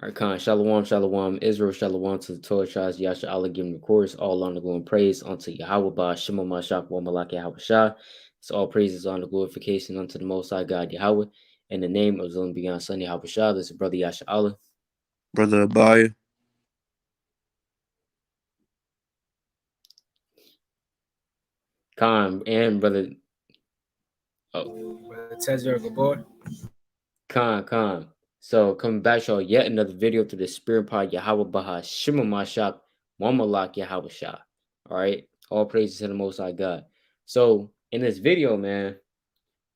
All right, Khan, Shalom, Shalom, Israel, Shalom to the Torah tribes, Yasharala, giving the chorus, all on the glory and praise unto Yahweh, Ba, Shema, Mashak, Wa, Malak, Yahweh, Shah. It's all praises on the glorification unto the Most High God, Yahweh. In the name of Zon Beyond Son, Yahweh Shah, this is Brother Yasharala. Brother Ahbayah. Khan, and Brother Brother Tazaiyar, Gabar. Khan. So, coming back, y'all, yet another video to the Spirit Pod, Yahweh, Baha, Shema, Mashak, Wa, Malak, Yahweh, Shah. All right, all praises to the Most High God. So, in this video, man,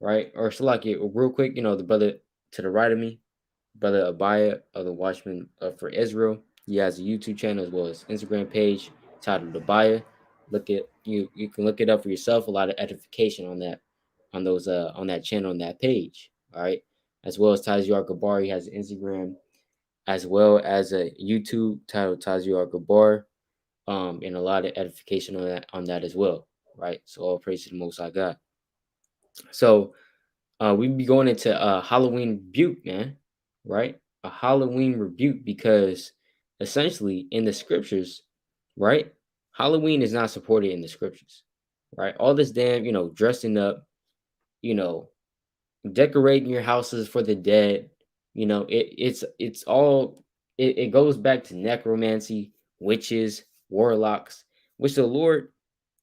right? Or Salaki, real quick, the brother to the right of me, Brother Ahbayah of the Watchman for Israel. He has a YouTube channel as well as Instagram page titled Ahbayah. Look at you can look it up for yourself. A lot of edification on that, on that channel, on that page. All right. As well as Tazaiyar Gabar. He has an Instagram as well as a YouTube titled Tazaiyar Gabar. And a lot of edification on that as well. Right. So all praise to the Most High God. So we be going into Halloween rebuke, man, right? A Halloween rebuke because essentially in the scriptures, right? Halloween is not supported in the scriptures, right? All this damn, dressing up, you know, decorating your houses for the dead, it's all it goes back to necromancy, witches, warlocks, which the Lord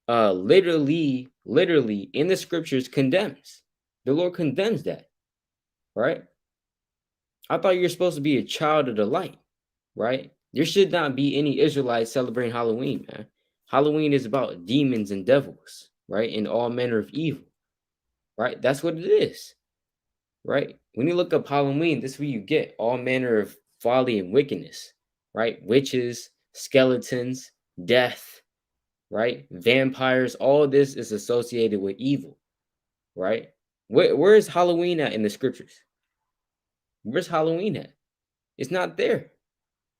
literally in the scriptures condemns. The Lord condemns that, right? I thought you're supposed to be a child of the light, right? There should not be any Israelites celebrating Halloween, man. Halloween is about demons and devils, right? And all manner of evil, right? That's what it is, right? When you look up Halloween, this is what you get: all manner of folly and wickedness, right? Witches, skeletons, death, right? Vampires, all this is associated with evil, right? Where is Halloween at in the scriptures? Where's Halloween at? It's not there,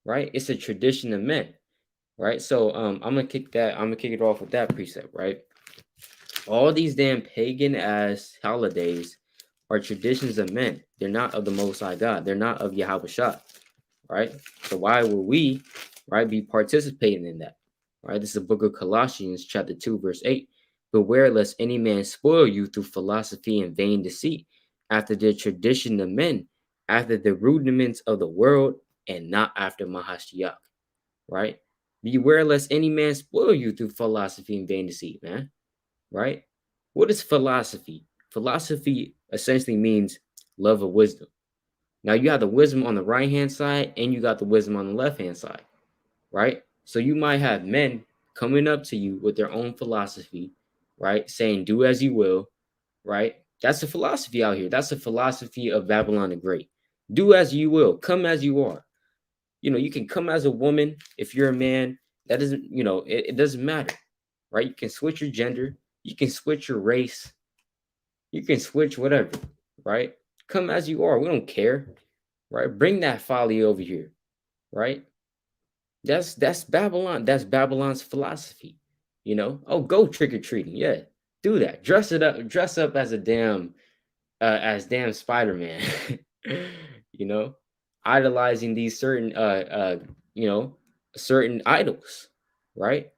right? It's a tradition of men, right? So I'm gonna kick it off with that precept, right? All these damn pagan ass holidays are traditions of men. They're not of the Most High God. They're not of Yahweh Shah, right? So why will we, right, be participating in that? Right? This is the book of Colossians, chapter 2, verse 8. Beware lest any man spoil you through philosophy and vain deceit, after the tradition of men, after the rudiments of the world, and not after Mahashiach. Right? Beware lest any man spoil you through philosophy and vain deceit, man. Right? What is philosophy? Philosophy essentially means love of wisdom. Now you have the wisdom on the right hand side and you got the wisdom on the left hand side, right? So you might have men coming up to you with their own philosophy, right? Saying, do as you will, right? That's a philosophy out here. That's a philosophy of Babylon the Great. Do as you will, come as you are. You can come as a woman if you're a man. That doesn't, it doesn't matter, right? You can switch your gender, you can switch your race, you can switch whatever, right? Come as you are. We don't care, right? Bring that folly over here, right? That's Babylon. That's Babylon's philosophy. Oh, go trick or treating. Yeah, do that. Dress it up. Dress up as a damn Spider-Man. you know, idolizing these certain idols, right?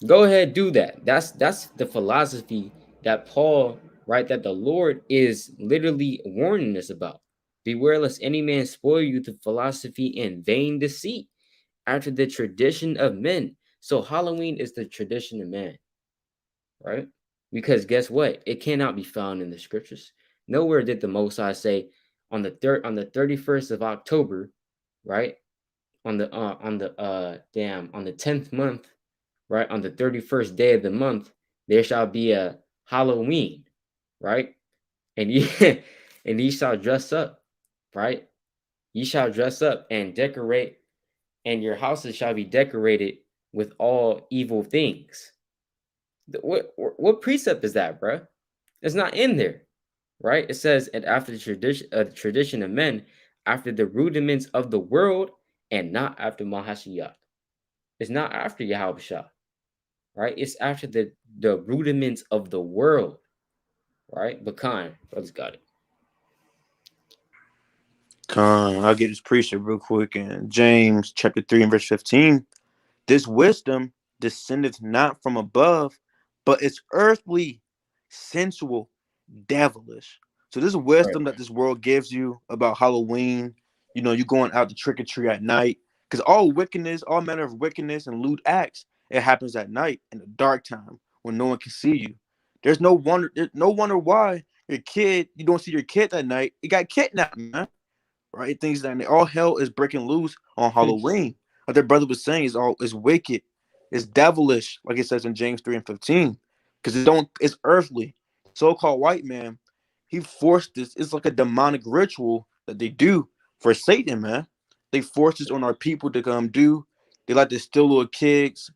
Go ahead, do that. That's the philosophy that Paul, right, that the Lord is literally warning us about. Beware lest any man spoil you through philosophy and vain deceit, after the tradition of men. So Halloween is the tradition of man, right? Because guess what? It cannot be found in the scriptures. Nowhere did the Most High say on the 31st of October, right? On the 10th month, right? On the 31st day of the month, there shall be a Halloween, right? And and ye shall dress up, right? Ye shall dress up and decorate, and your houses shall be decorated with all evil things. What precept is that, bro? It's not in there, right? It says, and after the tradition of men, after the rudiments of the world, and not after Mahashiach. It's not after Yahweh Shah, right? It's after the rudiments of the world, right? But brothers got it. I'll get this precept real quick. In James chapter 3 and verse 15. This wisdom descendeth not from above, but it's earthly, sensual, devilish. So this Right. wisdom that this world gives you about Halloween, you going out to trick or treat at night, because all wickedness, all manner of wickedness and lewd acts, it happens at night in the dark time when no one can see you. There's no wonder why you don't see your kid that night. It got kidnapped, man, right? Things that all hell is breaking loose on Halloween. Like their brother was saying, is wicked, it's devilish, like it says in James 3 and 15, because it's earthly. So-called white man, he forced this. It's like a demonic ritual that they do for Satan, man. They force this on our people to come do. They like to steal little kids,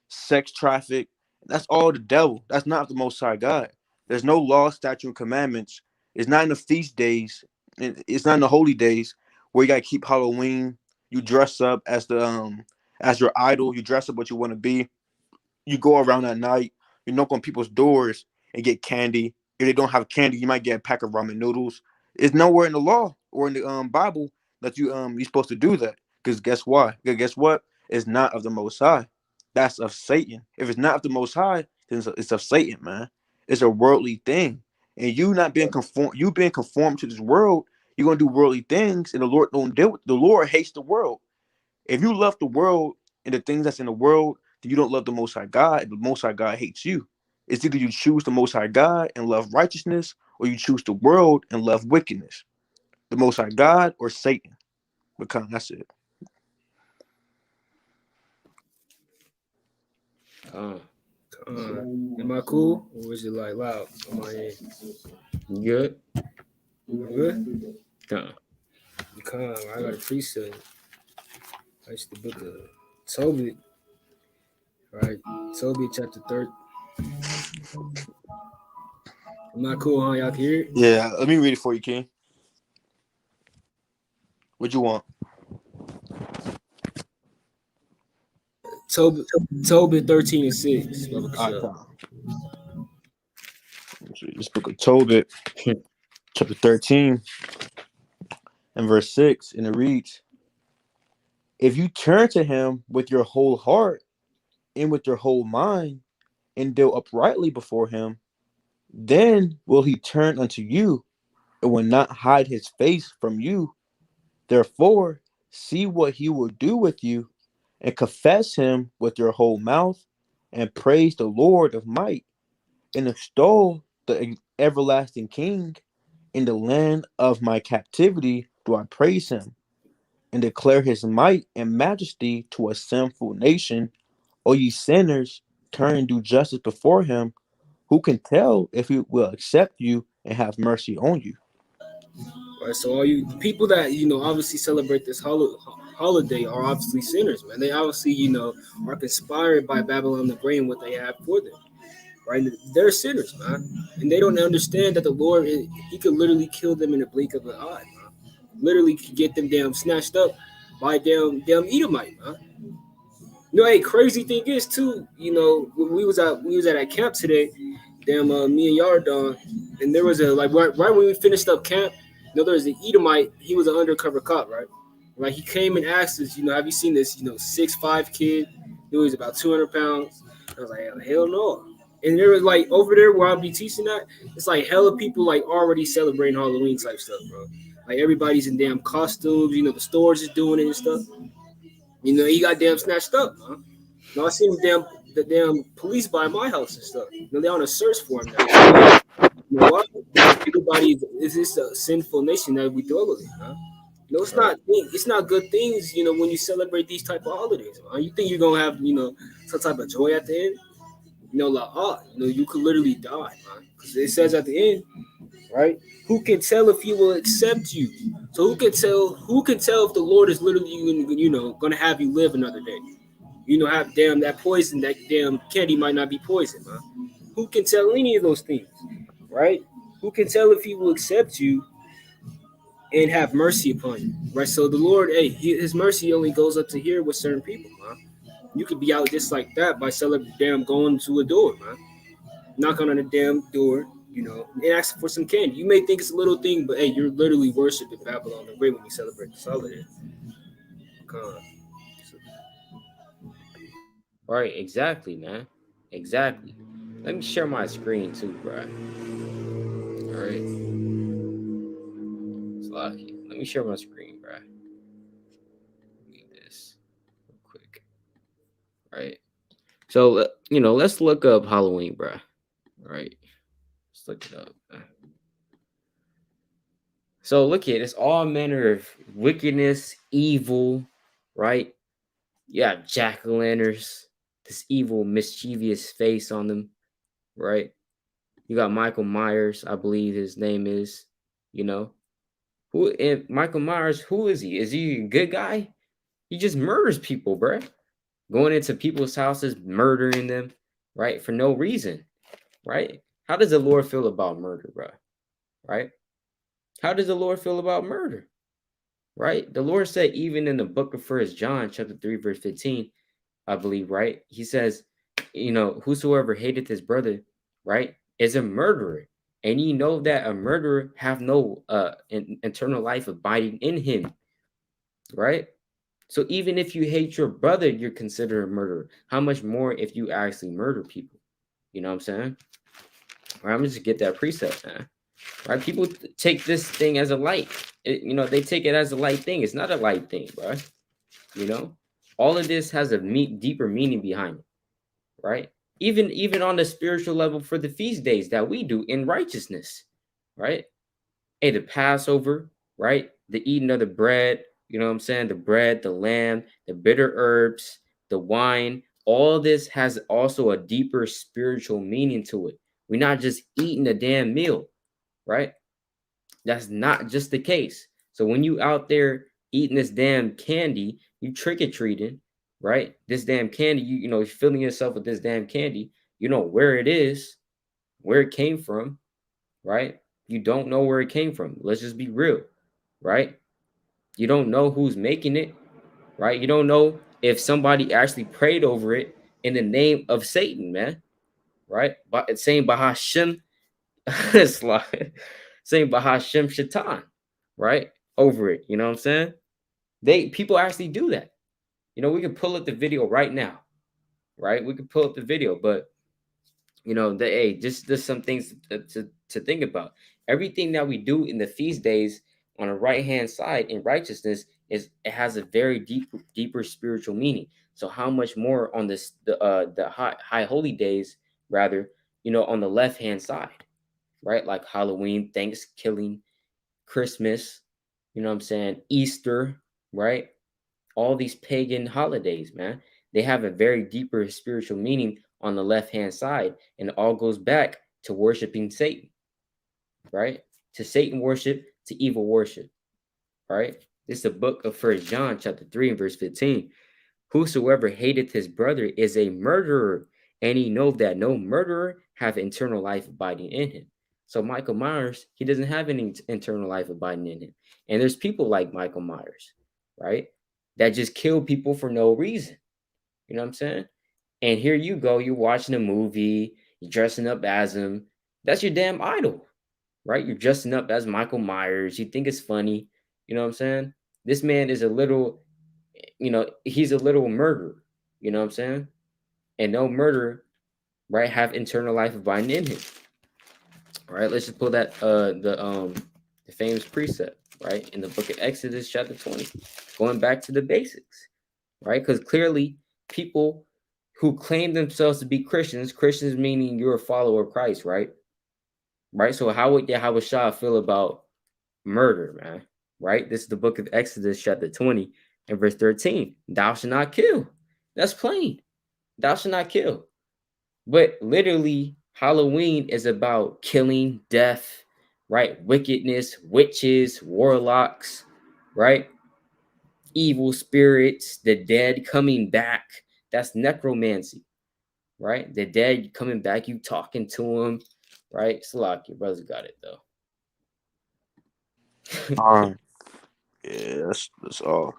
sex traffic. That's all the devil. That's not the Most High God. There's no law, statute, and commandments. It's not in the feast days. It's not in the holy days where you gotta keep Halloween. You dress up as your idol. You dress up what you want to be. You go around at night. You knock on people's doors and get candy. If they don't have candy, you might get a pack of ramen noodles. It's nowhere in the law or in the Bible that you're supposed to do that. Because guess why? Because guess what? It's not of the Most High. That's of Satan. If it's not of the Most High, then it's of Satan, man. It's a worldly thing, and you being conformed to this world, you're gonna do worldly things, and the Lord don't deal with. The Lord hates the world. If you love the world and the things that's in the world, then you don't love the Most High God. And the Most High God hates you. It's either you choose the Most High God and love righteousness, or you choose the world and love wickedness. The Most High God or Satan. Because that's it. Uh, Am I cool or is it like loud on my end? you good? I'm good. Uh, Calm. I got a precept. That's the book of Tobit, right? Tobit chapter 30. Am I cool, huh? Y'all can hear it? Yeah, let me read it for you, King. What you want? Tobit, Tobit 13 and 6. All right, come. This book of Tobit, chapter 13 and verse 6, and it reads, if you turn to him with your whole heart and with your whole mind and deal uprightly before him, then will he turn unto you and will not hide his face from you. Therefore, see what he will do with you and confess him with your whole mouth and praise the Lord of might and extol the everlasting King. In the land of my captivity do I praise him and declare his might and majesty to a sinful nation. O ye sinners, turn and do justice before him. Who can tell if he will accept you and have mercy on you? Right. So all you people that obviously celebrate this holiday are obviously sinners, man. They obviously are conspired by Babylon the Great and what they have for them. Right? They're sinners, man, and they don't understand that the Lord He could literally kill them in a blink of an eye, man. Literally could get them damn snatched up by damn Edomite, man. Hey, crazy thing is too, when we was at a camp today, damn, me and Yardon, and there was a like right when we finished up camp, there was an Edomite. He was an undercover cop, right? Like he came and asked us, have you seen this, 6'5" kid? He was about 200 pounds. I was like, hell no. And there was like over there where I'll be teaching that, it's like hella people like already celebrating Halloween type stuff, bro. Like everybody's in damn costumes, the stores is doing it and stuff. He got damn snatched up, huh? No, I seen the damn police by my house and stuff. They're on a search for him now. You know why? Because everybody is this a sinful nation that we dwell in, huh? No, it's right. not. It's not good things, when you celebrate these type of holidays. Huh? You think you're gonna have, some type of joy at the end? You could literally die, man. Because it says at the end, right? Who can tell if he will accept you? So who can tell? Who can tell if the Lord is literally, gonna have you live another day? Have damn that poison, that damn candy might not be poison, man. Who can tell any of those things, right? Who can tell if he will accept you and have mercy upon you, right? So the Lord, hey, his mercy only goes up to here with certain people, man. You could be out just like that by celebrating, damn, going to a door, man. Knock on the damn door. and ask for some candy. You may think it's a little thing, but hey, you're literally worshiping Babylon the Great when you celebrate this holiday. Con. Right, exactly, man. Exactly. Let me share my screen too, bro. All right. Slocky. Let me share my screen, bro. Read this real quick. Right. So, let's look up Halloween, bro. All right. Let's look it up. So, look at it. It's all manner of wickedness, evil, right? You have jack-o'-lanterns, this evil, mischievous face on them, right? You got Michael Myers, I believe his name is, you know. Who and Michael Myers, who is he? Is he a good guy? He just murders people, bruh. Going into people's houses, murdering them, right? For no reason, right? How does the Lord feel about murder, bruh? Right? How does the Lord feel about murder? Right? The Lord said, even in the book of First John, chapter 3, verse 15, I believe, right? He says, whosoever hateth his brother, right, is a murderer. And you know that a murderer have no eternal life abiding in him, right? So even if you hate your brother, you're considered a murderer. How much more if you actually murder people? You know what I'm saying? Right, I'm just get that precept, man. Right? People take this thing as a light. They take it as a light thing. It's not a light thing, bro. All of this has a deeper meaning behind it, right? Even on the spiritual level for the feast days that we do in righteousness, right? Hey, the Passover, right? The eating of the bread, you know what I'm saying? The bread, the lamb, the bitter herbs, the wine, all this has also a deeper spiritual meaning to it. We're not just eating a damn meal, right? That's not just the case. So when you out there eating this damn candy, you trick or treating, right? This damn candy, you're filling yourself with this damn candy. You know where it is, where it came from, right? You don't know where it came from. Let's just be real, right? You don't know who's making it, right? You don't know if somebody actually prayed over it in the name of Satan, man, right? But it's saying Bahashem, it's like saying Bahashem Shaitan, right? Over it. You know what I'm saying? People actually do that. We can pull up the video right now, right? We can pull up the video, but just some things to think about. Everything that we do in the feast days on the right hand side in righteousness it has a very deeper spiritual meaning. So how much more on the high holy days, rather, on the left hand side, right? Like Halloween, Thanksgiving, Christmas, you know what I'm saying? Easter, right? All these pagan holidays, man, they have a very deeper spiritual meaning on the left hand side, and it all goes back to worshiping Satan, right? To Satan worship, to evil worship, right? This is the book of First John, chapter 3, and verse 15. Whosoever hateth his brother is a murderer, and he know that no murderer have eternal life abiding in him. So Michael Myers, he doesn't have any eternal life abiding in him. And there's people like Michael Myers, right? That just kill people for no reason. You know what I'm saying? And here you go, you're watching a movie, you're dressing up as him. That's your damn idol, right? You're dressing up as Michael Myers. You think it's funny. You know what I'm saying? This man is he's a little murderer. You know what I'm saying? And no murderer, right, have eternal life abiding in him. All right, let's just pull that the famous precept, right, in the book of Exodus, chapter 20, going back to the basics, right? Because clearly people who claim themselves to be Christians meaning you're a follower of Christ, right? Right. So how would Shah feel about murder, man? Right? This is the book of Exodus, chapter 20, and verse 13. Thou shalt not kill. That's plain. Thou shalt not kill. But literally, Halloween is about killing, death, right? Wickedness, witches, warlocks, right? Evil spirits, the dead coming back. That's necromancy, right? The dead coming back, you talking to them, right? Salak, your brother's got it though. Yeah, that's all.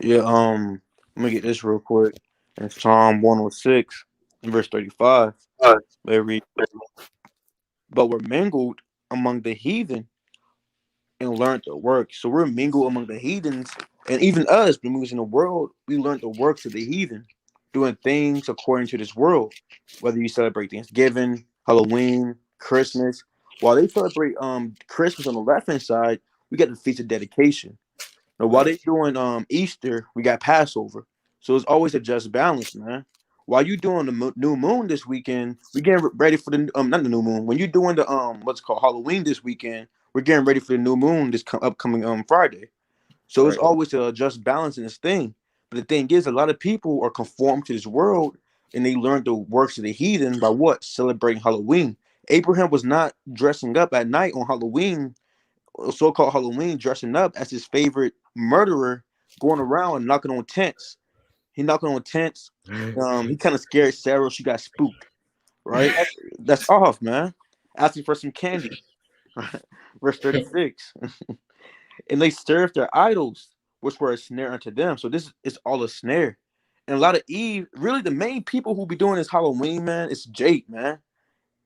Yeah, let me get this real quick. In Psalm 106, verse 35. They read, but were mingled among the heathen and learned the work. So we're mingled among the heathens, and even us, when we was in the world, we learned the works of the heathen, doing things according to this world. Whether you celebrate Thanksgiving, Halloween, Christmas, while they celebrate Christmas on the left hand side, we got the Feast of Dedication. Now, while they doing Easter, we got Passover. So it's always a just balance, man. While you doing the new moon this weekend, we getting ready for the not the new moon. When you doing the what's it called Halloween this weekend, we're getting ready for the new moon this upcoming Friday. So it's Right. always a just balance in this thing. But the thing is, a lot of people are conformed to this world, and they learned the works of the heathen by what celebrating Halloween. Abraham was not dressing up at night on Halloween, so-called Halloween, dressing up as his favorite murderer, going around and knocking on tents. He knocking on tents. He kind of scared Sarah. She got spooked. Right? That's off, man. Asking for some candy. Verse 36. And they served their idols, which were a snare unto them. So this is all a snare. And a lot of Eve, really the main people who be doing this Halloween, man, it's Jake, man.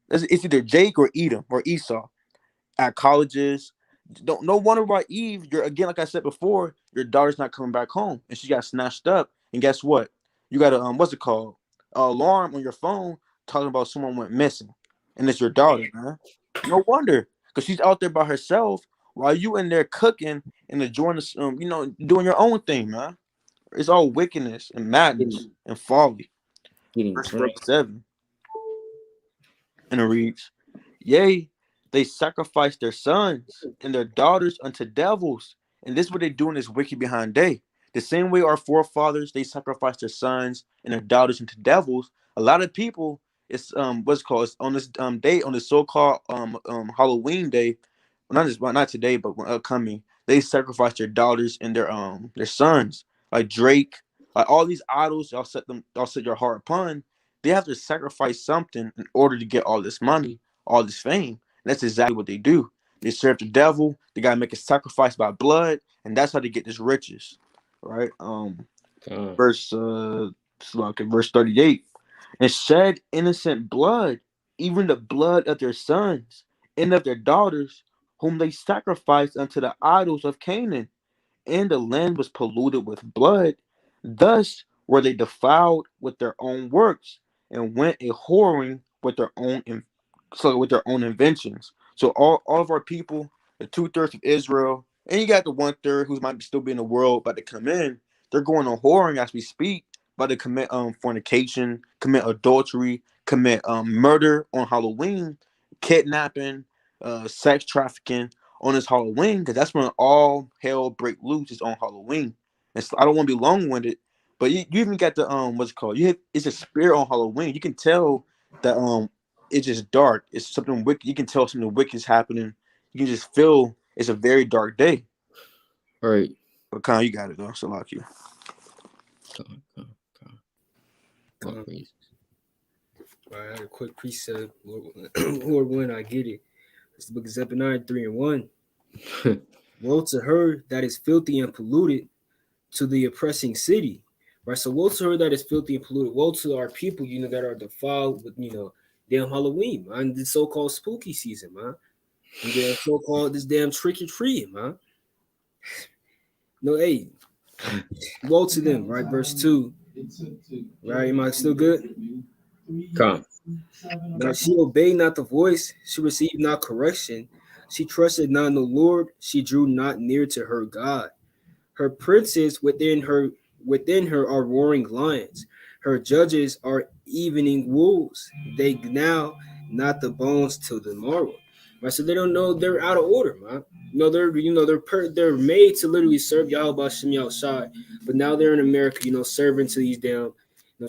It's either Jake or Edom or Esau at colleges. Don't no wonder why Eve, you're again, like I said before, your daughter's not coming back home and she got snatched up. And guess what? You got a what's it called? Alarm on your phone talking about someone went missing. And it's your daughter, man. No wonder. Because she's out there by herself while you in there cooking and enjoying this, doing your own thing, man. It's all wickedness and madness Getting, and folly. getting Verse pranked. 37. And it reads, Yea, they sacrifice their sons and their daughters unto devils. And this is what they do in this wicked behind day. The same way our forefathers, they sacrificed their sons and their daughters into devils. A lot of people, it's what's it called, it's on this day, on the so-called Halloween day, not today, but when upcoming, they sacrifice their daughters and their sons, like Drake, like all these idols, y'all set your heart upon. They have to sacrifice something in order to get all this money, all this fame. And that's exactly what they do. They serve the devil. They gotta make a sacrifice by blood, and that's how they get this riches, right? God. Verse verse 38, and shed innocent blood, even the blood of their sons and of their daughters, whom they sacrificed unto the idols of Canaan, and the land was polluted with blood. Thus were they defiled with their own works, and went a whoring with their with their own inventions. So all of our people, the 2/3 of Israel, and you got the 1/3 who might still be in the world, but to come in, they're going on whoring as we speak, but to commit fornication, commit adultery, commit murder on Halloween, kidnapping, sex trafficking on this Halloween, because that's when all hell break loose is on Halloween. And so I don't want to be long winded, but you even got the what's it called? It's a spirit on Halloween. You can tell that it's just dark. It's something wicked. You can tell something wicked is happening. You can just feel it's a very dark day. Right. But Khan, you got it though. So like you. God. Come What on. praises. All right, a quick precept. Lord, when I get it. It's the book of Zephaniah 3 and 1. Woe to her that is filthy and polluted, to the oppressing city. Right. So woe to her that is filthy and polluted. Woe to our people, that are defiled with, damn Halloween, man. This so-called spooky season, man. And the so-called this damn trick or treat, man. No, hey, woe to them, right? Verse 2. Right, am I still good? Come. Right, she obeyed not the voice, she received not correction, she trusted not in the Lord, she drew not near to her God. Her princes within her are roaring lions. Her judges are evening wolves. They gnaw not the bones till the morrow. Right, so they don't know they're out of order, man. They're made to literally serve Yahweh Shem Shai, but now they're in America, serving to these damn,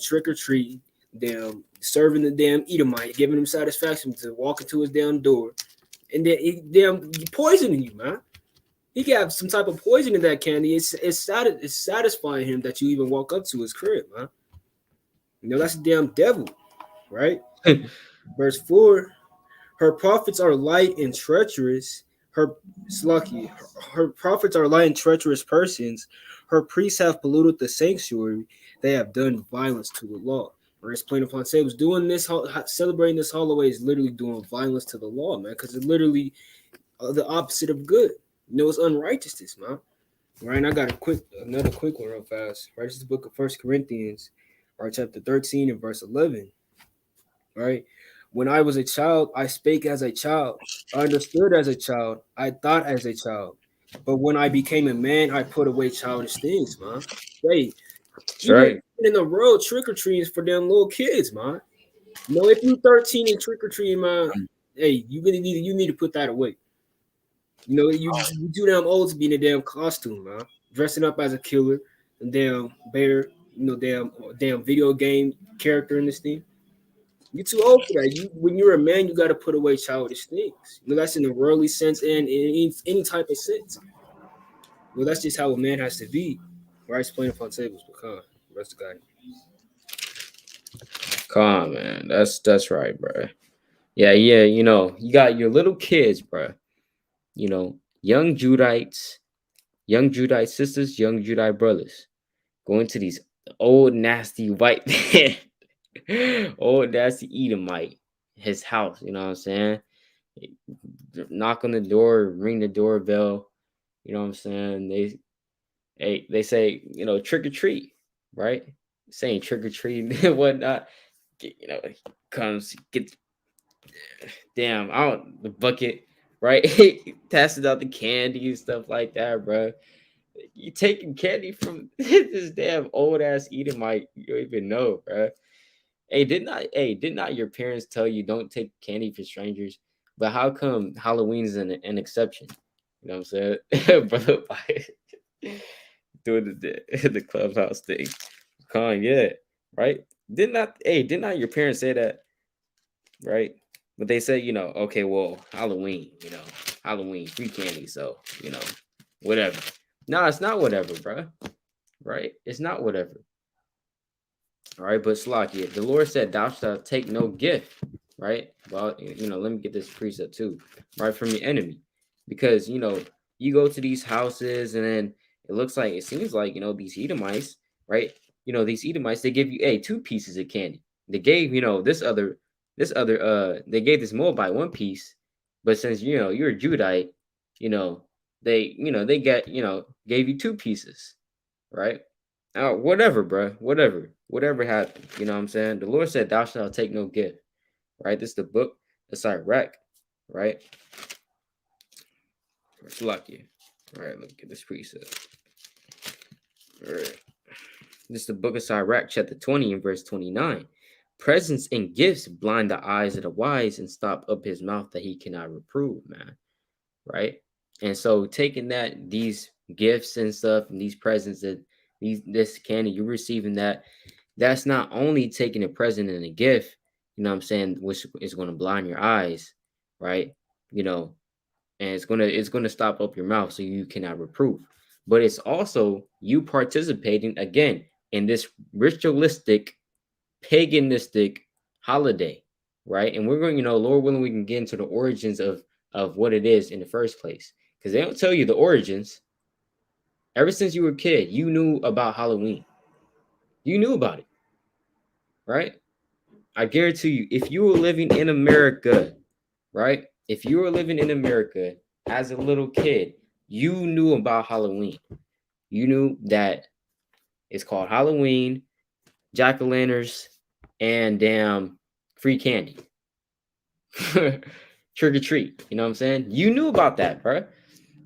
trick or treat, damn serving the damn Edomite, giving him satisfaction to walk into his damn door, and then damn poisoning you, man. He got some type of poison in that candy. It's satisfying him that you even walk up to his crib, man. That's the damn devil, right? Verse 4, her prophets are light and treacherous. Her prophets are light and treacherous persons. Her priests have polluted the sanctuary. They have done violence to the law. Or it's plain upon tables. Doing this, celebrating this holiday is literally doing violence to the law, man, because it's literally the opposite of good. It's unrighteousness, man. Right, and I got another quick one real fast. Right, this is the book of First Corinthians, right, chapter 13 and verse 11. Right, when I was a child, I spake as a child. I understood as a child. I thought as a child. But when I became a man, I put away childish things, man. Hey, That's even right. in the world, trick or treating is for them little kids, man. If you 13 and trick or treating, man, hey, you need to put that away. You too damn old to be in a damn costume, man. Dressing up as a killer, and damn bear, damn video game character in this thing. You're too old for that. When you're a man, you got to put away childish things. That's in a worldly sense and in any type of sense. That's just how a man has to be. Right, playing upon tables, but come on, rest of the guy. Come on, man. That's right, bro. Yeah. You got your little kids, bro. Young Judite sisters, young Judite brothers, going to these old nasty white old nasty Edomite, his house. You know what I'm saying? Knock on the door, ring the doorbell. You know what I'm saying? They say, trick or treat, right? Saying trick or treat and whatnot. Comes, gets, damn, I don't, the bucket, right? Passes out the candy and stuff like that, bro. You taking candy from this damn old ass Edomite, you don't even know, bro. Did not your parents tell you don't take candy for strangers? But how come Halloween is an exception? You know what I'm saying? Brother, doing the clubhouse thing. Yeah, right? Did not your parents say that, right? But they say, okay, well, Halloween, Halloween, free candy, so, whatever. No, it's not whatever, bro. Right? It's not whatever. All right, but Slakia, the Lord said, thou shalt take no gift, right? Well, let me get this precept too, right, from your enemy. Because, you go to these houses and then it seems like, these Edomites, right? These Edomites, they give you, two pieces of candy. They gave, they gave this Moabite one piece, but since, you're a Judite, they gave you two pieces, right? Whatever, bro. Whatever happened. You know what I'm saying? The Lord said, thou shalt take no gift. Right? This is the book of Sirach, right? It's lucky. All right, look at this precept. All right. This is the book of Sirach, chapter 20 and verse 29. Presents and gifts blind the eyes of the wise and stop up his mouth that he cannot reprove, man. Right? And so taking these gifts and stuff and these presents that this candy, you're receiving that's not only taking a present and a gift, you know what I'm saying, which is going to blind your eyes, right? And it's going to stop up your mouth so you cannot reprove. But it's also you participating again in this ritualistic, paganistic holiday, right? And we're going, Lord willing, we can get into the origins of what it is in the first place. Because they don't tell you the origins. Ever since you were a kid, you knew about Halloween. You knew about it, right? I guarantee you, if you were living in America, right? If you were living in America as a little kid, you knew about Halloween. You knew that it's called Halloween, jack-o'-lanterns, and damn free candy. Trick or treat. You know what I'm saying? You knew about that, bro.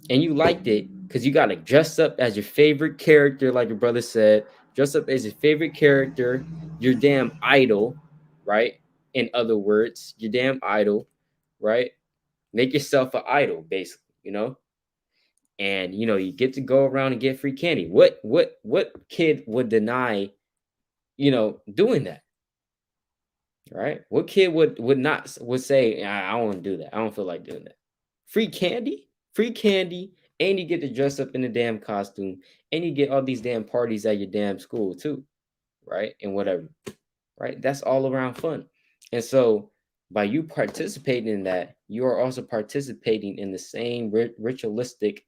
And you liked it because you got to dress up as your favorite character, like your brother said. Dress up as your favorite character, your damn idol, right? In other words, your damn idol, right? Make yourself an idol, basically, And you get to go around and get free candy. What kid would deny, doing that? Right? What kid would say, I don't want to do that. I don't feel like doing that. Free candy, and you get to dress up in a damn costume, and you get all these damn parties at your damn school too, right? And whatever, right? That's all around fun. And so by you participating in that, you are also participating in the same ritualistic,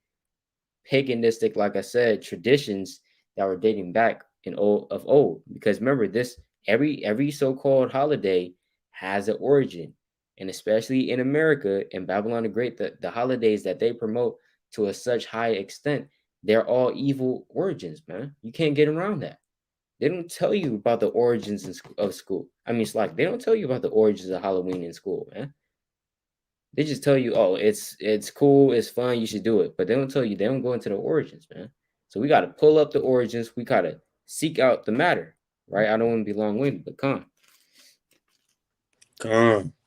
paganistic, like I said, traditions that were dating back of old. Because remember, this Every so-called holiday has an origin, and especially in America and Babylon the Great, the holidays that they promote to a such high extent, they're all evil origins, man. You can't get around that. They don't tell you about the origins of school. I mean, it's like they don't tell you about the origins of Halloween in school, man. They just tell you, oh, it's cool, it's fun, you should do it. But they don't tell you, they don't go into the origins, man. So we got to pull up the origins. We got to seek out the matter, right? I don't want to be long-winded, but come.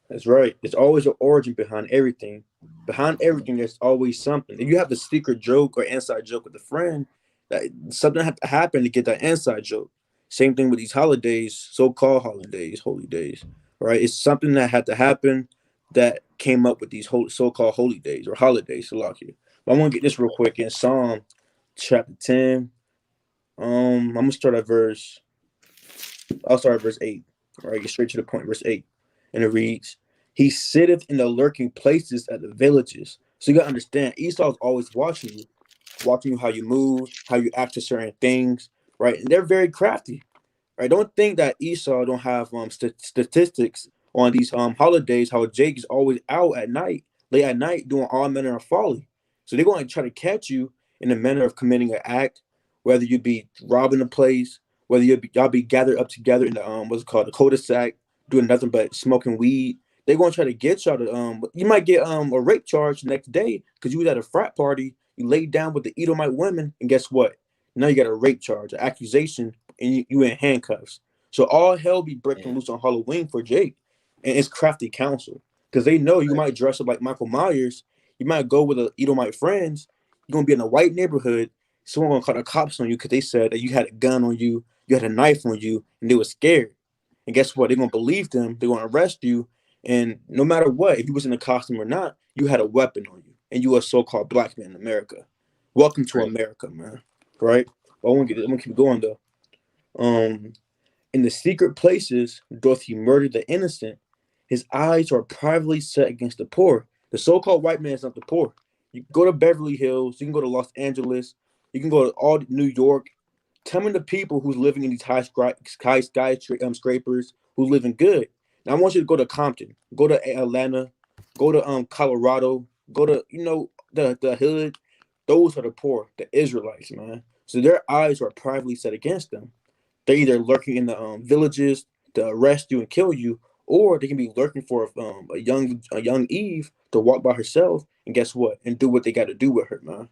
That's right. There's always an origin behind everything. Behind everything, there's always something. If you have a secret joke or inside joke with a friend, that something had to happen to get that inside joke. Same thing with these holidays, so-called holidays, holy days, right? It's something that had to happen that came up with these so-called holy days or holidays. So like here, but I want to get this real quick in Psalm chapter 10. I'm gonna start at verse. I'll start at verse 8. All right, get straight to the point. Verse 8, and it reads, "He sitteth in the lurking places at the villages." So you gotta understand, Esau's always watching you how you move, how you act to certain things, right? And they're very crafty, right? Don't think that Esau don't have statistics on these holidays. How Jake is always out at night, late at night, doing all manner of folly. So they're going to try to catch you in the manner of committing an act, whether you be robbing a place, whether y'all be gathered up together in the what's it called, the cul-de-sac, doing nothing but smoking weed. They're going to try to get y'all to you might get a rape charge the next day because you was at a frat party, you laid down with the Edomite women, and guess what? Now you got a rape charge, an accusation, and you in handcuffs. So all hell be breaking loose on Halloween for Jake and his crafty counsel. Because they know you might dress up like Michael Myers, you might go with the Edomite friends, you're gonna be in a white neighborhood, someone gonna call the cops on you because they said that you had a gun on you, you had a knife on you, and they were scared. And guess what? They're gonna believe them, they're gonna arrest you, and no matter what, if you was in a costume or not, you had a weapon on you, and you were a so-called black man in America. Welcome to America, man. Right? But I'm gonna keep going though. Um, in the secret places doth he murder the innocent. His eyes are privately set against the poor. The so-called white man is not the poor. You can go to Beverly Hills, you can go to Los Angeles, you can go to all New York. Tell me the people who's living in these high skyscrapers who's living good. Now I want you to go to Compton, go to Atlanta, go to Colorado, go to the hood. Those are the poor, the Israelites, man. So their eyes are privately set against them. They're either lurking in the villages to arrest you and kill you, or they can be lurking for a young Eve to walk by herself and guess what? And do what they got to do with her, man.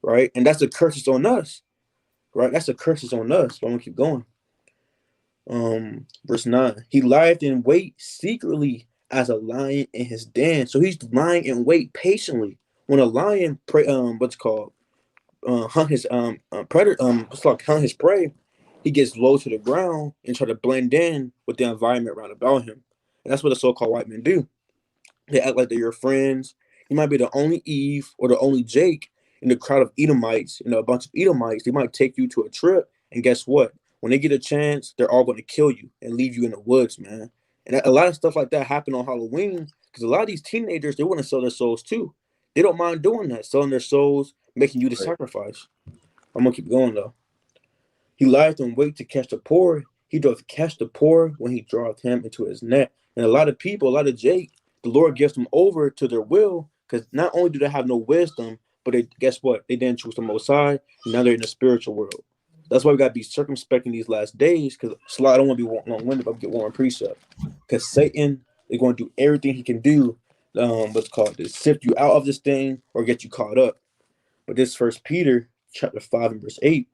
Right? And that's the curses on us. Right? That's the curses on us. So I'm gonna keep going. Verse 9. He lieth in wait secretly as a lion in his den. So he's lying in wait patiently. When a lion hunt his predator hunt his prey, he gets low to the ground and try to blend in with the environment around about him. And that's what the so-called white men do. They act like they're your friends. You might be the only Eve or the only Jake in the crowd of Edomites, a bunch of Edomites. They might take you to a trip, and guess what? When they get a chance, they're all going to kill you and leave you in the woods, man. And a lot of stuff like that happen on Halloween because a lot of these teenagers, they want to sell their souls too. They don't mind doing that, selling their souls, making you the sacrifice. I'm going to keep going, though. He lieth in wait to catch the poor. He doth catch the poor when he draweth him into his net. And a lot of people, a lot of Jake, the Lord gives them over to their will because not only do they have no wisdom, but guess what? They didn't choose the Most High. And now they're in the spiritual world. That's why we got to be circumspect in these last days because I don't want to be long-winded, but I'll get one precept. Because Satan is going to do everything he can do, to sift you out of this thing or get you caught up. But this First Peter chapter 5 and verse 8,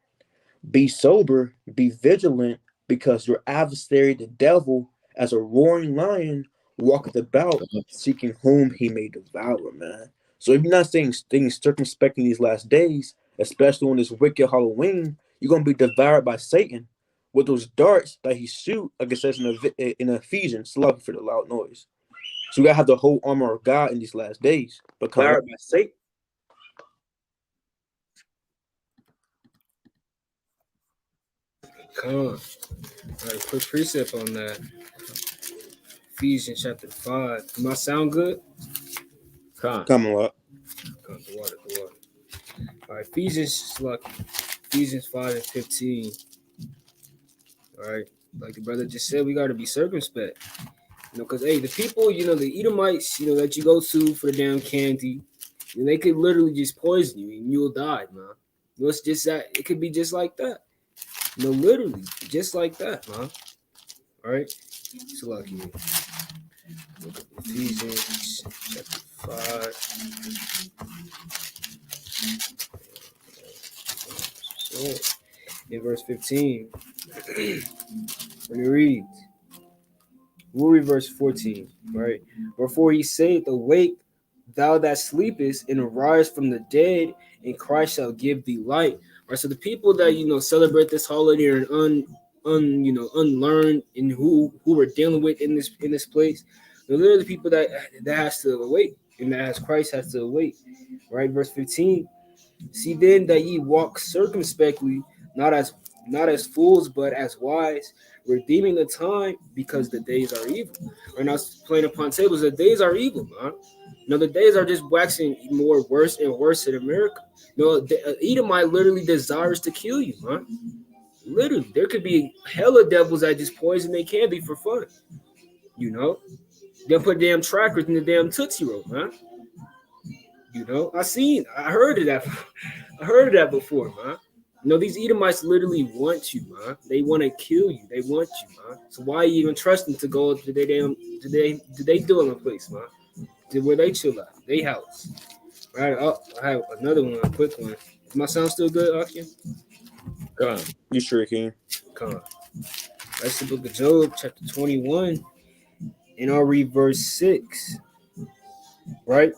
be sober, be vigilant, because your adversary, the devil, as a roaring lion, walketh about, seeking whom he may devour, man. So if you're not staying circumspect in these last days, especially on this wicked Halloween, you're going to be devoured by Satan with those darts that he shoot, like it says in Ephesians. Sorry for the loud noise. So you got to have the whole armor of God in these last days. But devoured by Satan. Come on. All right, quick precept on that. Ephesians chapter 5. Do my sound good? Come on, what? Come, the water. All right, Ephesians 5 and 15. All right. like the brother just said, we got to be circumspect. Because hey, the people, the Edomites, that you go to for the damn candy, they could literally just poison you and you'll die, man. It's just that it could be just like that. Literally, just like that, man. All right. So lucky. Look at Ephesians chapter 5. So, in verse 15, when you read, we'll read verse 14, right? Wherefore he saith, awake, thou that sleepest, and arise from the dead, and Christ shall give thee light. Right. So the people that celebrate this holiday are unlearned in who we're dealing with in this place. They're literally the people that has to awake, and that has Christ has to awake. Right. Verse 15. See then that ye walk circumspectly, not as fools, but as wise, redeeming the time, because the days are evil. Right now, playing upon tables, the days are evil, man. The days are just waxing more worse and worse in America. The Edomite literally desires to kill you, man. Literally, there could be hella devils that just poison their candy for fun. They'll put damn trackers in the damn Tootsie Roll, man. I heard of that. I heard of that before, man. These Edomites literally want you, man. They want to kill you. They want you, man. So why you even trust them to go to their damn to they do in a place, man? To where they chill at, they house. Right. Oh, I have another one, a quick one. Does my sound still good, Akim? Go on. You sure can. Come on. That's the book of Job, chapter 21, and I'll read verse 6. Right?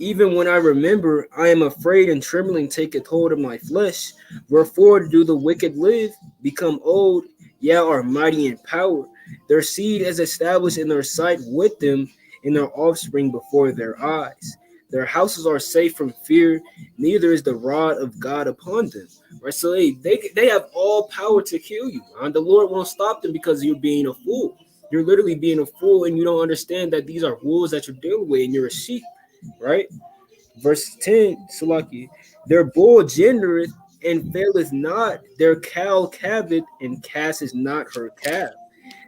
Even when I remember, I am afraid, and trembling taketh hold of my flesh. Wherefore do the wicked live, become old, yea, are mighty in power. Their seed is established in their sight with them, and their offspring before their eyes. Their houses are safe from fear, neither is the rod of God upon them. Right? So they have all power to kill you, man. The Lord won't stop them because you're being a fool. You're literally being a fool, and you don't understand that these are wolves that you're dealing with, and you're a sheep. Right? Verse 10, Salaki, their bull gendereth and faileth not, their cow calveth and casteth not her calf.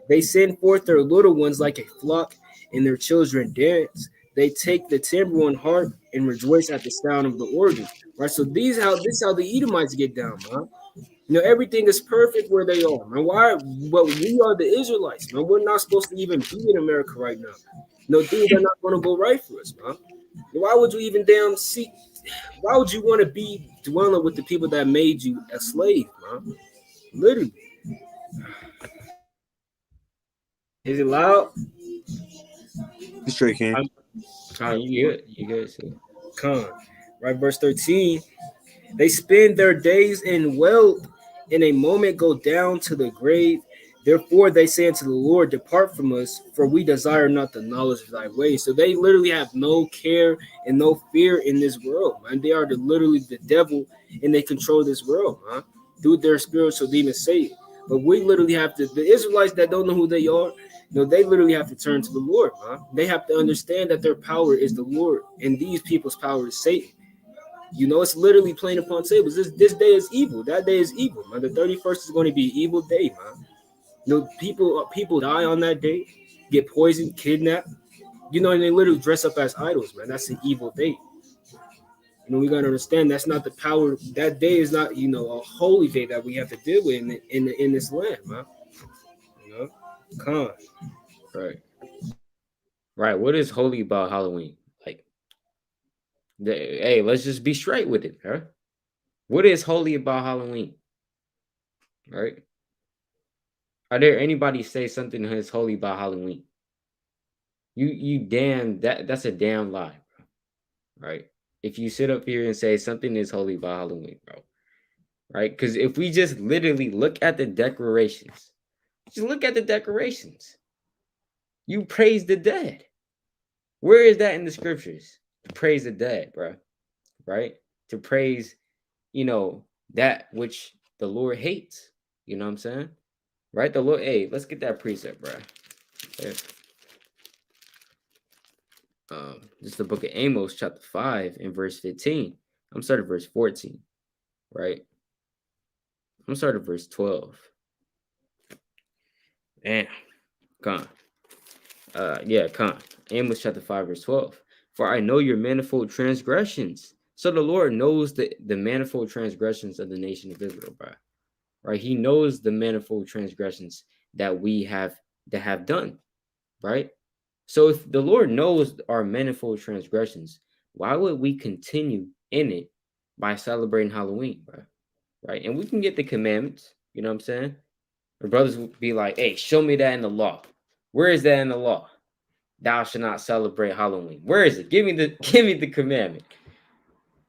They send forth their little ones like a flock, and their children dance. They take the timbrel and harp and rejoice at the sound of the organ. Right. So this is how the Edomites get down, man. Everything is perfect where they are, man. Why? But we are the Israelites, man. We're not supposed to even be in America right now. Things are not going to go right for us, man. Why would you even damn seek? Why would you want to be dwelling with the people that made you a slave, man? Literally. Is it loud? You sure can. You good? You good? So. Come. Right, verse 13. They spend their days in wealth, in a moment go down to the grave. Therefore they say unto the Lord, depart from us, for we desire not the knowledge of thy ways. So they literally have no care and no fear in this world, man. They are literally the devil, and they control this world, man, through their spiritual demons say. But we literally have to, the Israelites that don't know who they are, they literally have to turn to the Lord, man. They have to understand that their power is the Lord, and these people's power is Satan. It's literally playing upon tables. This day is evil. That day is evil, man. The 31st is going to be an evil day, man. People die on that day, get poisoned, kidnapped. And they literally dress up as idols, man. That's an evil day. We gotta understand that's not the power. That day is not, a holy day that we have to deal with in this land, man. Con. Right. What is holy about Halloween? Like, hey, let's just be straight with it, huh? What is holy about Halloween? Right? Are there anybody say something that's holy about Halloween? You damn that's a damn lie, bro. Right? If you sit up here and say something is holy about Halloween, bro. Right? Because if we just literally look at the decorations, just look at the decorations. You praise the dead. Where is that in the scriptures? To praise the dead, bro. Right? To praise, that which the Lord hates. You know what I'm saying? Right? The Lord, hey, let's get that precept, bro. Okay. This is the book of Amos, chapter 5, and verse 15. I'm starting verse 14, right? I'm starting verse 12. And Con. Con. Amos chapter 5, verse 12. For I know your manifold transgressions. So the Lord knows the manifold transgressions of the nation of Israel, bro. Right? He knows the manifold transgressions that we have done, right? So if the Lord knows our manifold transgressions, why would we continue in it by celebrating Halloween, bro? Right? And we can get the commandments, you know what I'm saying? Our brothers would be like, hey, show me that in the law. Where is that in the law? Thou shalt not celebrate Halloween. Where is it? Give me the commandment.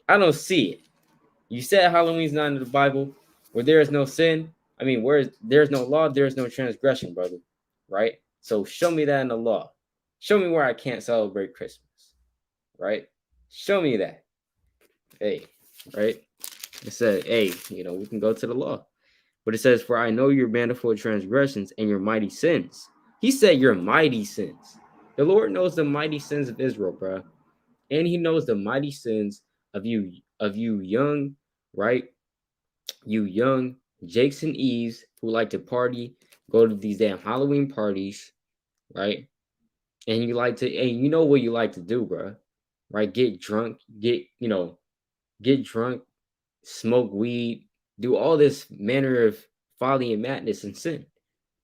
I don't see it. You said Halloween's not in the Bible. Where there is no sin. I mean, where there's no law, there's no transgression, brother. Right? So show me that in the law. Show me where I can't celebrate Christmas. Right? Show me that. Hey, right? It said, hey, we can go to the law. But it says, for I know your manifold transgressions and your mighty sins. He said your mighty sins. The Lord knows the mighty sins of Israel, bro. And he knows the mighty sins of you young, right? You young Jakes and Eves who like to party, go to these damn Halloween parties, right? And you like to, and you know what you like to do, bro, right? Get drunk, get drunk, smoke weed, do all this manner of folly and madness and sin.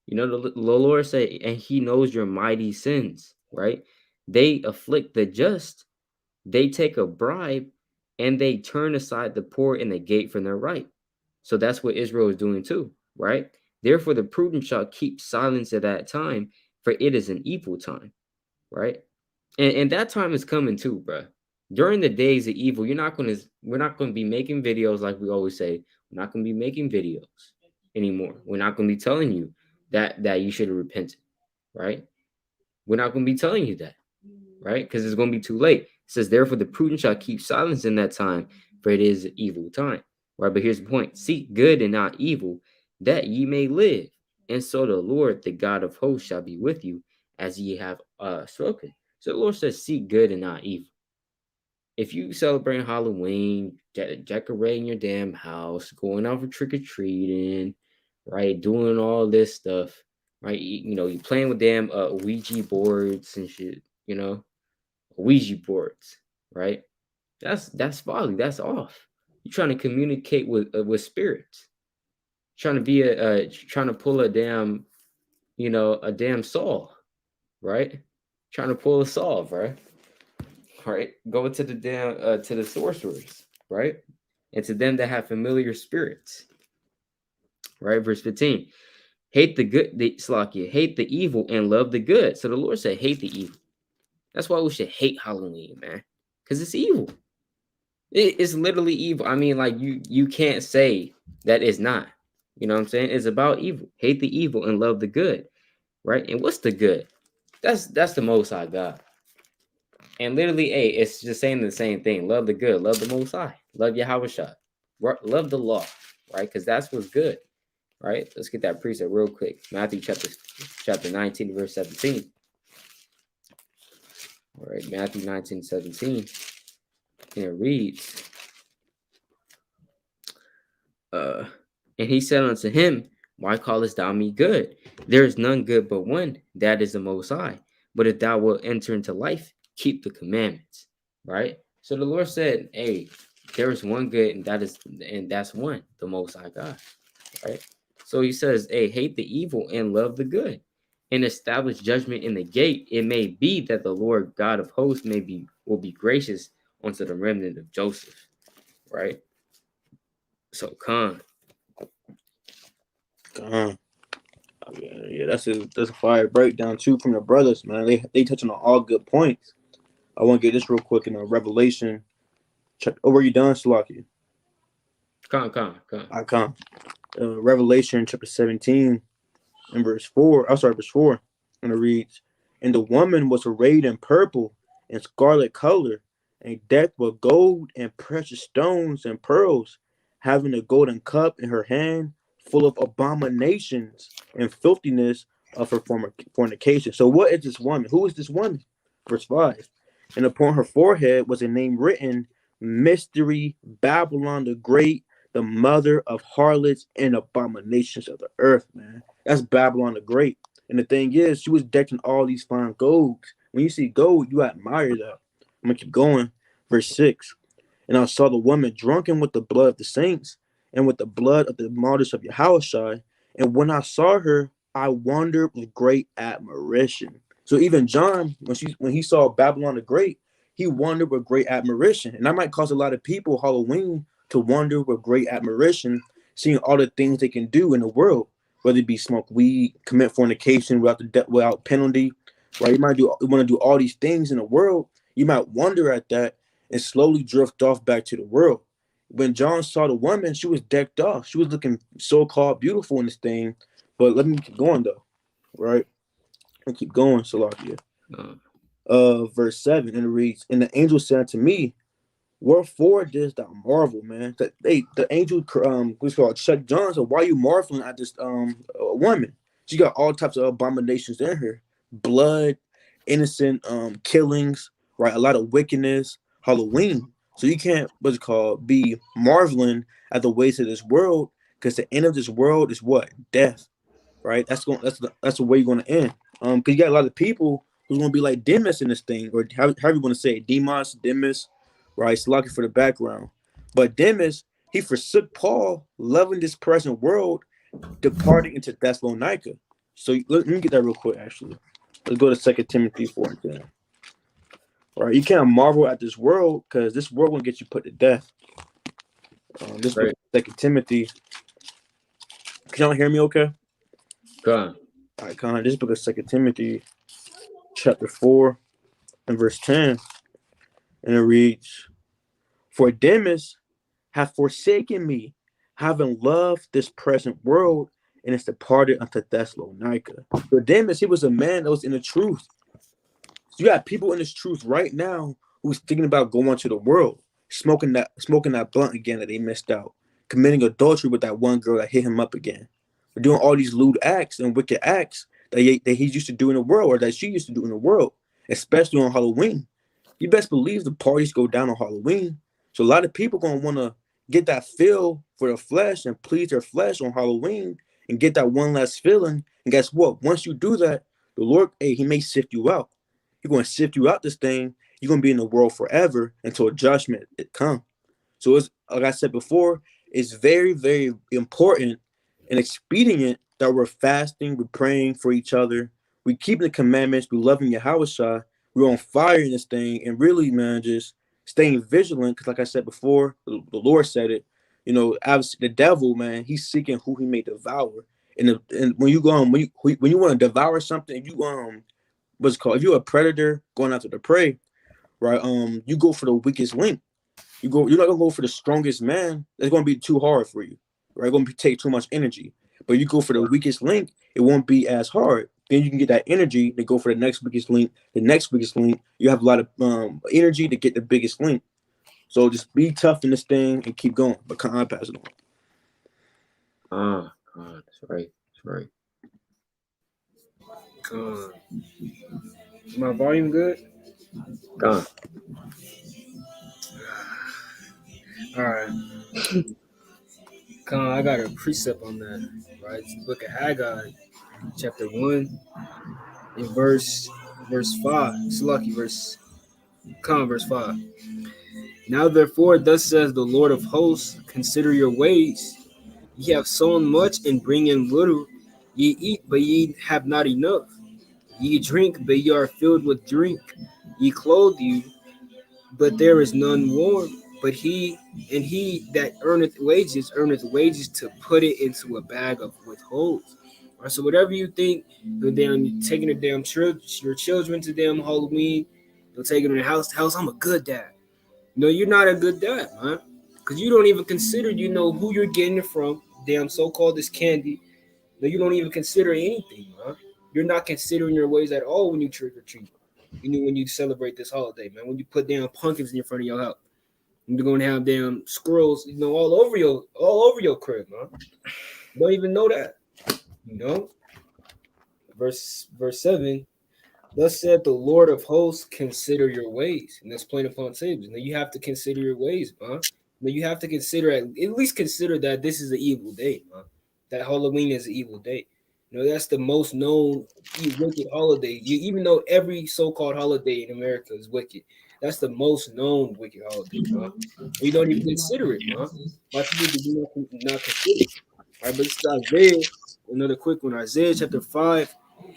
The Lord said, and he knows your mighty sins, right? They afflict the just, they take a bribe, and they turn aside the poor and the gate from their right. So that's what Israel is doing too, right? Therefore, the prudent shall keep silence at that time, for it is an evil time, right? And that time is coming too, bro. During the days of evil, we're not going to be making videos like we always say. We're not going to be making videos anymore. We're not going to be telling you that you should have repented, right? We're not going to be telling you that, right? Because it's going to be too late. It says, therefore, the prudent shall keep silence in that time, for it is an evil time, right? But here's the point: seek good and not evil, that ye may live. And so the Lord, the God of hosts, shall be with you, as ye have spoken. So the Lord says, seek good and not evil. If you celebrate Halloween, decorating your damn house, going out for trick-or-treating, right, doing all this stuff, right, you playing with damn Ouija boards and shit, Ouija boards, right? That's folly. That's off. You're trying to communicate with spirits. Trying to be trying to pull a damn, a damn Saul, right? Trying to pull a Saul, right? Right? Go to the damn to the sorcerers, right? And to them that have familiar spirits, right? Verse 15. Hate the good, hate the evil and love the good. So the Lord said, hate the evil. That's why we should hate Halloween, man, because it's evil. It's literally evil. I mean, like you can't say that it's not. You know what I'm saying? It's about evil. Hate the evil and love the good, right? And what's the good? That's the Most High God. And literally, it's just saying the same thing. Love the good. Love the Most High. Love Yahweh. Love the law, right? Because that's what's good, right? Let's get that precept real quick. Matthew chapter 19, verse 17. All right, Matthew 19, 17. And it reads, and he said unto him, why callest thou me good? There is none good but one, that is the Most High. But if thou wilt enter into life, keep the commandments, right? So the Lord said, hey, there is one good, and that's one, the Most High God, right? So he says, hey, hate the evil and love the good, and establish judgment in the gate. It may be that the Lord God of hosts will be gracious unto the remnant of Joseph, right? So Yeah, that's a fire breakdown too from the brothers, man. They touching on all good points. I want to get this real quick in Revelation. Were you done, Salaki? I come. Revelation chapter 17 and verse 4. I'm sorry, verse 4. And it reads, and the woman was arrayed in purple and scarlet color, and decked with gold and precious stones and pearls, having a golden cup in her hand, full of abominations and filthiness of her fornication. So what is this woman? Who is this woman? Verse 5. And upon her forehead was a name written, Mystery Babylon the Great, the mother of harlots and abominations of the earth, man. That's Babylon the Great. And the thing is, she was decked in all these fine golds. When you see gold, you admire that. I'm gonna keep going. Verse 6. And I saw the woman drunken with the blood of the saints and with the blood of the martyrs of Yahushua. And when I saw her, I wondered with great admiration. So even John, when he saw Babylon the Great, he wondered with great admiration. And that might cause a lot of people Halloween to wonder with great admiration, seeing all the things they can do in the world, whether it be smoke weed, commit fornication without penalty, right? You want to do all these things in the world. You might wonder at that and slowly drift off back to the world. When John saw the woman, she was decked off. She was looking so-called beautiful in this thing. But let me keep going though, right? And keep going, Salakia. Uh, Verse 7, and it reads, and the angel said to me, wherefore didst thou marvel, man? That the angel what's called check John said, why are you marveling at this woman? She got all types of abominations in her. Blood, innocent killings, right? A lot of wickedness, Halloween. So you can't what's it called be marveling at the ways of this world, because the end of this world is what? Death, right? That's the way you're gonna end. Because you got a lot of people who's gonna be like Demas in this thing, or however you want to say it, Demas, right? It's lucky for the background. But Demas, he forsook Paul, loving this present world, departing into Thessalonica. So let me get that real quick, actually. Let's go to 2 Timothy 4 and 10. All right, you can't marvel at this world, because this world will get you put to death. This book, right. 2 Timothy. Can y'all hear me okay? Go on. All right, Con. This book of 2 Timothy, chapter 4 and verse 10. And it reads, for Demas hath forsaken me, having loved this present world, and is departed unto Thessalonica. So Demas, he was a man that was in the truth. So you got people in this truth right now who's thinking about going to the world, smoking that blunt again that they missed out, committing adultery with that one girl that hit him up again, or doing all these lewd acts and wicked acts that he used to do in the world, or that she used to do in the world, especially on Halloween. You best believe the parties go down on Halloween. So a lot of people gonna want to get that feel for the flesh and please their flesh on Halloween and get that one last feeling. And guess what? Once you do that, the Lord, hey, he may sift you out. He's gonna sift you out this thing. You're gonna be in the world forever until judgment it comes. So it's like I said before, it's very, very important and expedient that we're fasting, we're praying for each other, we keeping the commandments, we loving Yahweh, we're on fire in this thing, and really, man, just staying vigilant. Because, like I said before, the Lord said it. You know, obviously, the devil, man, he's seeking who he may devour. And when you go when you want to devour something, you what's it called? If you're a predator going after the prey, right? You go for the weakest link. You're not gonna go for the strongest man. That's gonna be too hard for you, right? It's gonna take too much energy. But you go for the weakest link, it won't be as hard. Then you can get that energy to go for the next weakest link. The next weakest link, you have a lot of energy to get the biggest link. So just be tough in this thing and keep going. But can I pass it on? That's right. That's right. My volume good? Go on. All right. I got a precept on that, right? It's the book of Haggai, chapter 1, in verse 5. It's lucky, verse 5. Now therefore, thus says the Lord of hosts, consider your ways. Ye have sown much and bring in little. Ye eat, but ye have not enough. Ye drink, but ye are filled with drink. Ye clothe you, but there is none warm. But he that earneth wages to put it into a bag of with holes. All right, so whatever you think, you're taking your children to damn Halloween, they'll take them to the house. I'm a good dad. No, you're not a good dad, man. Because you don't even consider, who you're getting it from. Damn, so-called this candy. No, you don't even consider anything, man. You're not considering your ways at all when you trick or treat. When you celebrate this holiday, man. When you put damn pumpkins in front of your house, you're gonna have damn squirrels, all over your crib, man. You don't even know that, Verse 7. Thus said the Lord of hosts, consider your ways. And that's plain upon tables. Now you have to consider your ways, man. Now you have to consider at least consider that this is an evil day, man. That Halloween is an evil day. You know, that's the most known wicked holiday. Even though every so-called holiday in America is wicked, that's the most known wicked holiday, man. We don't even consider it, man. Why people do not consider it? All right, but it's Isaiah. Another quick one, Isaiah chapter 5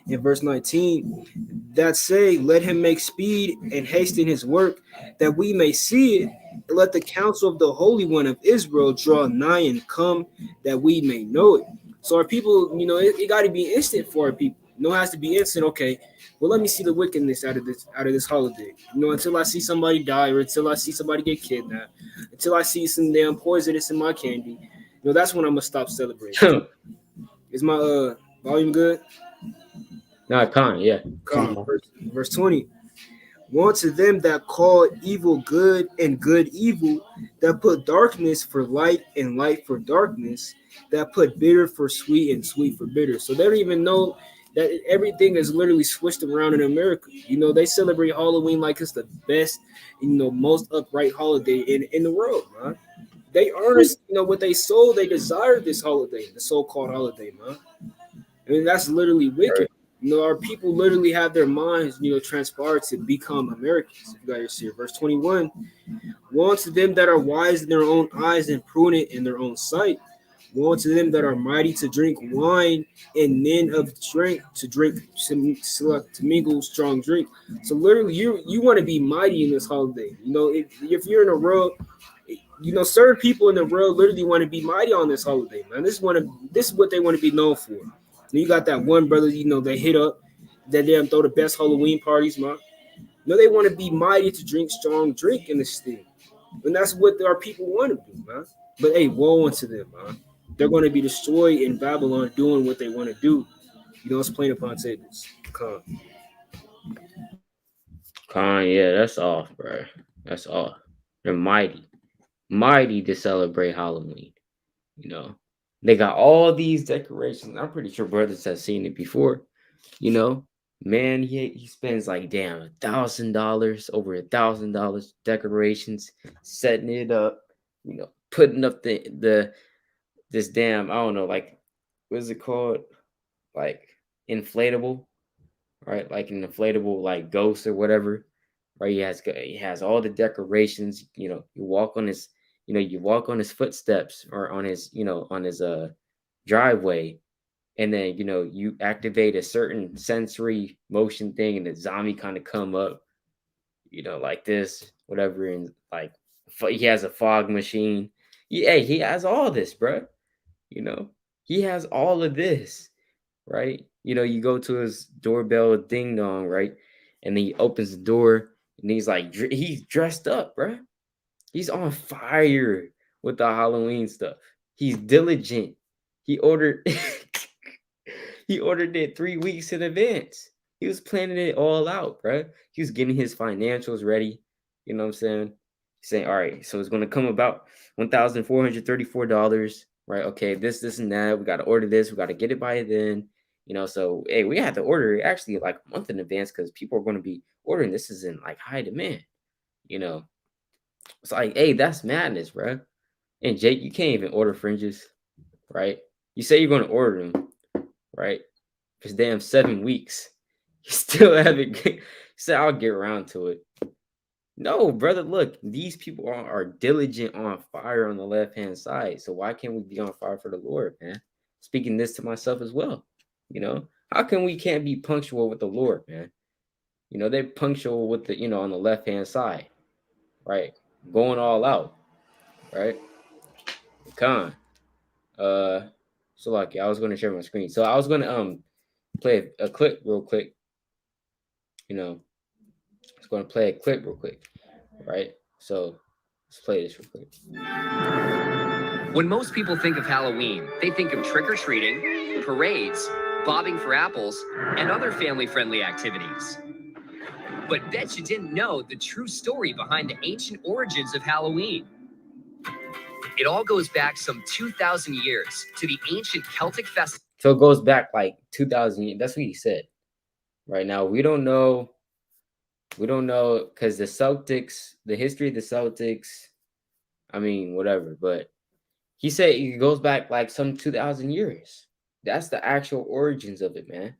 in verse 19. That say, let him make speed and hasten his work, that we may see it. And let the counsel of the Holy One of Israel draw nigh and come, that we may know it. So our people, you know, it got to be instant for our people. You know, it has to be instant. Okay, well, let me see the wickedness out of this holiday. You know, until I see somebody die or until I see somebody get kidnapped, until I see some damn poisonous in my candy. You know, that's when I'm gonna stop celebrating. Is my volume good? Nah, Con, yeah. Come on, verse 20. Woe to them that call evil good and good evil, that put darkness for light and light for darkness, that put bitter for sweet and sweet for bitter. So they don't even know that everything is literally switched around in America. You know, they celebrate Halloween like it's the best, you know, most upright holiday in the world, man. They earnest, you know, what they sold, they desire this holiday, the so-called holiday, man. I mean, that's literally wicked. You know, our people literally have their minds, you know, transpired to become Americans. If you guys see it, verse 21. Woe to them that are wise in their own eyes and prudent in their own sight. Woe to them that are mighty to drink wine and men of strength to drink to mingle strong drink. So literally, you want to be mighty in this holiday. You know, if you're in a world, you know, certain people in the world literally want to be mighty on this holiday, man. This is what they want to be known for. You got that one brother, you know, they hit up, that damn throw the best Halloween parties, man. You know, they want to be mighty to drink strong drink in this thing. And that's what our people want to do, man. But hey, woe unto them, man. They're going to be destroyed in Babylon doing what they want to do. You know, it's plain upon tables. Come. Con, yeah, that's off, bro. That's off. They're mighty to celebrate Halloween. You know, they got all these decorations. I'm pretty sure brothers have seen it before. You know, man, he spends like damn $1,000, over $1,000 decorations, setting it up. You know, putting up the this damn, I don't know, like what is it called, like inflatable, right? Like an inflatable like ghost or whatever. Right, he has all the decorations. You know, you walk on his footsteps or on his, on his driveway, and then you activate a certain sensory motion thing, and the zombie kind of come up, like this, whatever, and like he has a fog machine. Yeah, he has all this, bro. You know, he has all of this, right? You go to his doorbell, ding dong, right? And then he opens the door and he's like, he's dressed up, bro. He's on fire with the Halloween stuff. He's diligent. He ordered, he ordered it 3 weeks in advance. He was planning it all out, bro. He was getting his financials ready. You know what I'm saying? He's saying, all right, so it's going to come about $1,434, right? Okay, this, and that. We got to order this. We got to get it by then. So hey, we had to order it actually like a month in advance because people are going to be ordering. This is in like high demand. It's like, hey, that's madness, bro. And Jake, you can't even order fringes, right? You say you're going to order them, right? Because damn 7 weeks, you still haven't. You said I'll get around to it. No, brother. Look, these people are diligent, on fire on the left hand side. So why can't we be on fire for the Lord, man? Speaking this to myself as well. How come we can't be punctual with the Lord, man? They're punctual with the, on the left hand side, right? Going all out, right? Con. So lucky. I was going to share my screen. So I was going to play a clip real quick. I was going to play a clip real quick, right? So let's play this real quick. When most people think of Halloween, they think of trick-or-treating, parades, bobbing for apples, and other family-friendly activities. But bet you didn't know the true story behind the ancient origins of Halloween. It all goes back some 2,000 years to the ancient Celtic festival. So it goes back like 2,000 years. That's what he said. Right now, we don't know because the Celtics, the history of the Celtics, I mean, whatever. But he said it goes back like some 2,000 years. That's the actual origins of it, man.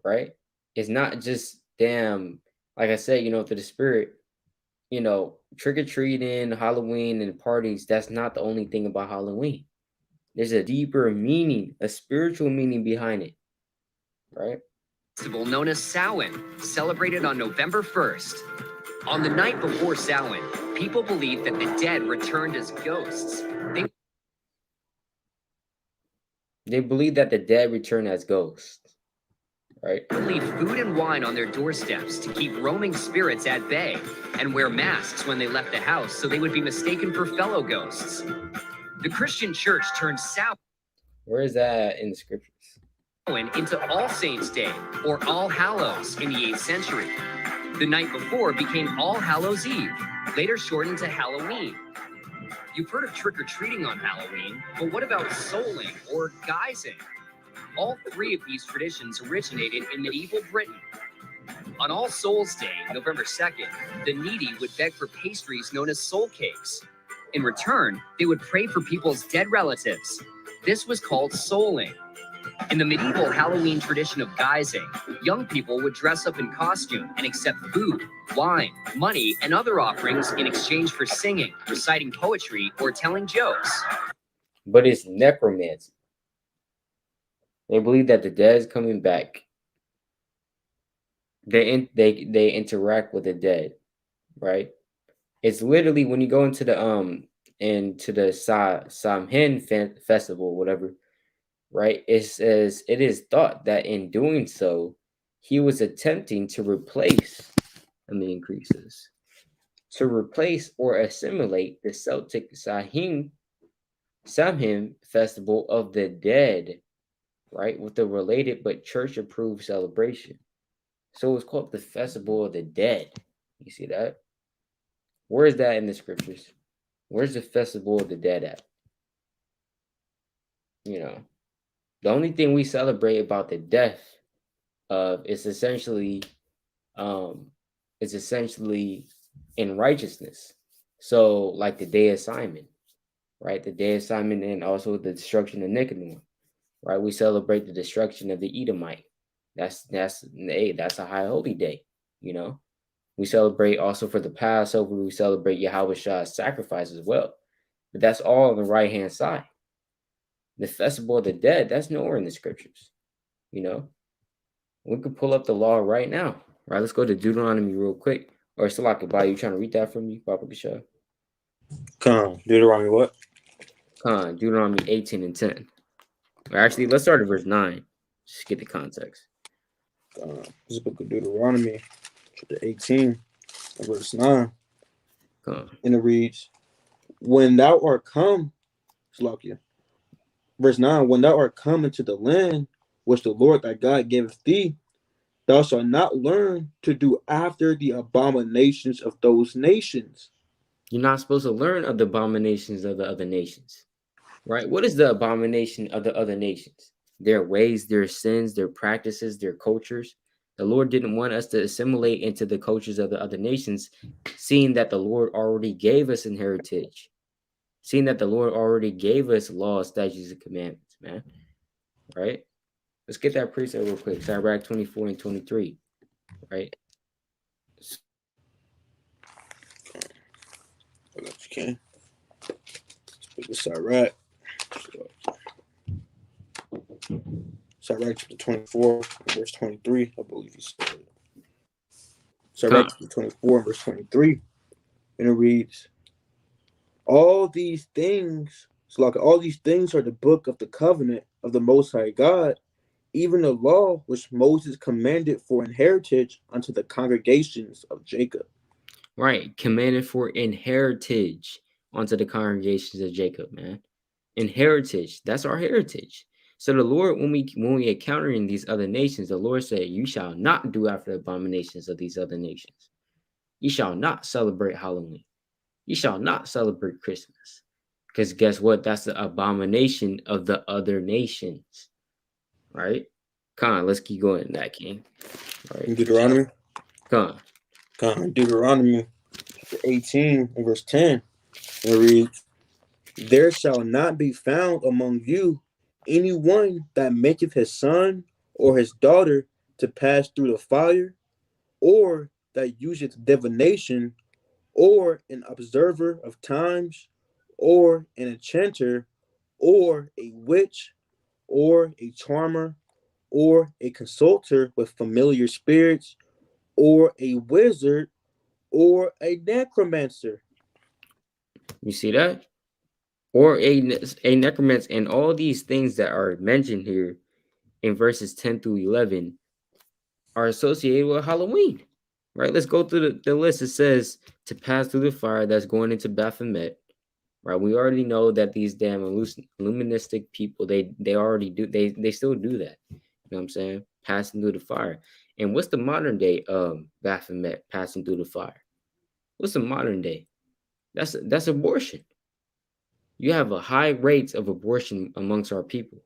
Right? It's not just damn, like I said, through the spirit, trick or treating, Halloween, and parties. That's not the only thing about Halloween. There's a deeper meaning, a spiritual meaning behind it, right? Festival known as Samhain, celebrated on November 1st. On the night before Samhain, people believed that the dead returned as ghosts. They believe that the dead return as ghosts, right? They would leave food and wine on their doorsteps to keep roaming spirits at bay, and wear masks when they left the house so they would be mistaken for fellow ghosts. The Christian church turned Samhain Where is that in the scriptures? into All Saints' Day, or All Hallows, in the 8th century. The night before became All Hallows' Eve, later shortened to Halloween. You've heard of trick-or-treating on Halloween, but what about souling or guising? All three of these traditions originated in medieval Britain. On All Souls' Day, November 2nd, the needy would beg for pastries known as soul cakes. In return, they would pray for people's dead relatives. This was called souling. In the medieval Halloween tradition of guising, young people would dress up in costume and accept food, wine, money, and other offerings in exchange for singing, reciting poetry, or telling jokes. But it's necromancy. They believe that the dead is coming back. They interact with the dead, right? It's literally when you go into the Samhain festival, whatever, right? It says it is thought that in doing so, he was attempting to replace, increases, to replace or assimilate the Celtic Samhain festival of the dead, right, with the related but church-approved celebration. So it's called the Festival of the Dead. You see that? Where is that in the scriptures? Where's the Festival of the Dead at? The only thing we celebrate about the death of is essentially in righteousness. So like the Day of Simon, right? The Day of Simon, and also the destruction of Nicanor, right? We celebrate the destruction of the Edomite. That's a high holy day, We celebrate also for the Passover. We celebrate Yahweh's sacrifice as well. But that's all on the right-hand side. The Festival of the Dead, that's nowhere in the scriptures, We could pull up the law right now. All right, let's go to Deuteronomy real quick. Or Salakabah, you trying to read that for me, Papa Kasha? Deuteronomy what? Deuteronomy 18 and 10. Or actually, let's start at verse 9. Just get the context. This is the book of Deuteronomy, chapter 18, and verse 9. And it reads, when thou art come, Salakia. Verse 9, when thou art come into the land which the Lord thy God giveth thee, thou shalt not learn to do after the abominations of those nations. You're not supposed to learn of the abominations of the other nations, right? What is the abomination of the other nations? Their ways, their sins, their practices, their cultures. The Lord didn't want us to assimilate into the cultures of the other nations, seeing that the Lord already gave us an heritage, seeing that the Lord already gave us laws, statutes, and commandments, man. Right? Let's get that precept real quick. Sirach 24 and 23. Right? Okay. Sirach. Sirach chapter 24, verse 23, I believe he said. Sirach chapter 24, verse 23. And it reads, all these things are the book of the covenant of the Most High God, even the law which Moses commanded for an heritage unto the congregations of Jacob. Right, commanded for inheritage unto the congregations of Jacob, man. Inheritage, that's our heritage. So the Lord, when we encountering these other nations, the Lord said, you shall not do after the abominations of these other nations. You shall not celebrate Halloween. You shall not celebrate Christmas. Because guess what? That's the abomination of the other nations. Right? Let's keep going in that, King. Right. Deuteronomy? Deuteronomy 18 and verse 10. It reads, there shall not be found among you Anyone that maketh his son or his daughter to pass through the fire, or that useth divination, or an observer of times, or an enchanter, or a witch, or a charmer, or a consulter with familiar spirits, or a wizard, or a necromancer. You see that? Or a necromancer, and all these things that are mentioned here in verses 10 through 11 are associated with Halloween, right? Let's go through the list. It says to pass through the fire, that's going into Baphomet, right? We already know that these damn illuministic people, they already do, they still do that. You know what I'm saying? Passing through the fire. And what's the modern day Baphomet passing through the fire? What's the modern day? That's abortion. You have a high rates of abortion amongst our people,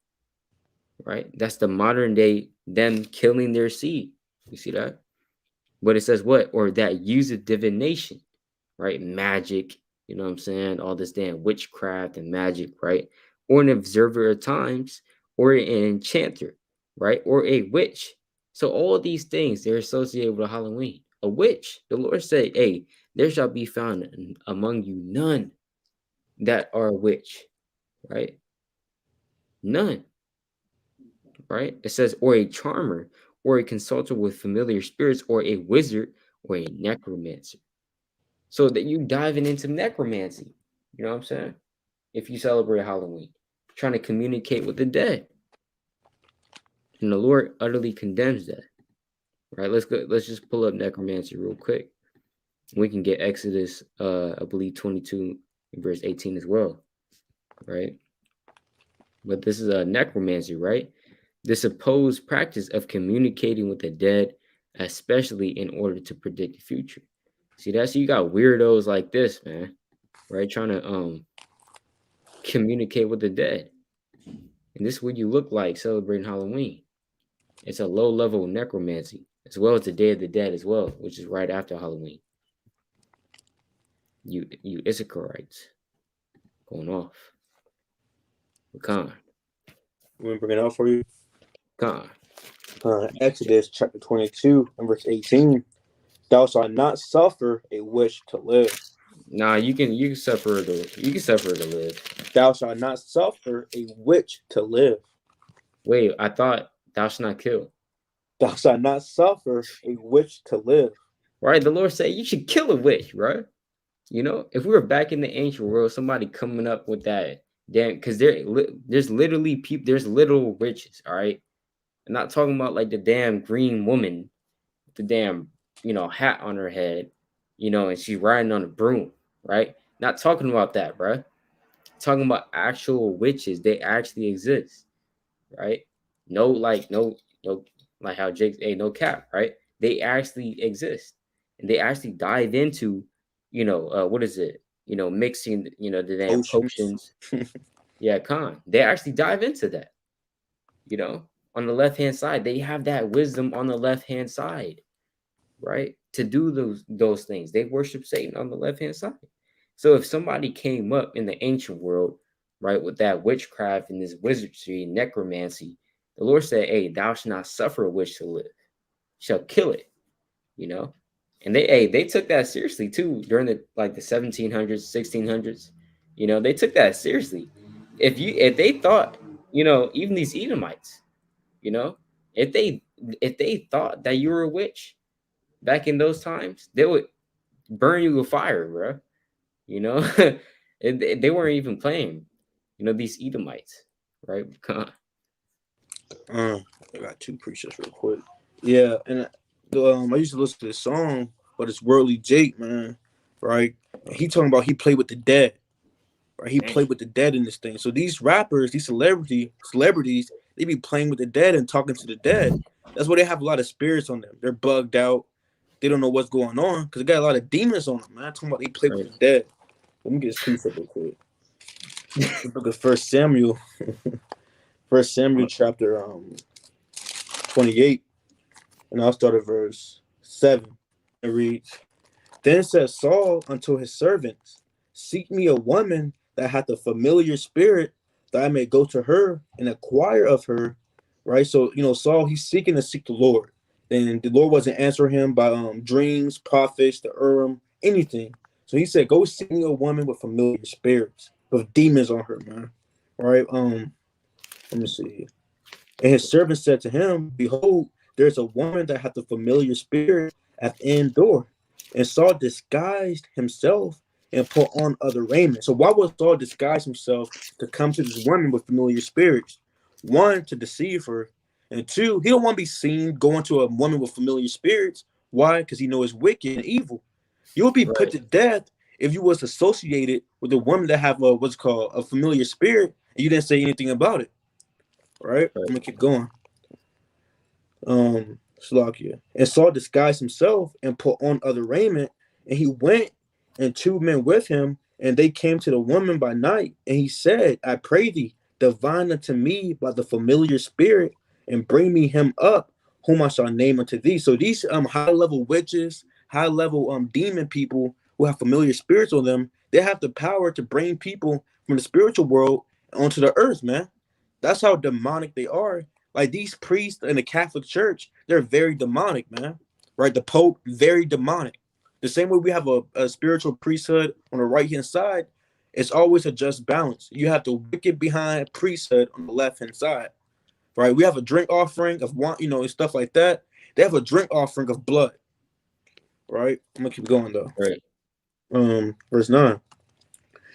right? That's the modern day them killing their seed. You see that? But it says what? Or that use of divination, right? Magic, you know what I'm saying? All this damn witchcraft and magic, right? Or an observer of times, or an enchanter, right? Or a witch. So all these things, they're associated with Halloween. A witch, the Lord said, hey, there shall be found among you none that are a witch, right? None, right? It says, or a charmer, or a consultant with familiar spirits, or a wizard, or a necromancer. So that you diving into necromancy, you know what I'm saying? If you celebrate Halloween, trying to communicate with the dead. And the Lord utterly condemns that. Right? Let's go, let's just pull up necromancy real quick. We can get Exodus I believe 22 verse 18 as well. Right? But this is a necromancy, right? The supposed practice of communicating with the dead, especially in order to predict the future. See, that's, you got weirdos like this, man, right? Trying to communicate with the dead. And this is what you look like celebrating Halloween. It's a low level of necromancy, as well as the Day of the Dead as well, which is right after Halloween. You Issacharites going off. Khan. Let me bring it out for you. Khan. Exodus chapter 22 and verse 18. Thou shalt not suffer a witch to live. Nah, you can suffer to live. Thou shalt not suffer a witch to live. Wait, I thought thou shalt not kill. Thou shalt not suffer a witch to live. Right? The Lord said you should kill a witch, right? You know, if we were back in the ancient world, somebody coming up with that, damn, because there's literally people, there's literal witches, all right? I'm not talking about like the damn green woman, with the damn, hat on her head, and she's riding on a broom, right? Not talking about that, bro. Talking about actual witches. They actually exist, right? No, like how Jake, no cap, right? They actually exist, and they actually dive into, what is it? Mixing, the damn potions. Yeah, they actually dive into that. On the left hand side, they have that wisdom on the left hand side, right? To do those things, they worship Satan on the left hand side. So if somebody came up in the ancient world, right, with that witchcraft and this wizardry, necromancy, the Lord said, "Hey, thou shalt not suffer a witch to live; shall kill it." And they took that seriously too during the 1700s, 1600s. They took that seriously. If they thought, even these Edomites, if they thought that you were a witch back in those times, they would burn you with fire, bro. They weren't even playing. These Edomites, right? I got two preachers real quick. Yeah, and I used to listen to this song, but it's Worldly Jake, man, right? And he talking about he played with the dead, right? He played with the dead in this thing. So these rappers, these celebrities, they be playing with the dead and talking to the dead. That's why they have a lot of spirits on them. They're bugged out. They don't know what's going on because they got a lot of demons on them, man. I'm talking about they play with the dead. Let me get this piece up real quick. Look at 1 Samuel. 1 Samuel chapter 28. And I'll start at verse 7. It reads, Then said Saul unto his servants, Seek me a woman that hath a familiar spirit, that I may go to her and acquire of her, right? So, Saul, he's seeking to seek the Lord. And the Lord wasn't answering him by dreams, prophets, the Urim, anything. So he said, go seek me a woman with familiar spirits, with demons on her, man. All right. Let me see. And his servant said to him, behold, there's a woman that hath a familiar spirit at the end door. And Saul disguised himself and put on other raiment. So why would Saul disguise himself to come to this woman with familiar spirits? One, to deceive her. And two, he don't want to be seen going to a woman with familiar spirits. Why? Because he knows it's wicked and evil. You will be put to death if you was associated with a woman that have what's called a familiar spirit and you didn't say anything about it. Right? I'm gonna keep going. Slakia. And Saul disguised himself and put on other raiment, and he went and two men with him, and they came to the woman by night, and he said, I pray thee, divine unto me by the familiar spirit, and bring me him up, whom I shall name unto thee. So these high level witches, high level demon people who have familiar spirits on them, they have the power to bring people from the spiritual world onto the earth, man. That's how demonic they are. Like these priests in the Catholic Church, they're very demonic, man. Right? The Pope, very demonic. The same way we have a spiritual priesthood on the right hand side, it's always a just balance. You have the wicked behind priesthood on the left hand side. Right? We have a drink offering of one, and stuff like that. They have a drink offering of blood. Right? I'm gonna keep going though. Right. Verse 9.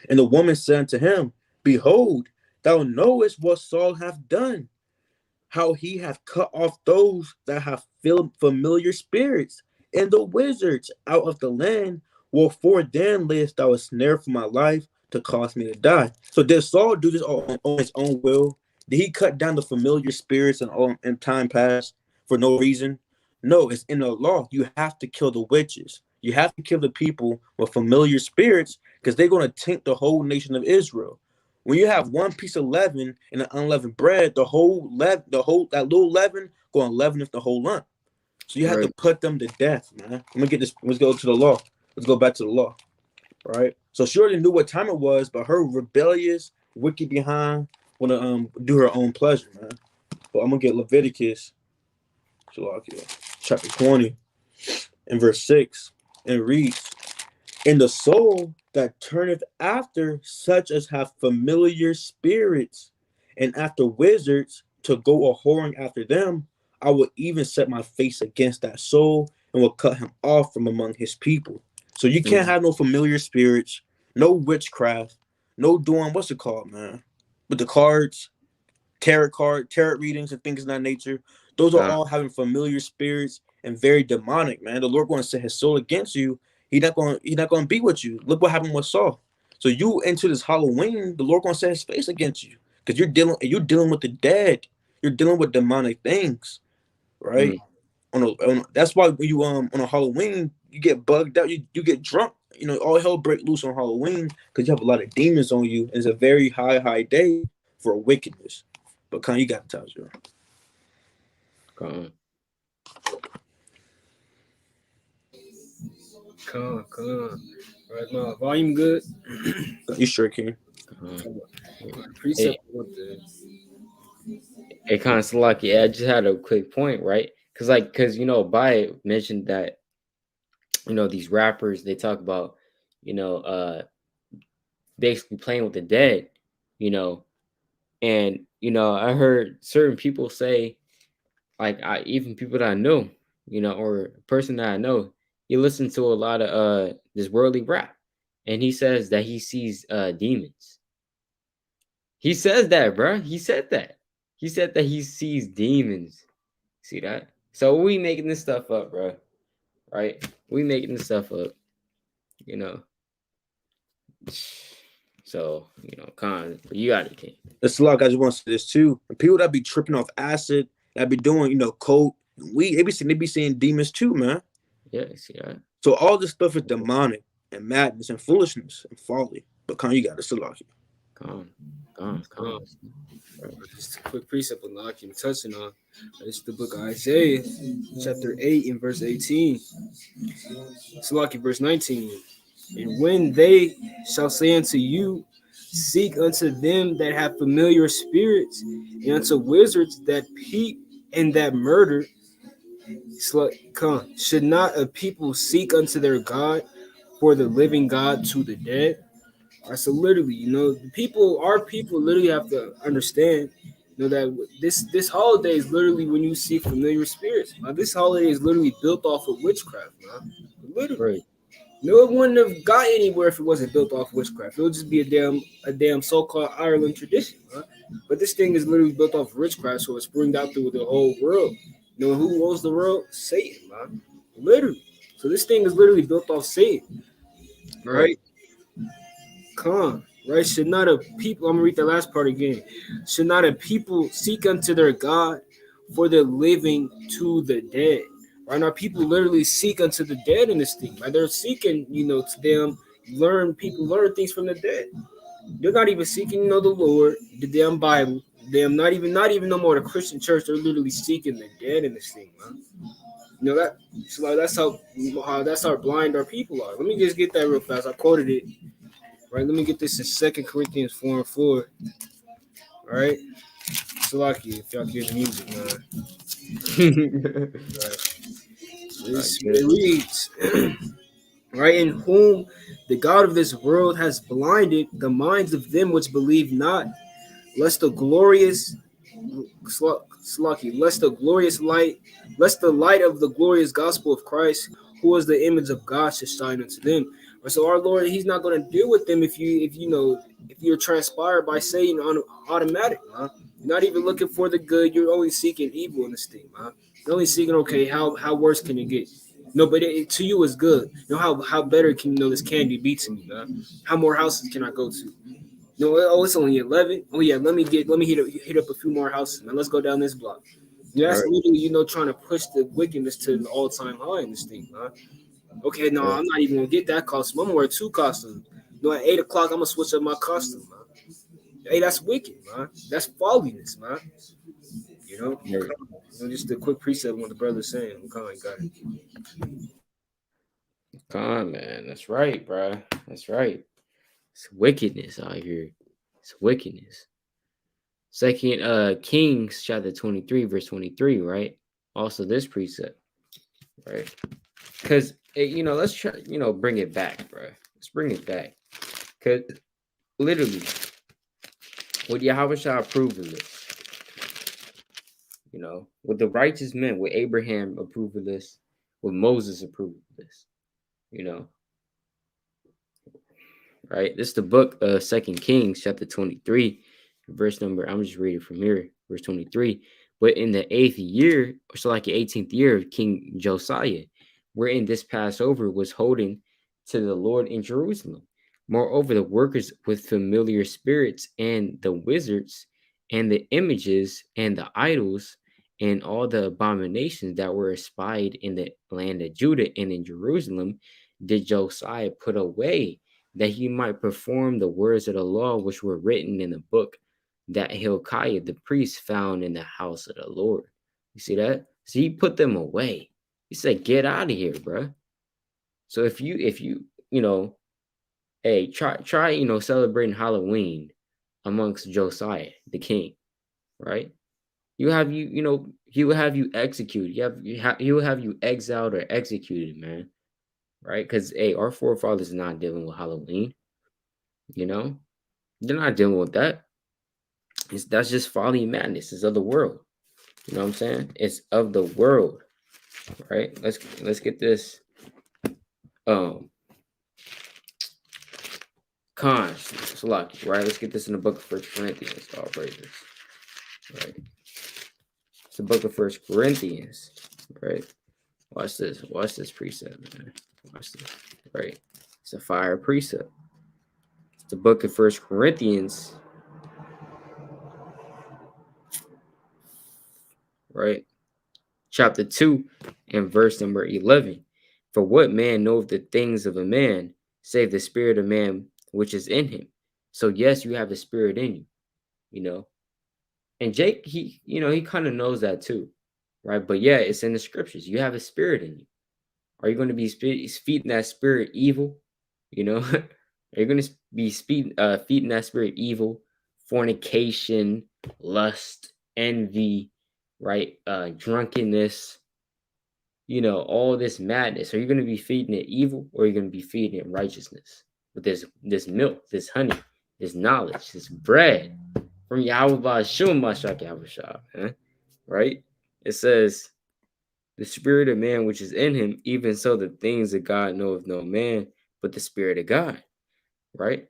And the woman said unto him, behold, thou knowest what Saul hath done, how he hath cut off those that have familiar spirits and the wizards out of the land. Wherefore then layest thou a snare for my life to cause me to die? So did Saul do this on his own will? Did he cut down the familiar spirits in time past for no reason? No, it's in the law. You have to kill the witches. You have to kill the people with familiar spirits because they're going to taint the whole nation of Israel. When you have one piece of leaven in an unleavened bread, that little leaven going to leaven the whole lump. So you have to put them to death, man. Let me get this. Let's go to the law. Let's go back to the law. All right. So she already knew what time it was, but her rebellious, wicked behind want to do her own pleasure, man. But I'm gonna get Leviticus, chapter 20, and verse 6, and reads, and the soul that turneth after such as have familiar spirits and after wizards to go a whoring after them, I will even set my face against that soul and will cut him off from among his people. So you can't have no familiar spirits, no witchcraft, no doing, what's it called, man? With the cards, tarot readings and things of that nature. Those are all having familiar spirits and very demonic, man. The Lord going to set his soul against you. He's not going to be with you. Look what happened with Saul. So you into this Halloween, the Lord going to set his face against you because you're dealing with the dead. You're dealing with demonic things, right? That's why when you on a Halloween, you get bugged out. You get drunk. All hell break loose on Halloween because you have a lot of demons on you. And it's a very high day for wickedness. But you got the Tazaiyar. Come. Right now, volume good. You sure can. Precept. It kind of lucky. I just had a quick point, right? Because Ahbayah mentioned that these rappers, they talk about basically playing with the dead, and I heard certain people say, like even people that I know, or a person that I know, he listens to a lot of this worldly rap, and he says that he sees demons. He says that, bro. He said that. He said that he sees demons. See that? So we making this stuff up, bro. Right? We making this stuff up. So, you got it, King. It's a lot, guys. I just want to say this too. And people that be tripping off acid, that be doing, coke, weed, they be seeing demons too, man. Yeah, see that. So all this stuff is demonic and madness and foolishness and folly. But you got it, Salaki. Calm. Just a quick precept on I'm touching on. It's the book of Isaiah, chapter 8 and verse 18. Salaki, verse 19. And when they shall say unto you, seek unto them that have familiar spirits, and unto wizards that peep and that murder. Should not a people seek unto their God, for the living God to the dead? All right, so literally, our people literally have to understand, that this holiday is literally when you see familiar spirits. Now, this holiday is literally built off of witchcraft, man. Literally. Right. No, it wouldn't have got anywhere if it wasn't built off witchcraft. It would just be a damn so-called Ireland tradition, huh? But this thing is literally built off witchcraft, so it's spread out through the whole world. You know who rules the world? Satan, man. Literally. So this thing is literally built off Satan, Right. right? Right? Should not a people, I'm gonna read the last part again. Should not a people seek unto their God, for the living to the dead? Right now, people literally seek unto the dead in this thing. Right? They're seeking, to them people learn things from the dead. They're not even seeking, the Lord, the damn Bible. Them not even no more the Christian church. They're literally seeking the dead in this thing, man. That so like that's how blind our people are. Let me just get that real fast. I quoted it. Right, let me get this in 2 Corinthians 4:4. All right, Salaki, if y'all hear the music, man. Right. It reads, right, in whom the God of this world has blinded the minds of them which believe not, lest the glorious lest the light of the glorious gospel of Christ, who is the image of God, should shine unto them. So our Lord, He's not going to deal with them if you're transpired by Satan on automatic, man. You're not even looking for the good. You're only seeking evil in this thing, man. You're only seeking, okay, how worse can it get? No, but to you is good. How better can this candy be to me, man? How more houses can I go to? No, it's only 11. Oh yeah, let me hit up a few more houses, man. Let's go down this block. That's Right. literally, trying to push the wickedness to an all-time high in this thing, man. Okay, no, Right. I'm not even gonna get that costume. I'm gonna wear 2 costumes. At 8 o'clock, I'm gonna switch up my costume, man. Hey, that's wicked, man. That's folliness, man. Right. Just a quick precept on what the brother's saying. I'm kind of got it. Come on, man. That's right, bro. That's right. It's wickedness out here. It's wickedness. Second Kings chapter 23, verse 23, right? Also this precept, right? Because let's try, bring it back, bro. Let's bring it back. Because literally, would Yahweh shall approve of this? Would the righteous men, would Abraham approve of this? Would Moses approve of this? Right? This is the book of 2 Kings, chapter 23, verse number, I'm just reading from here, verse 23. But in the 8th year, so like the 18th year of King Josiah, wherein this Passover was holding to the Lord in Jerusalem. Moreover, the workers with familiar spirits and the wizards and the images and the idols and all the abominations that were espied in the land of Judah and in Jerusalem did Josiah put away, that he might perform the words of the law which were written in the book that Hilkiah the priest found in the house of the Lord. You see that? So he put them away. He said, "Get out of here, bro." So if you hey, try celebrating Halloween amongst Josiah the king, right? He will have you executed. He will have you exiled or executed, man. Right? Because our forefathers are not dealing with Halloween. They're not dealing with that. That's just folly and madness. It's of the world. You know what I'm saying? It's of the world. Right? Let's get this Salaki, right? Let's get this in the book of 1 Corinthians. All praises. Right. It's the book of 1 Corinthians. Right. Watch this precept, man. Watch this. Right. It's a fire precept. It's the book of 1 Corinthians. Right. Chapter 2 and verse number 11. For what man knoweth the things of a man, save the spirit of man which is in him? So yes, you have the spirit in you, And Jake, he kind of knows that too, right? But yeah, it's in the scriptures. You have a spirit in you. Are you going to be feeding that spirit evil? Are you going to be feeding that spirit evil, fornication, lust, envy, right? Drunkenness, all this madness? Are you going to be feeding it evil, or are you going to be feeding it righteousness with this milk, this honey, this knowledge, this bread from Yahweh Ba'ashum Mashak Yahushua, man? Right? It says, the spirit of man which is in him, even so the things of God knoweth no man, but the spirit of God, right?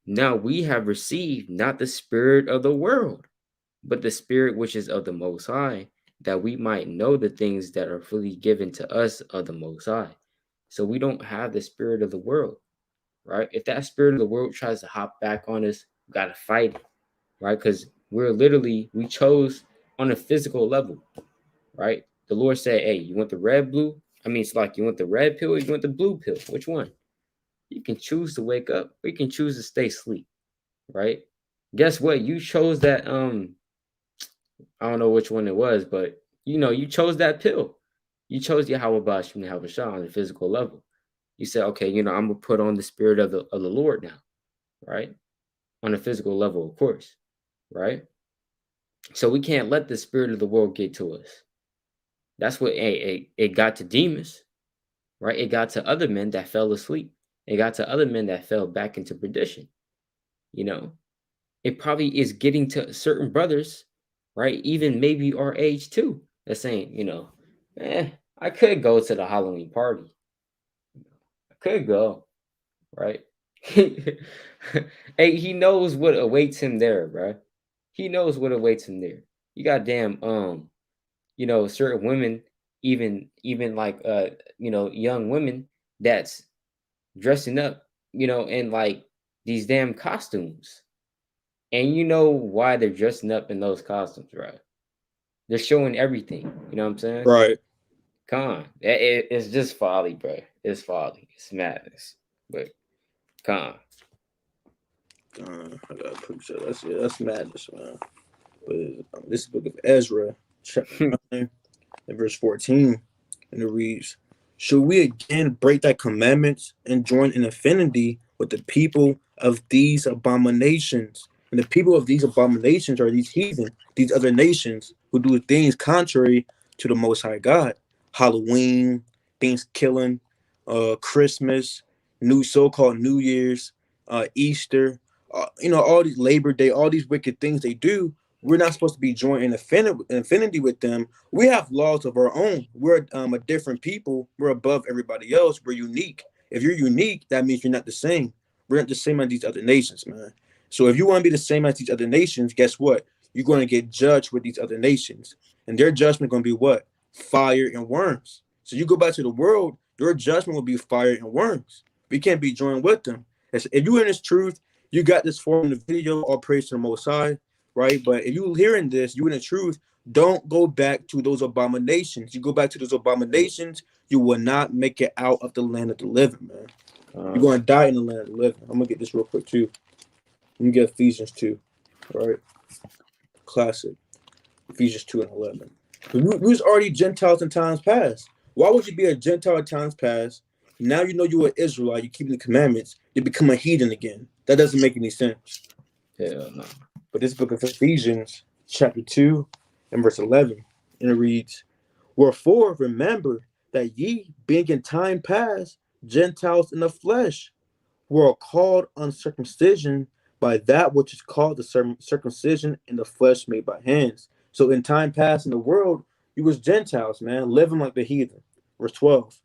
Now we have received not the spirit of the world, but the spirit which is of the Most High, that we might know the things that are freely given to us of the Most High. So we don't have the spirit of the world, right? If that spirit of the world tries to hop back on us, we got to fight it, right? Because we chose on a physical level, right? The Lord said, hey, you want the red, blue? It's like, you want the red pill or you want the blue pill? Which one? You can choose to wake up or you can choose to stay asleep, right? Guess what? You chose that, I don't know which one it was, but you chose that pill. You chose Yahweh Bashim Yahweh Shah on the physical level. You said, okay, I'm gonna put on the spirit of the Lord now, right? On a physical level, of course, right? So we can't let the spirit of the world get to us. That's what it got to Demas, right? It got to other men that fell asleep. It got to other men that fell back into perdition. It probably is getting to certain brothers, right? Even maybe our age too. That's saying, I could go to the Halloween party. I could go, right? Hey, he knows what awaits him there, bro. He knows what awaits him there. You got damn certain women, even like young women that's dressing up, in like these damn costumes. And you know why they're dressing up in those costumes, right? They're showing everything. You know what I'm saying? Right. Come on. It's just folly, bro. It's folly. It's madness. But come on. I gotta appreciate that. That's madness, man. But this is the book of Ezra, chapter 9, and verse 14, and it reads, should we again break thy commandments and join in affinity with the people of these abominations? And the people of these abominations are these heathen, these other nations who do things contrary to the Most High God. Halloween, Thanksgiving, Christmas, so-called New Year's, Easter, all these Labor Day, all these wicked things they do. We're not supposed to be joining affinity with them. We have laws of our own. We're a different people. We're above everybody else. We're unique. If you're unique, that means you're not the same. We're not the same as these other nations, man. So if you want to be the same as these other nations, guess what? You're going to get judged with these other nations. And their judgment going to be what? Fire and worms. So you go back to the world, your judgment will be fire and worms. We can't be joined with them. If you're in this truth, you got this form in the video, all praise to the Most High, right? But if you're hearing this, you in the truth, don't go back to those abominations. You go back to those abominations, you will not make it out of the land of the living, man. You're going to die in the land of the living. I'm going to get this real quick, too. Let me get Ephesians 2, right? Classic. Ephesians 2 and 11. We was already Gentiles in times past. Why would you be a Gentile in times past? Now you know you're an Israelite, you're keeping the commandments, you become a heathen again. That doesn't make any sense. Hell no. But this book of Ephesians, chapter 2 and verse 11, and it reads, wherefore remember that ye, being in time past Gentiles in the flesh, were called uncircumcision by that which is called the circumcision in the flesh made by hands. So in time past in the world, you was Gentiles, man, living like the heathen. Verse 12,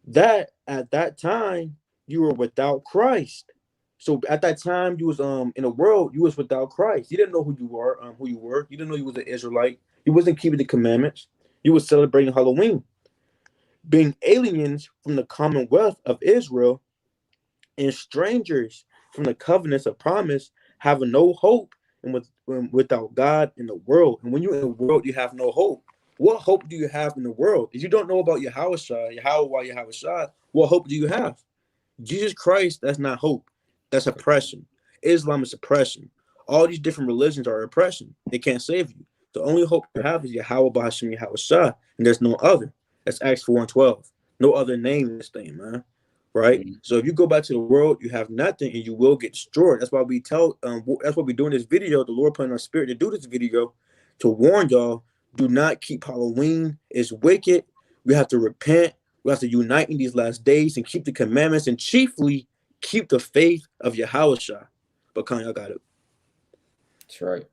that at that time you were without Christ. So at that time you was in the world, you was without Christ. You didn't know who you were. You didn't know you was an Israelite. You wasn't keeping the commandments. You was celebrating Halloween, being aliens from the commonwealth of Israel and strangers from the covenants of promise, having no hope and without God in the world. And when you're in the world, you have no hope. What hope do you have in the world? If you don't know about Yahweh, what hope do you have? Jesus Christ, that's not hope. That's oppression. Islam is oppression. All these different religions are oppression. They can't save you. The only hope you have is Yahweh B'Hashem Yahweh Shah, and there's no other. That's Acts 4 and 12. No other name in this thing, man. right? So if you go back to the world, you have nothing and you will get destroyed. That's why we tell that's why we're doing this video. The Lord put in our spirit to do this video to warn y'all, do not keep Halloween. It's wicked. We have to repent. We have to unite in these last days and keep the commandments and chiefly keep the faith of Yahushua. But Khan, y'all got it. That's right.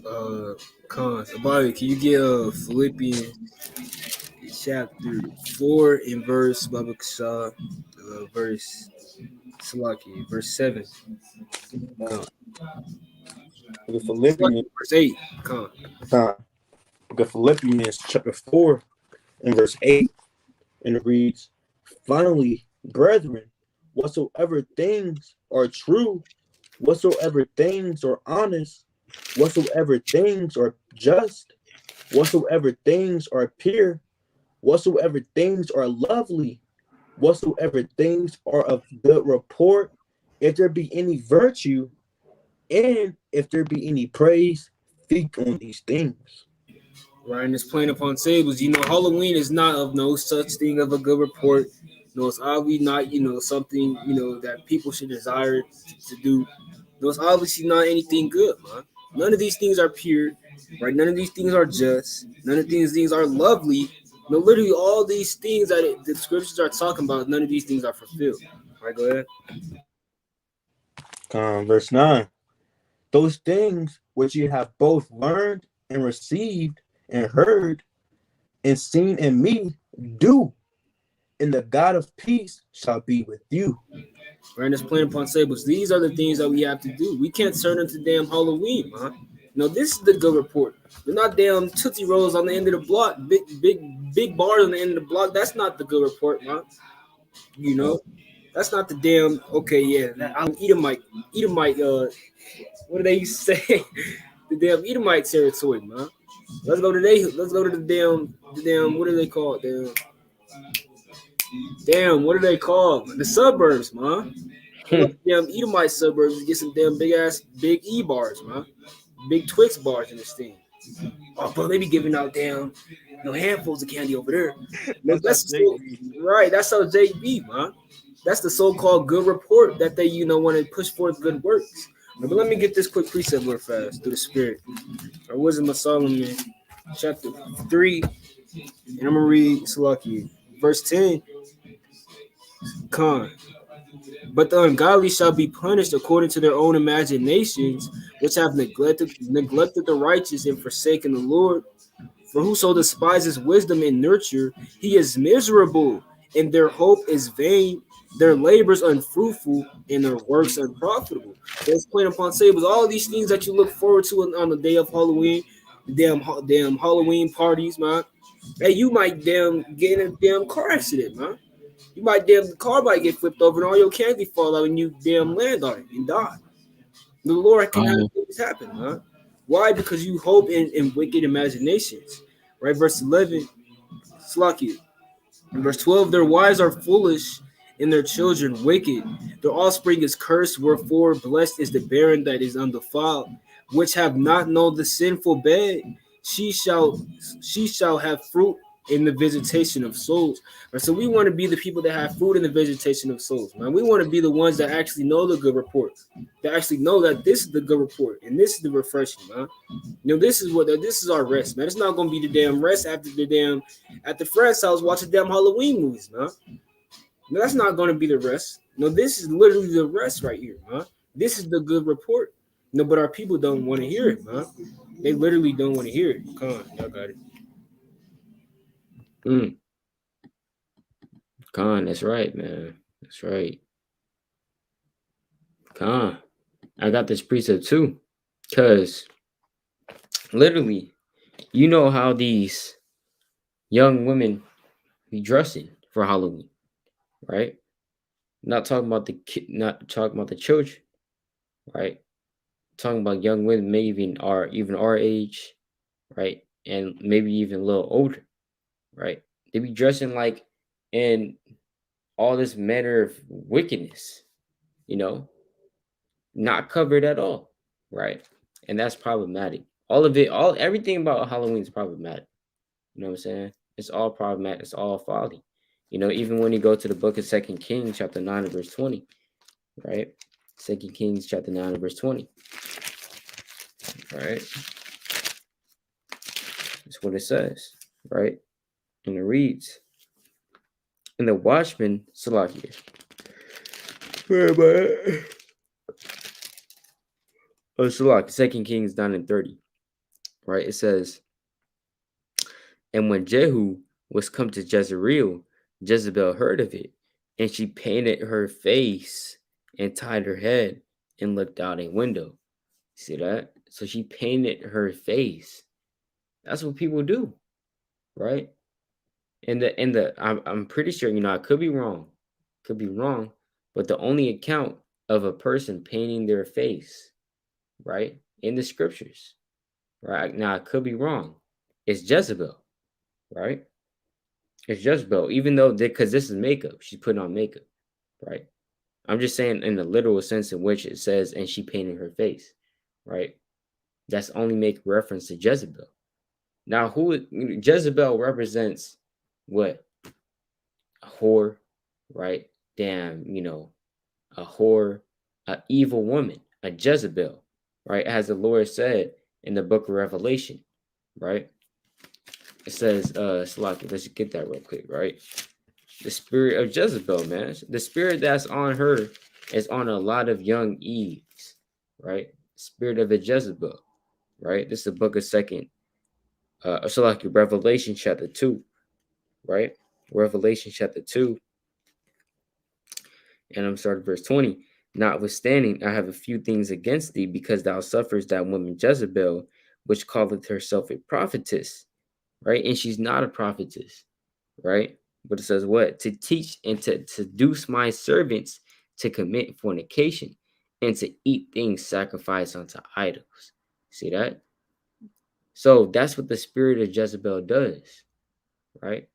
Ahbayah, can you get Philippians chapter 4 and verse verse Salaki, verse 7. Philippians, verse 8. Come. Philippians chapter 4 and verse 8, and it reads, "Finally, brethren, whatsoever things are true, whatsoever things are honest, whatsoever things are just, whatsoever things are pure, whatsoever things are lovely, whatsoever things are of good report, if there be any virtue, and if there be any praise, think on these things." Right, and it's playing upon tables. Halloween is not of no such thing of a good report. It's obviously not, something, that people should desire to do. It's obviously not anything good, man. None of these things are pure, right? None of these things are just. None of these things are lovely. Literally all these things that the scriptures are talking about, none of these things are fulfilled. All right, go ahead. Verse 9. Those things which ye have both learned and received and heard and seen in me, do, and the God of peace shall be with you. Right, and it's playing upon tables. These are the things that we have to do. We can't turn into damn Halloween, man. This is the good report. They're not damn Tootsie Rolls on the end of the block, big bars on the end of the block. That's not the good report, man. That's not the damn. Okay, yeah, I'm Edomite. What do they used to say? The damn Edomite territory, man. Let's go to the damn. What do they call it? Damn, what are they called? The suburbs, man. Damn Edomite suburbs to get some damn big E bars, man. Big Twix bars in this thing. Oh, bro, they be giving out damn handfuls of candy over there. That's right. That's how JB, man. That's the so-called good report that they want to push forth good works. But let me get this quick precept real fast through the spirit. Our Wisdom of Solomon, chapter 3, and I'm gonna read Salaki, verse 10. But the ungodly shall be punished according to their own imaginations, which have neglected the righteous and forsaken the Lord. For whoso despises wisdom and nurture, he is miserable, and their hope is vain, their labors unfruitful, and their works unprofitable. There's playing upon tables, all these things that you look forward to on the day of Halloween, damn Halloween parties, man. Hey, you might damn get in a damn car accident, man. The car might get flipped over and all your candy fall out and you damn land on it and die. The Lord can have things happen, huh? Why? Because you hope in wicked imaginations. Right? Verse 11, Slacky. In verse 12, their wives are foolish and their children wicked. Their offspring is cursed, wherefore blessed is the barren that is undefiled, which have not known the sinful bed. She shall have fruit in the visitation of souls. Right, so we want to be the people that have fruit in the visitation of souls, man. We want to be the ones that actually know the good report, that actually know that this is the good report and this is the refreshing, man. This is our rest, man. It's not gonna be the damn rest at the friend's house watching damn Halloween movies, man. No, that's not gonna be the rest. No, this is literally the rest right here, man. This is the good report. No, but our people don't want to hear it, man. They literally don't want to hear it. Come on, y'all got it. Khan, that's right, man. That's right. Khan, I got this precept too, because literally, you know how these young women be dressing for Halloween, right? Not talking about not talking about the children, right? Talking about young women, maybe even our age, right? And maybe even a little older, right? They be dressing like in all this manner of wickedness, not covered at all, right? And that's problematic. All of it, everything about Halloween is problematic. You know what I'm saying? It's all problematic. It's all folly. You know, even when you go to the book of 2 Kings, chapter 9 and verse 20, right? 2 Kings, chapter 9 and verse 20. Right? That's what it says, right? And it reads, and the watchman, Salakia. Where am I at? Oh, Salakia, 2 Kings 9 and 30. Right? It says, and when Jehu was come to Jezreel, Jezebel heard of it, and she painted her face and tied her head and looked out a window. See that? So she painted her face. That's what people do, right? I'm pretty sure, you know, I could be wrong, but the only account of a person painting their face, right, in the scriptures, right? Now I could be wrong. It's Jezebel, right? It's Jezebel, even though because this is makeup, she's putting on makeup, right? I'm just saying in the literal sense in which it says, and she painted her face, right? That's only make reference to Jezebel. Now, Jezebel represents what? A whore, right? Damn, you know, a whore, an evil woman, a Jezebel, right? As the Lord said in the book of Revelation, right? It says, Salaki, let's get that real quick, right? The spirit of Jezebel, man. The spirit that's on her is on a lot of young Eves, right? Spirit of a Jezebel, right? This is the book of Salaki, Revelation chapter 2, right? Revelation chapter 2, and I'm starting verse 20. Notwithstanding, I have a few things against thee, because thou sufferest that woman Jezebel, which calleth herself a prophetess, right? And she's not a prophetess, right? But it says what? To teach and to seduce my servants to commit fornication and to eat things sacrificed unto idols. See that? So that's what the spirit of Jezebel does, right?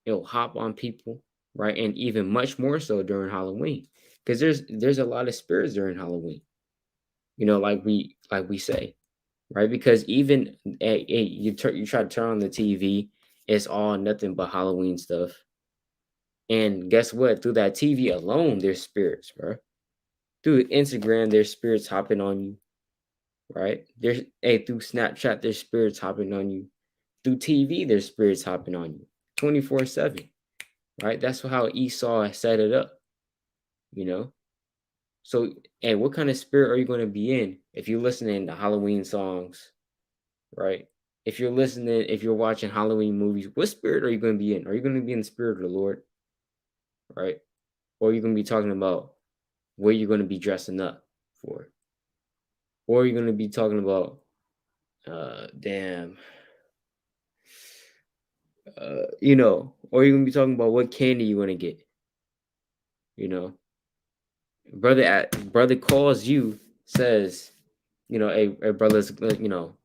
It'll hop on people, right? And even much more so during Halloween. Because there's a lot of spirits during Halloween. You know, like we say, right? Because even you try to turn on the TV, it's all nothing but Halloween stuff. And guess what? Through that TV alone, there's spirits, bro. Through Instagram, there's spirits hopping on you, right? Through Snapchat, there's spirits hopping on you. Through TV, there's spirits hopping on you 24/7, right? That's how Esau set it up, you know? So, hey, what kind of spirit are you going to be in if you're listening to Halloween songs, right? If you're watching Halloween movies, what spirit are you going to be in? Are you going to be in the spirit of the Lord, right? Or are you going to be talking about what you're going to be dressing up for? Or are you going to be talking about, you know, or are you going to be talking about what candy you're going to get, you know? Brother calls you, says, you know, hey brother, you know,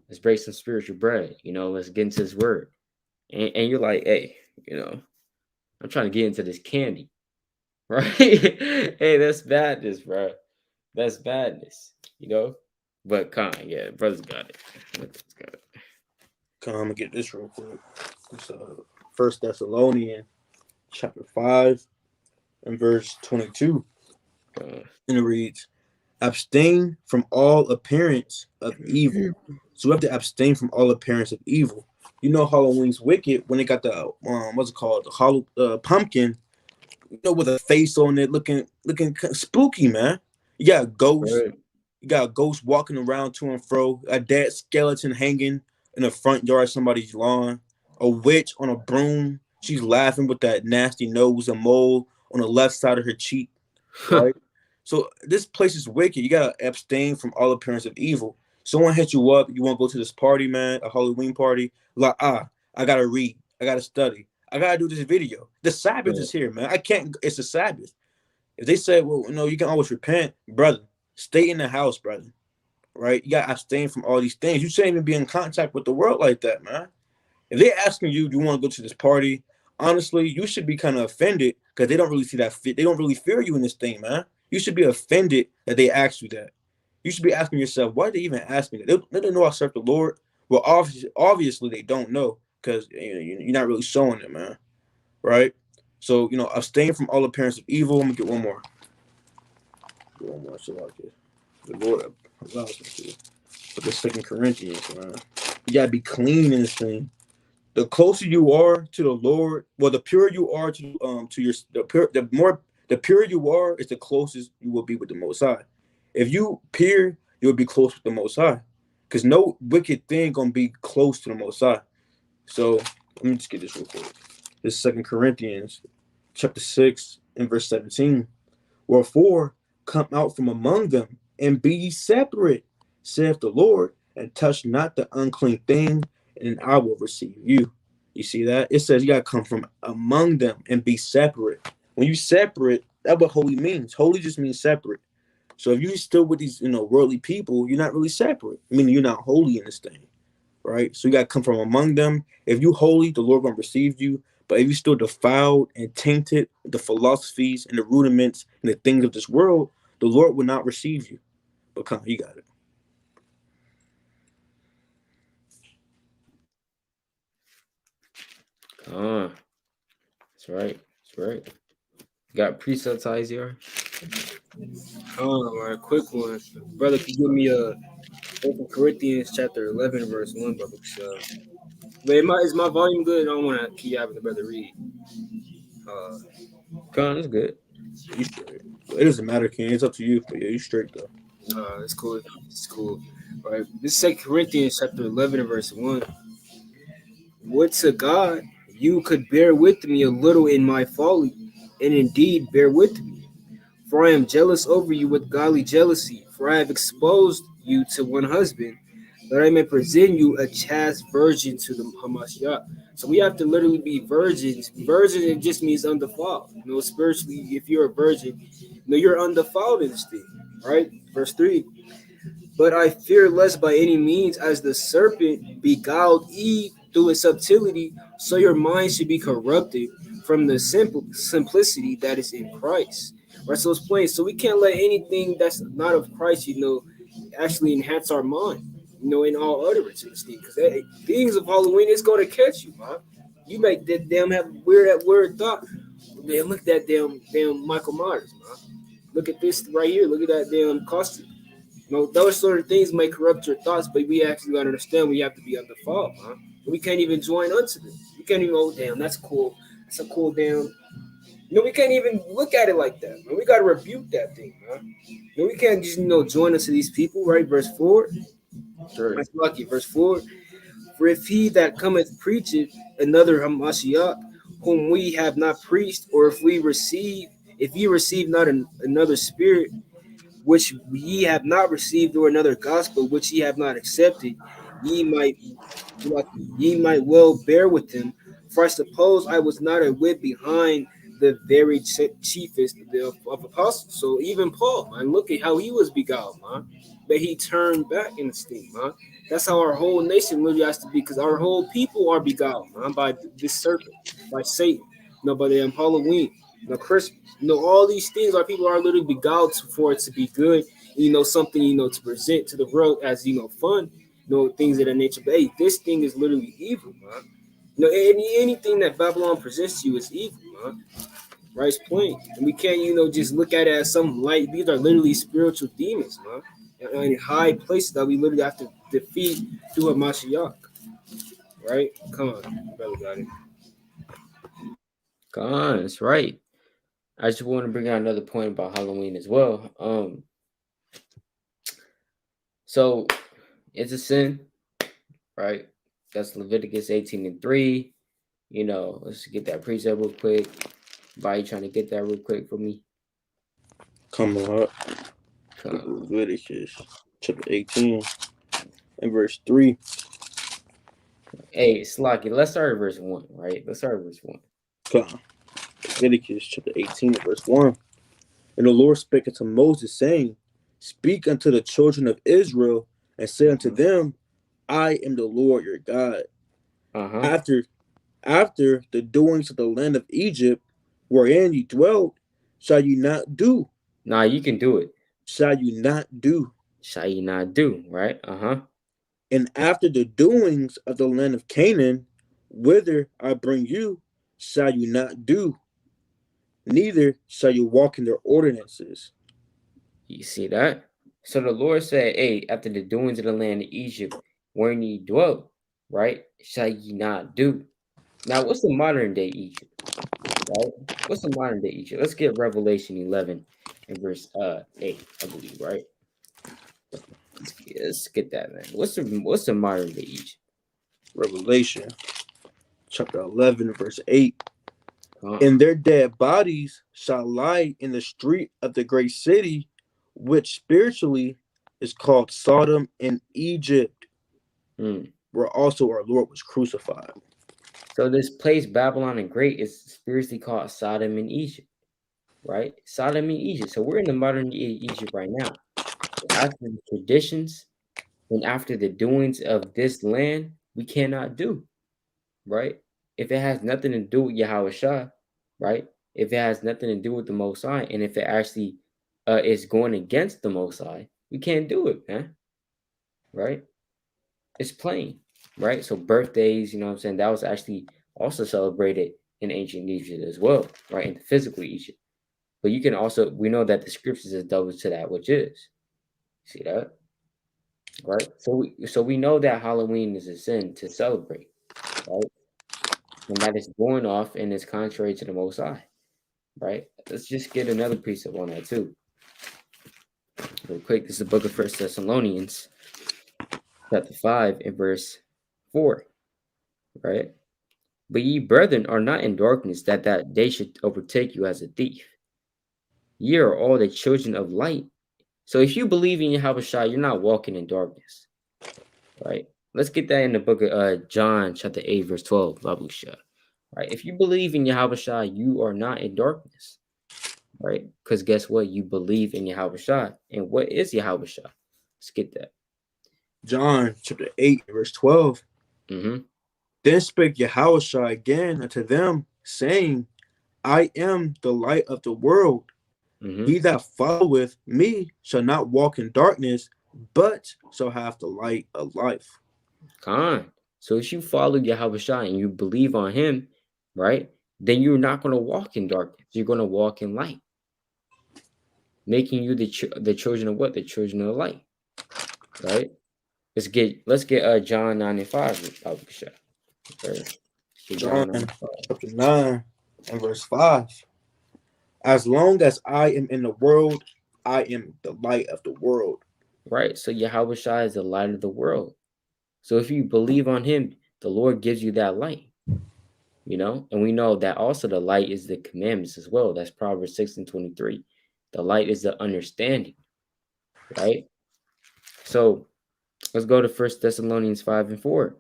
let's break some spiritual bread, you know, let's get into his word. And you're like, hey, you know, I'm trying to get into this candy, right? Hey, that's badness, bro. That's badness, you know? But yeah, brother's got it. Come, I'm gonna get this real quick. It's 1 Thessalonians chapter 5 and verse 22. And it reads, abstain from all appearance of evil. So we have to abstain from all appearance of evil. You know, Halloween's wicked when they got the what's it called, the pumpkin, you know, with a face on it, looking spooky, man. You got ghosts. Right. You got ghosts walking around to and fro. A dead skeleton hanging in the front yard of somebody's lawn. A witch on a broom. She's laughing with that nasty nose, a mole on the left side of her cheek. Right. So this place is wicked. You gotta abstain from all appearance of evil. Someone hits you up, you want to go to this party, man, a Halloween party. Like, I gotta read, I gotta study, I gotta do this video. The Sabbath is here, man. I can't. It's a Sabbath. If they say, well, no, you can always repent, brother. Stay in the house, brother. Right? You gotta abstain from all these things. You shouldn't even be in contact with the world like that, man. If they're asking you, do you want to go to this party? Honestly, you should be kind of offended because they don't really see that. They don't really fear you in this thing, man. You should be offended that they asked you that. You should be asking yourself, why did they even ask me that? They don't know I serve the Lord. Well, obviously they don't know because you're not really showing it, man. Right? So, abstain from all appearance of evil. I'm gonna get one more. So like it. The Lord allows me to. But the 2 Corinthians, man. You gotta be clean in this thing. The closer you are to the Lord, well, the purer you are to your the purer you are is the closest you will be with the Most High. If you pure, you'll be close with the Most High, because no wicked thing gonna be close to the Most High. So let me just get this real quick. This is 2 Corinthians, chapter 6, and verse 17. Wherefore, come out from among them and be ye separate, saith the Lord, and touch not the unclean thing, and I will receive you. You see that? It says you got to come from among them and be separate. When you separate, that's what holy means. Holy just means separate. So if you're still with these, worldly people, you're not really separate. I mean, you're not holy in this thing, right? So you got to come from among them. If you holy, the Lord will receive you. But if you still defiled and tainted with the philosophies and the rudiments and the things of this world, the Lord will not receive you. But come, you got it. That's right. That's right. Got precepts, Tazaiyar? All right, quick one. Brother, can you give me a 2 Corinthians chapter 11, verse 1, brother? But is my volume good? I don't want to keep having the brother read. That's good. You straight. It doesn't matter, King. It's up to you. But yeah, you straight though. It's cool. It's cool. All right. This is 2 Corinthians chapter 11 and verse 1. Would to God you could bear with me a little in my folly, and indeed bear with me. For I am jealous over you with godly jealousy, for I have exposed you to one husband, that I may present you a chaste virgin to the Hamashiach. So we have to literally be virgins. Virgin, it just means undefiled. Spiritually, if you're a virgin, you're undefiled in this thing, right? Verse 3. But I fear lest by any means, as the serpent beguiled Eve through its subtlety, so your mind should be corrupted from the simplicity that is in Christ. Right, so it's plain. So we can't let anything that's not of Christ, actually enhance our mind, in all utterance in this thing. Because things of Halloween, it's going to catch you, man. You make that damn have weird thought. Man, look at that damn Michael Myers, man. Look at this right here. Look at that damn costume. Those sort of things may corrupt your thoughts, but we actually got to understand we have to be undefiled, man. We can't even join unto them. We can't even, oh, damn, that's cool. That's a cool damn. We can't even look at it like that, man. We got to rebuke that thing, man. We can't just, join us to these people, right? Verse 4. Sure. That's lucky. Verse 4. For if he that cometh preacheth another Hamashiach, whom we have not preached, or if ye receive not another spirit, which ye have not received, or another gospel which ye have not accepted, ye might well bear with him. For I suppose I was not a whit behind the very chiefest of apostles. So even Paul, man, look at how he was beguiled, man. But he turned back in the steam, man. That's how our whole nation really has to be, because our whole people are beguiled, man, by this serpent, by Satan, by the Halloween, Christmas. All these things our people are literally beguiled for it to be good, something, to present to the world as, fun, things of that nature. But hey, this thing is literally evil, man. Anything that Babylon presents to you is evil, man. Right? It's plain. And we can't, just look at it as some light. These are literally spiritual demons, man. In high places that we literally have to defeat through a Mashiach. Right? Come on, brother, got it. That's right. I just want to bring out another point about Halloween as well. So it's a sin, right? That's Leviticus 18:3. Let's get that precept real quick. By trying to get that real quick for me. Come on. Leviticus chapter 18 and verse 3. Hey, Slocky, let's start at verse 1, right? Let's start at verse 1. Come on. Leviticus chapter 18 and verse 1. And the Lord spake unto Moses, saying, Speak unto the children of Israel, and say unto them, I am the Lord your God. After the doings of the land of Egypt, wherein ye dwelt, shall you not do. Nah, you can do it. Shall you not do. Shall you not do, right? And after the doings of the land of Canaan, Whither I bring you, shall you not do, neither shall you walk in their ordinances. You see that? So the Lord said, hey, after the doings of the land of Egypt, wherein ye dwell, right, shall ye not do. Now, what's the modern day Egypt, right? What's the modern day Egypt? Let's get Revelation 11 and verse 8, I believe, right? Let's get that, man. What's the modern day Egypt? Revelation chapter 11, verse 8. Huh? And their dead bodies shall lie in the street of the great city, which spiritually is called Sodom and Egypt, Hmm. where also our Lord was crucified. So this place, Babylon the Great, is spiritually called Sodom and Egypt, right? Sodom and Egypt. So we're in the modern day Egypt right now. After the traditions and after the doings of this land, we cannot do, right? If it has nothing to do with Yahweh Shah, right? If it has nothing to do with the Most High, and if it actually is going against the Most High, we can't do it, man, right? It's plain, right? So birthdays, you know what I'm saying, that was actually also celebrated in ancient Egypt as well, right? In the physical Egypt. But you can also, we know that the scriptures is double to that which is. See that? Right? So we know that Halloween is a sin to celebrate, right? And that is going off and is contrary to the Most High, right? Let's just get another precept on that too. Real quick, this is the book of First Thessalonians, chapter 5 and verse 4, right? But ye brethren are not in darkness, that day should overtake you as a thief. Ye are all the children of light. So if you believe in Yahweh Shai, you're not walking in darkness, right? Let's get that in the book of John, chapter 8, verse 12, Babu Shah. Right? If you believe in Yahweh Shai, you are not in darkness, right? Because guess what? You believe in Yahweh Shai. And what is Yahweh Shai? Let's get that. John chapter 8, verse 12. Mm-hmm. Then spake Yahushua again unto them, saying, I am the light of the world. Mm-hmm. He that followeth me shall not walk in darkness, but shall have the light of life. Khan. So if you follow Yahweh Shai and you believe on him, right, then you're not going to walk in darkness. You're going to walk in light, making you the children of what? The children of light, right? Let's get John 9 and 5. Yahweh Shai. Right? John John 9 and 5. chapter 9 and verse 5. As long as I am in the world, I am the light of the world. Right? So Yahweh Shai is the light of the world. So if you believe on him, the Lord gives you that light, you know? And we know that also the light is the commandments as well. That's Proverbs 6 and 23. The light is the understanding, right? So let's go to First Thessalonians 5 and 4. It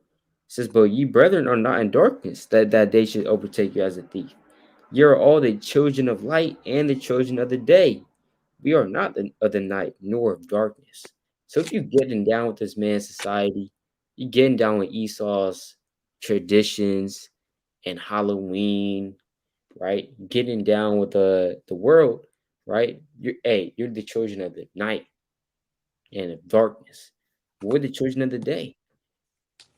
says, but ye brethren are not in darkness, that day should overtake you as a thief. Ye are all the children of light and the children of the day. We are not of the night, nor of darkness. So if you're getting down with this man's society, you're getting down with Esau's traditions and Halloween, right? Getting down with the world, right? You're the children of the night and of darkness. We're the children of the day.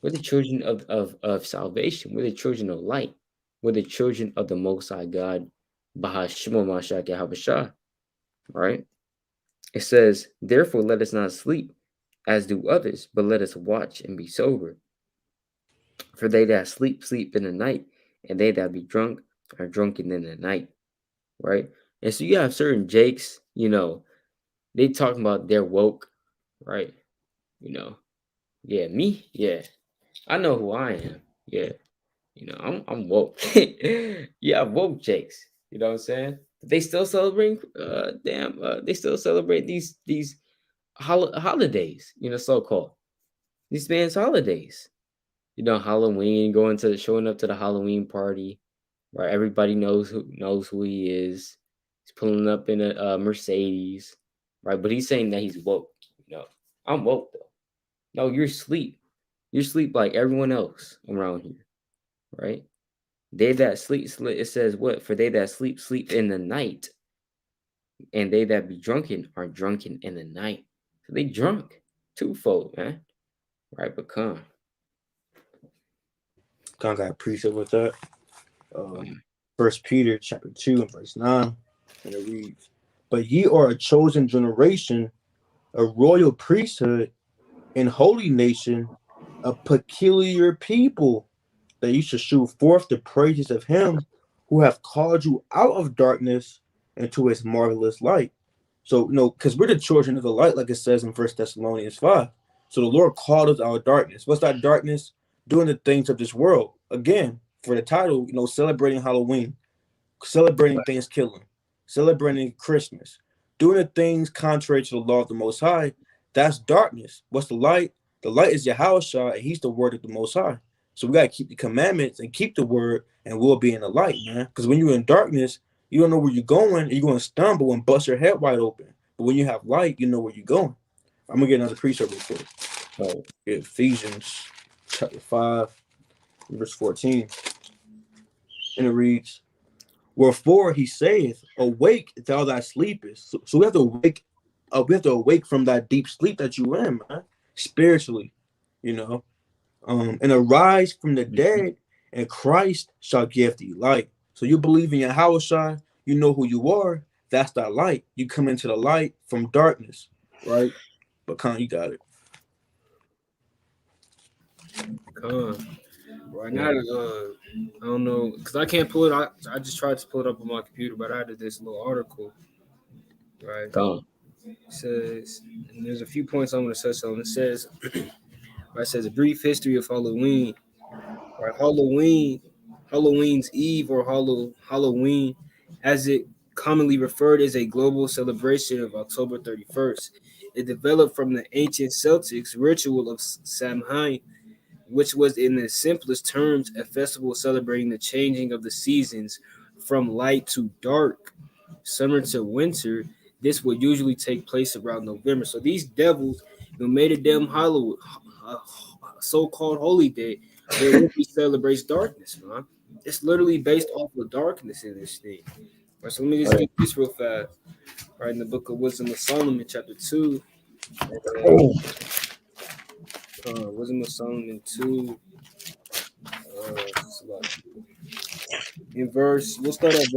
We're the children of salvation. We're the children of light. We're the children of the Most High God, Bahashimo Mashak Habashah, right? It says, therefore, let us not sleep as do others, but let us watch and be sober. For they that sleep, sleep in the night, and they that be drunk are drunken in the night, right? And so you have certain Jakes, they talking about they're woke, right? Yeah, me, yeah, I know who I am, yeah, I'm woke. Yeah, woke Jakes, you know what I'm saying? But they still celebrate, they still celebrate these holidays, so-called these man's holidays. Halloween, showing up to the Halloween party, right? Everybody knows who he is. He's pulling up in a Mercedes, right? But he's saying that he's woke. I'm woke though. No, you're asleep. You're asleep like everyone else around here, right? They that sleep. It says what? For they that sleep, sleep in the night, and they that be drunken are drunken in the night. So they drunk twofold, man. Right? But come. Kind of got a precept with that. First Peter chapter 2 and verse 9, and it reads, "But ye are a chosen generation, a royal priesthood, and holy nation, a peculiar people, that you should shew forth the praises of him who hath called you out of darkness into his marvelous light." So, because we're the children of the light, like it says in 1 Thessalonians 5. So the Lord called us out of darkness. What's that darkness? Doing the things of this world. Again, for the title, celebrating Halloween, celebrating Thanksgiving, celebrating Christmas, doing the things contrary to the law of the Most High. That's darkness. What's the light? The light is Yasharala, and he's the word of the Most High. So we got to keep the commandments and keep the word, and we'll be in the light, man. Because when you're in darkness, you don't know where you're going, and you're going to stumble and bust your head wide open. But when you have light, you know where you're going. I'm going to get another precept real quick. So, Ephesians chapter 5, verse 14. And it reads, "Wherefore he saith, awake thou that sleepest." So we have to wake up. We have to awake from that deep sleep that you in, man, spiritually, and arise from the dead, and Christ shall give thee light. So you believe in your house, you know who you are. That's that light. You come into the light from darkness, right? But Khan, you got it. Right now, I don't know, because I can't pull it. I just tried to pull it up on my computer, but I had this little article, right? It says, and there's a few points I'm going to touch on. It says, it says a brief history of Halloween. Right, Halloween's Eve, or Halloween, as it commonly referred, is a global celebration of October 31st. It developed from the ancient Celtics ritual of Samhain, which was, in the simplest terms, a festival celebrating the changing of the seasons from light to dark, summer to winter. This would usually take place around November. So these devils, made a damn Halloween, so-called holy day, where it really celebrates darkness, man. It's literally based off of darkness in this thing. Right, so let me just get this real fast. Right, in the book of Wisdom of Solomon, chapter 2. Wisdom of Solomon 2. In verse, we'll start at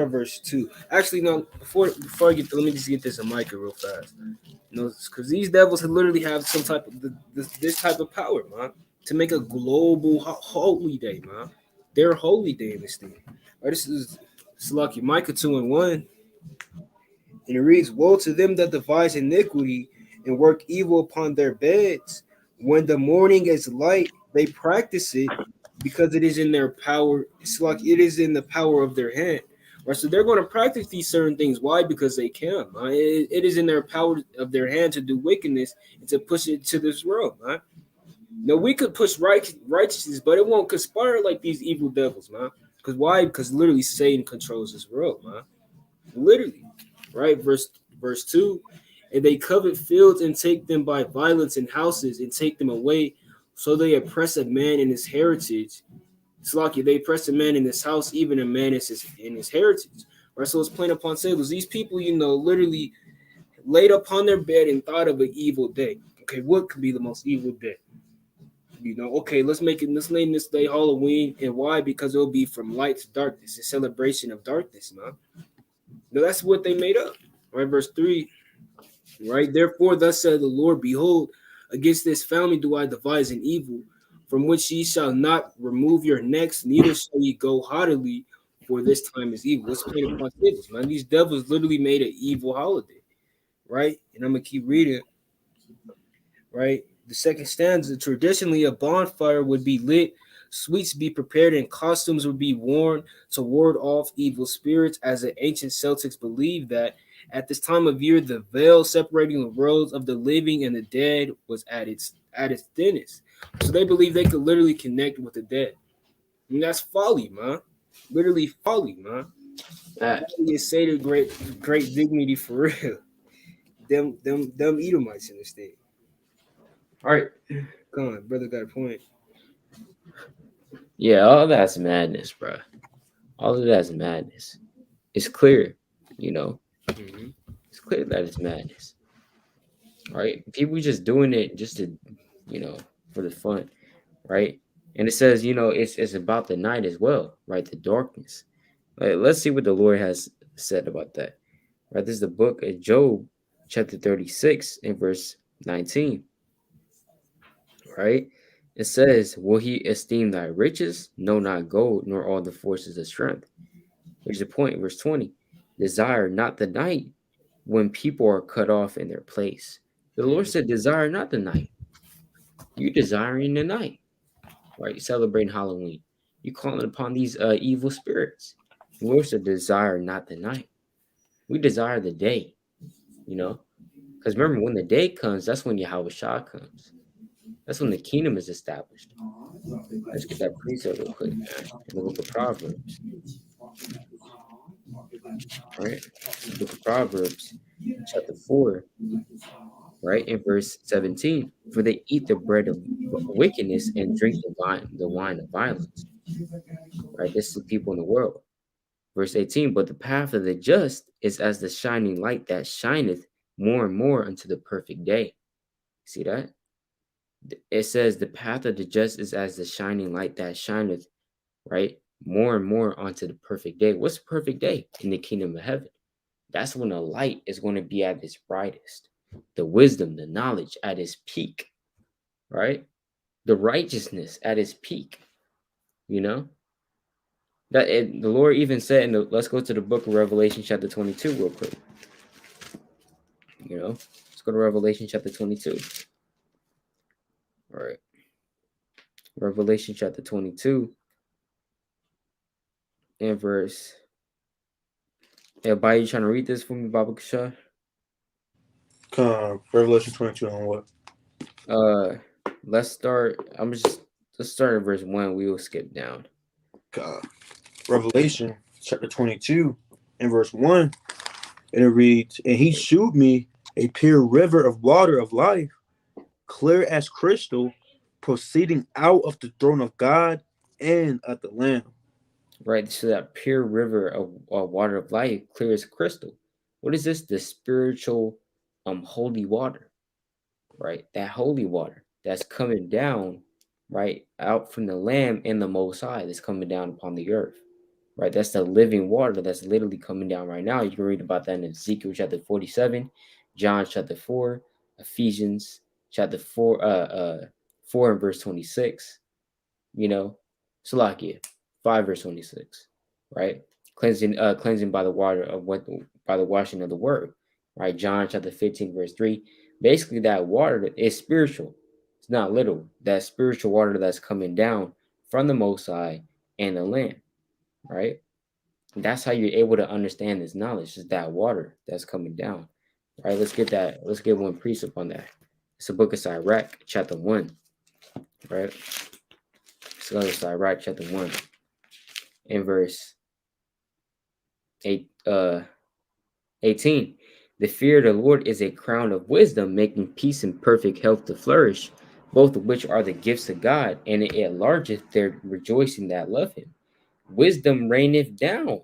verse 2. Actually, no, before I get, let me just get this in Micah real fast. Because these devils literally have some type of this type of power, man, to make a global holy day, man. Their holy day in this thing. Right, this is lucky. Micah 2:1, and it reads, "Woe to them that devise iniquity and work evil upon their beds. When the morning is light, they practice it, because it is in their power. It's like it is in the power of their hand." Right, so they're going to practice these certain things. Why? Because they can. Right? It is in their power of their hand to do wickedness and to push it to this world. Right? Now we could push righteousness, but it won't conspire like these evil devils, man. Because why? Because literally Satan controls this world, man. Literally, right? Verse 2, "And they covet fields and take them by violence, and houses and take them away. So they oppress a man in his heritage." It's lucky they oppress a man in his house, even a man in his heritage. Right? So it's plain upon tables. These people, literally laid upon their bed and thought of an evil day. Okay, what could be the most evil day? Okay, let's name this day Halloween. And why? Because it'll be from light to darkness, a celebration of darkness, man. Now that's what they made up. Right, verse 3. Right, "Therefore, thus said the Lord, behold, against this family do I devise an evil, from which ye shall not remove your necks, neither shall ye go haughtily, for this time is evil." Let's play upon tables, man. These devils literally made an evil holiday, right? And I'm gonna keep reading, right? The second stanza: "Traditionally, a bonfire would be lit, sweets be prepared, and costumes would be worn to ward off evil spirits, as the ancient Celtics believed that at this time of year, the veil separating the worlds of the living and the dead was at its thinnest." So they believe they could literally connect with the dead. And that's folly, man. Literally folly, man. You say the great dignity for real. Them Edomites in this thing. All right. Come on, brother got a point. Yeah, all that's madness, bro. All of that's madness. It's clear, It's clear that it's madness. All right, people just doing it just to, for the fun. right? And it says, it's about the night as well, right? The darkness. Let's see what the Lord has said about that. Right? This is the book of Job, chapter 36, and verse 19. Right? It says, will he esteem thy riches? No, not gold, nor all the forces of strength. Here's the point, verse 20. Desire not the night when people are cut off in their place. The Lord said, desire not the night. You desiring the night, right? Celebrating Halloween. You calling upon these evil spirits. The Lord said, desire not the night. We desire the day, because remember, when the day comes, that's when Yahweh Shah comes. That's when the kingdom is established. Let's get that precept real quick, man. In the book of Proverbs, right? The book of Proverbs, chapter 4, right? In verse 17. For they eat the bread of wickedness and drink the wine of violence. Right? This is the people in the world. Verse 18. But the path of the just is as the shining light that shineth more and more unto the perfect day. See that? It says the path of the just is as the shining light that shineth, right? More and more onto the perfect day. What's the perfect day? In the kingdom of heaven. That's when the light is going to be at its brightest. The wisdom, the knowledge at its peak, right? The righteousness at its peak, the Lord even said let's go to the book of Revelation chapter 22 real quick. Let's go to Revelation chapter 22. All right. Revelation chapter 22 and verse. Everybody, you trying to read this for me, Baba Kasha? Revelation 22 on what? Let's start. Let's start at verse 1. We will skip down. Revelation chapter 22 and verse 1. And it reads, and he shewed me a pure river of water of life, clear as crystal, proceeding out of the throne of God and of the Lamb. Right, so that pure river of water of life, clear as crystal. What is this? The spiritual, holy water, right? That holy water that's coming down, right, out from the Lamb and the Most High that's coming down upon the earth, right? That's the living water that's literally coming down right now. You can read about that in Ezekiel chapter 47, John chapter 4, Ephesians chapter 4, 4 and verse 26. Salakia 5 verse 26, right? Cleansing by the water of by the washing of the word, right? John chapter 15 verse 3. Basically, that water is spiritual. It's not literal. That spiritual water that's coming down from the Most High and the Lamb, right? That's how you're able to understand this knowledge, is that water that's coming down. Right? Let's get one precept on that. It's the book of Sirach, chapter 1. Right? Let's go to Sirach chapter 1 in verse 18. The fear of the Lord is a crown of wisdom, making peace and perfect health to flourish, both of which are the gifts of God, and it enlargeth their rejoicing that love him. Wisdom reigneth down,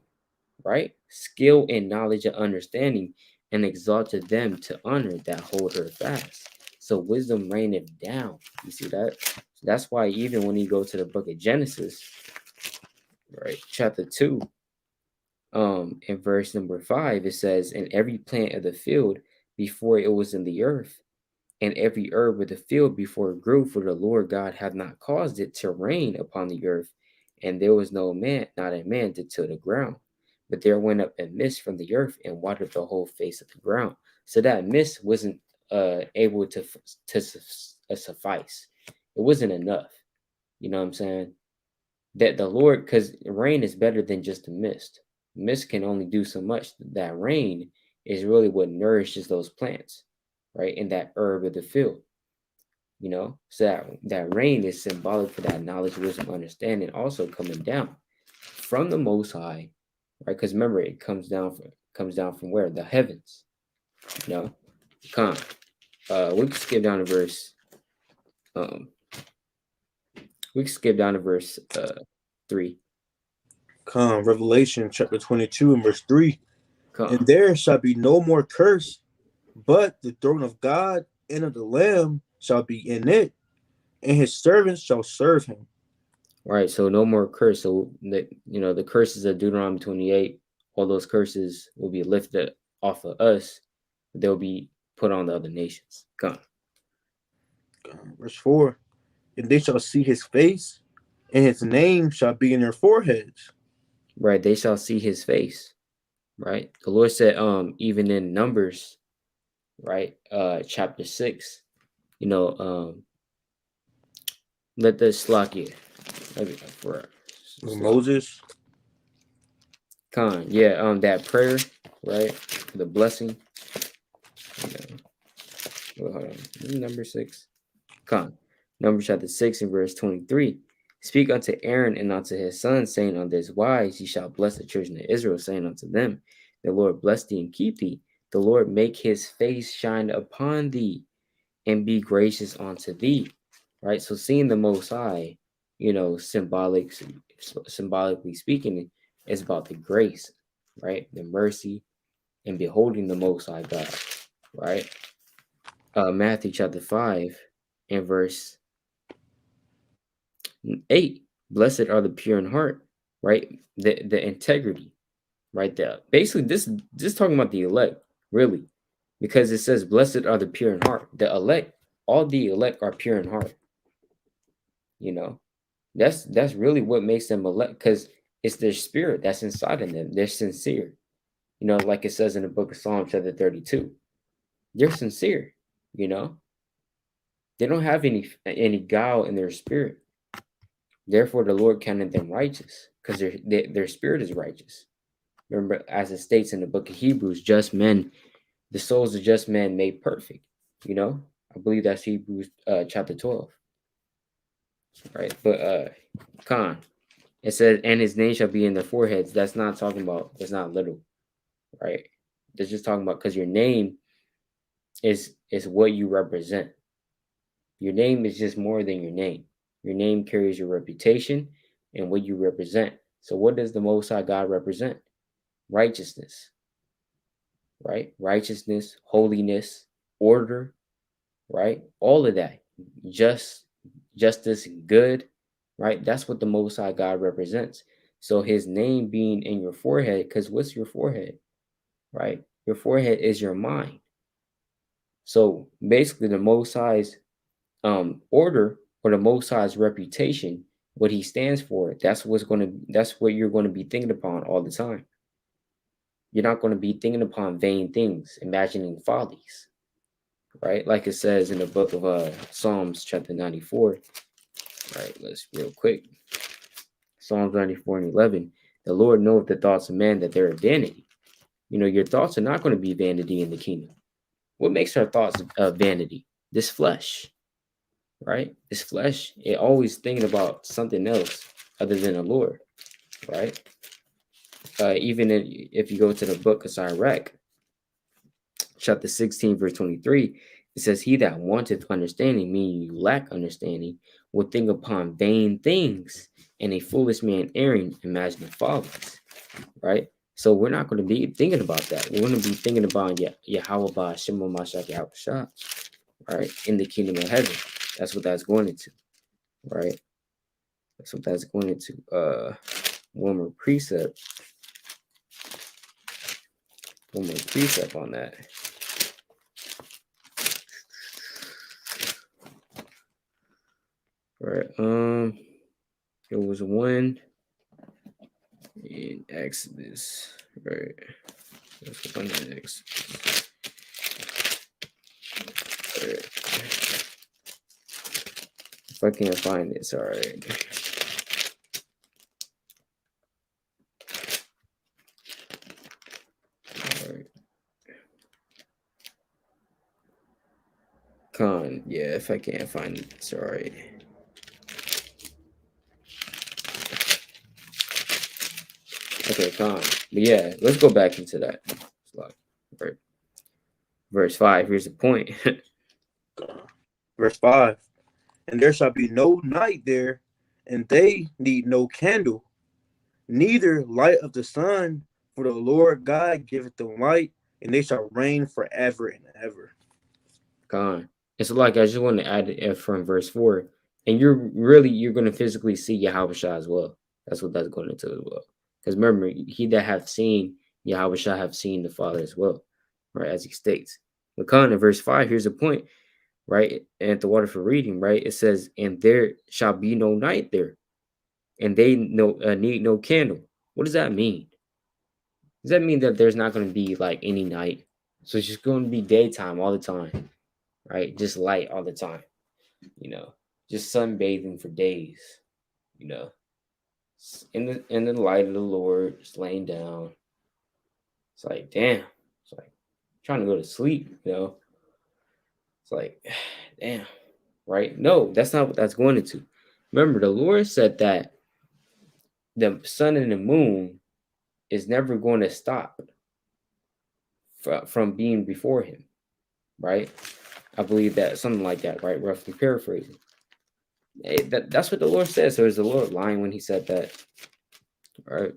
right? Skill and knowledge and understanding, and exalted them to honor that hold her fast. So wisdom reigneth down. You see that? That's why even when you go to the book of Genesis, right, chapter 2, in verse number 5, it says, and every plant of the field before it was in the earth, and every herb of the field before it grew, for the Lord God hath not caused it to rain upon the earth, and there was not a man to till the ground. But there went up a mist from the earth and watered the whole face of the ground. So that mist wasn't able to suffice. It wasn't enough. You know what I'm saying? That the Lord, because rain is better than just a mist. Mist can only do so much. That rain is really what nourishes those plants, right? In that herb of the field. So that rain is symbolic for that knowledge, wisdom, understanding, also coming down from the Most High, right? Because remember, it comes down from where? The heavens. Come. We can skip down to verse. We can skip down to verse 3. Revelation chapter 22 and verse 3. Come. And there shall be no more curse, but the throne of God and of the Lamb shall be in it, and his servants shall serve him. Right. So no more curse. So the curses of Deuteronomy 28, all those curses will be lifted off of us. They'll be put on the other nations. Gone. Verse 4, and they shall see his face, and his name shall be in their foreheads. Right. They shall see his face. Right. The Lord said, even in Numbers, right, chapter 6, let the slakia for Moses. that prayer, right? The blessing. Hold on. Number 6. Numbers chapter 6 and verse 23. Speak unto Aaron and unto his sons, saying, on this wise ye shall bless the children of Israel, saying unto them, the Lord bless thee and keep thee. The Lord make his face shine upon thee and be gracious unto thee. Right? So seeing the Most High, symbolically speaking, is about the grace, right? The mercy and beholding the Most High God, right? Matthew chapter 5 and verse 8. Blessed are the pure in heart, right? The integrity, right there. Basically, this talking about the elect, really, because it says, blessed are the pure in heart. The elect, all the elect are pure in heart. That's really what makes them elect, because it's their spirit that's inside of them. They're sincere. Like it says in the book of Psalms chapter 32. They're sincere, They don't have any guile in their spirit. Therefore, the Lord counted them righteous, because their spirit is righteous. Remember, as it states in the book of Hebrews, just men, the souls of just men made perfect. I believe that's Hebrews chapter 12. Right, but it says, and his name shall be in their foreheads. That's not talking about, that's not little, right? That's just talking about, because your name is what you represent. Your name is just more than your name. Your name carries your reputation and what you represent. So what does the Most High God represent? Righteousness, right? Righteousness, holiness, order, right? All of that. Justice, good, right? That's what the Most High God represents. So his name being in your forehead, because what's your forehead, right? Your forehead is your mind. So basically the Most High's order, or the Most High's reputation, what he stands for, that's what you're going to be thinking upon all the time. You're not going to be thinking upon vain things, imagining follies, right? Like it says in the book of Psalms chapter 94, right? Let's real quick. Psalms 94 and 11. The Lord knoweth the thoughts of man, that they're vanity. Your thoughts are not going to be vanity in the kingdom. What makes our thoughts vanity? This flesh, right? This flesh, it always thinking about something else other than the Lord, right? Even if you go to the book of Sirach, chapter 16, verse 23, it says, he that wanteth understanding, meaning you lack understanding, will think upon vain things, and a foolish man erring, imagining follies, right? So we're not going to be thinking about that. We're going to be thinking about Yahweh Shema Mashak Yahweh, right? In the kingdom of heaven. That's what that's going into, right? That's what that's going into. One more precept on that. Right. It was one in Exodus. Right. There's one in Exodus. Right. If I can't find it, it's all right. Yeah, if I can't find it, it's all right. Okay, But yeah, let's go back into that. Right. Verse 5, here's the point. Verse 5, and there shall be no night there, and they need no candle, neither light of the sun, for the Lord God giveth them light, and they shall reign forever and ever. It's like, I just want to add from verse 4, And you're going to physically see Yahweh Shah as well. That's what that's going into as well. Because remember, he that have seen Yahweh Shah have seen the Father as well, right? As he states. Lacan in verse 5, here's a point, right? And the water for reading, right? It says, and there shall be no night there, and they need no candle. What does that mean? Does that mean that there's not going to be like any night? So it's just going to be daytime all the time, right? Just light all the time, just sunbathing for days, you know, in the light of the Lord, just laying down. It's like, damn, it's like trying to go to sleep, It's like, damn, right? No, that's not what that's going into. Remember, the Lord said that the sun and the moon is never going to stop from being before him, right? I believe that something like that, right? Roughly paraphrasing. That's what the Lord said. So is the Lord lying when he said that? All right.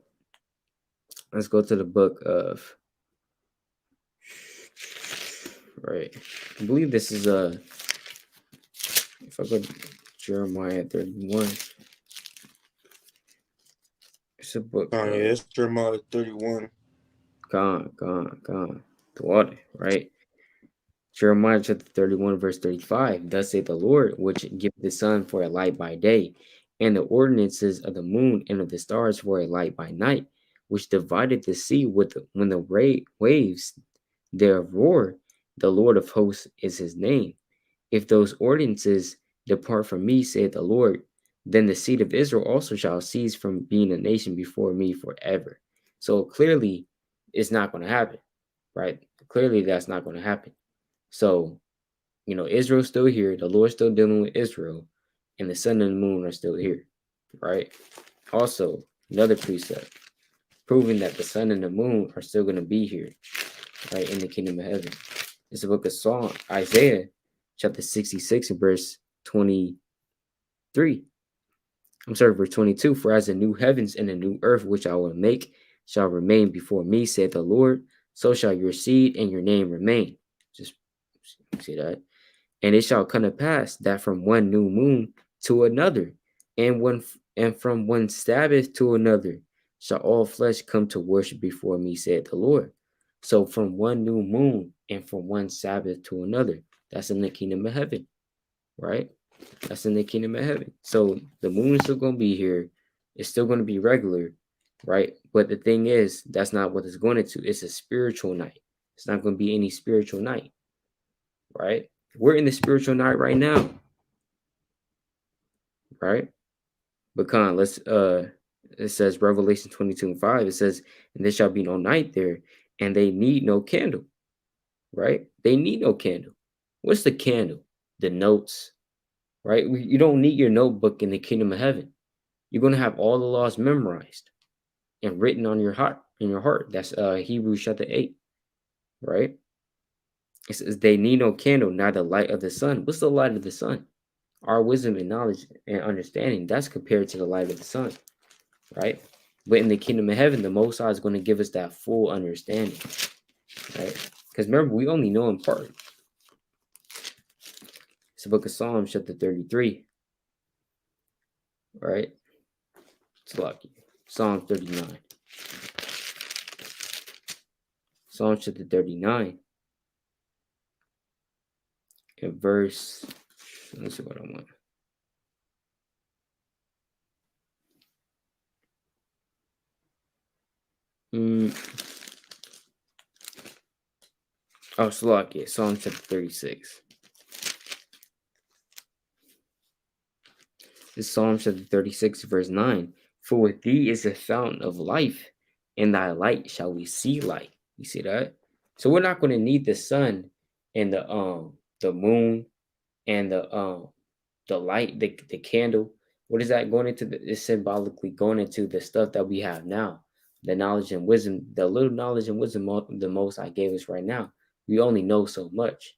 Let's go to the book of, right. I believe this is if I go to Jeremiah 31. It's a book. Oh, yeah, it's Jeremiah 31. Gone. The water, right? Jeremiah chapter 31, verse 35. Thus saith the Lord, which give the sun for a light by day, and the ordinances of the moon and of the stars for a light by night, which divided the sea when the waves thereof roar. The Lord of hosts is his name. If those ordinances depart from me, saith the Lord, then the seed of Israel also shall cease from being a nation before me forever. So clearly, it's not going to happen, right? Clearly, that's not going to happen. So, Israel's still here. The Lord's still dealing with Israel, and the sun and the moon are still here, right? Also, another precept proving that the sun and the moon are still going to be here, right, in the kingdom of heaven. It's the book of Psalm, Isaiah, chapter 66, verse 23. Verse 22. For as the new heavens and the new earth which I will make shall remain before me, saith the Lord, so shall your seed and your name remain. Just see that. And it shall come to pass that from one new moon to another, and from one Sabbath to another, shall all flesh come to worship before me, saith the Lord. So from one new moon and from one Sabbath to another, that's in the kingdom of heaven, right? That's in the kingdom of heaven. So the moon is still going to be here. It's still going to be regular, right? But the thing is, that's not what it's going to. It's a spiritual night. It's not going to be any spiritual night, right? We're in the spiritual night right now, right? Because it says Revelation 22:5. It says, and there shall be no night there, and they need no candle, right? They need no candle. What's the candle? The notes, right? You don't need your notebook in the kingdom of heaven. You're going to have all the laws memorized and written on your heart, That's Hebrews chapter 8, right? It says they need no candle, neither light of the sun. What's the light of the sun? Our wisdom and knowledge and understanding, that's compared to the light of the sun, right? But in the kingdom of heaven, the Most High is going to give us that full understanding, right? Because remember, we only know in part. It's the book of Psalms, chapter 33, right? It's lucky. Psalm 39. Psalm chapter 39. In verse, let's see what I want. Oh, Slovakia, Psalm chapter 36. This Psalm chapter 36, verse 9. For with thee is a fountain of life, in thy light shall we see light. You see that? So we're not going to need the sun and the moon and the light, the candle. What is that going into? It's symbolically going into the stuff that we have now, the knowledge and wisdom, the little knowledge and wisdom the Most High gave us right now. We only know so much.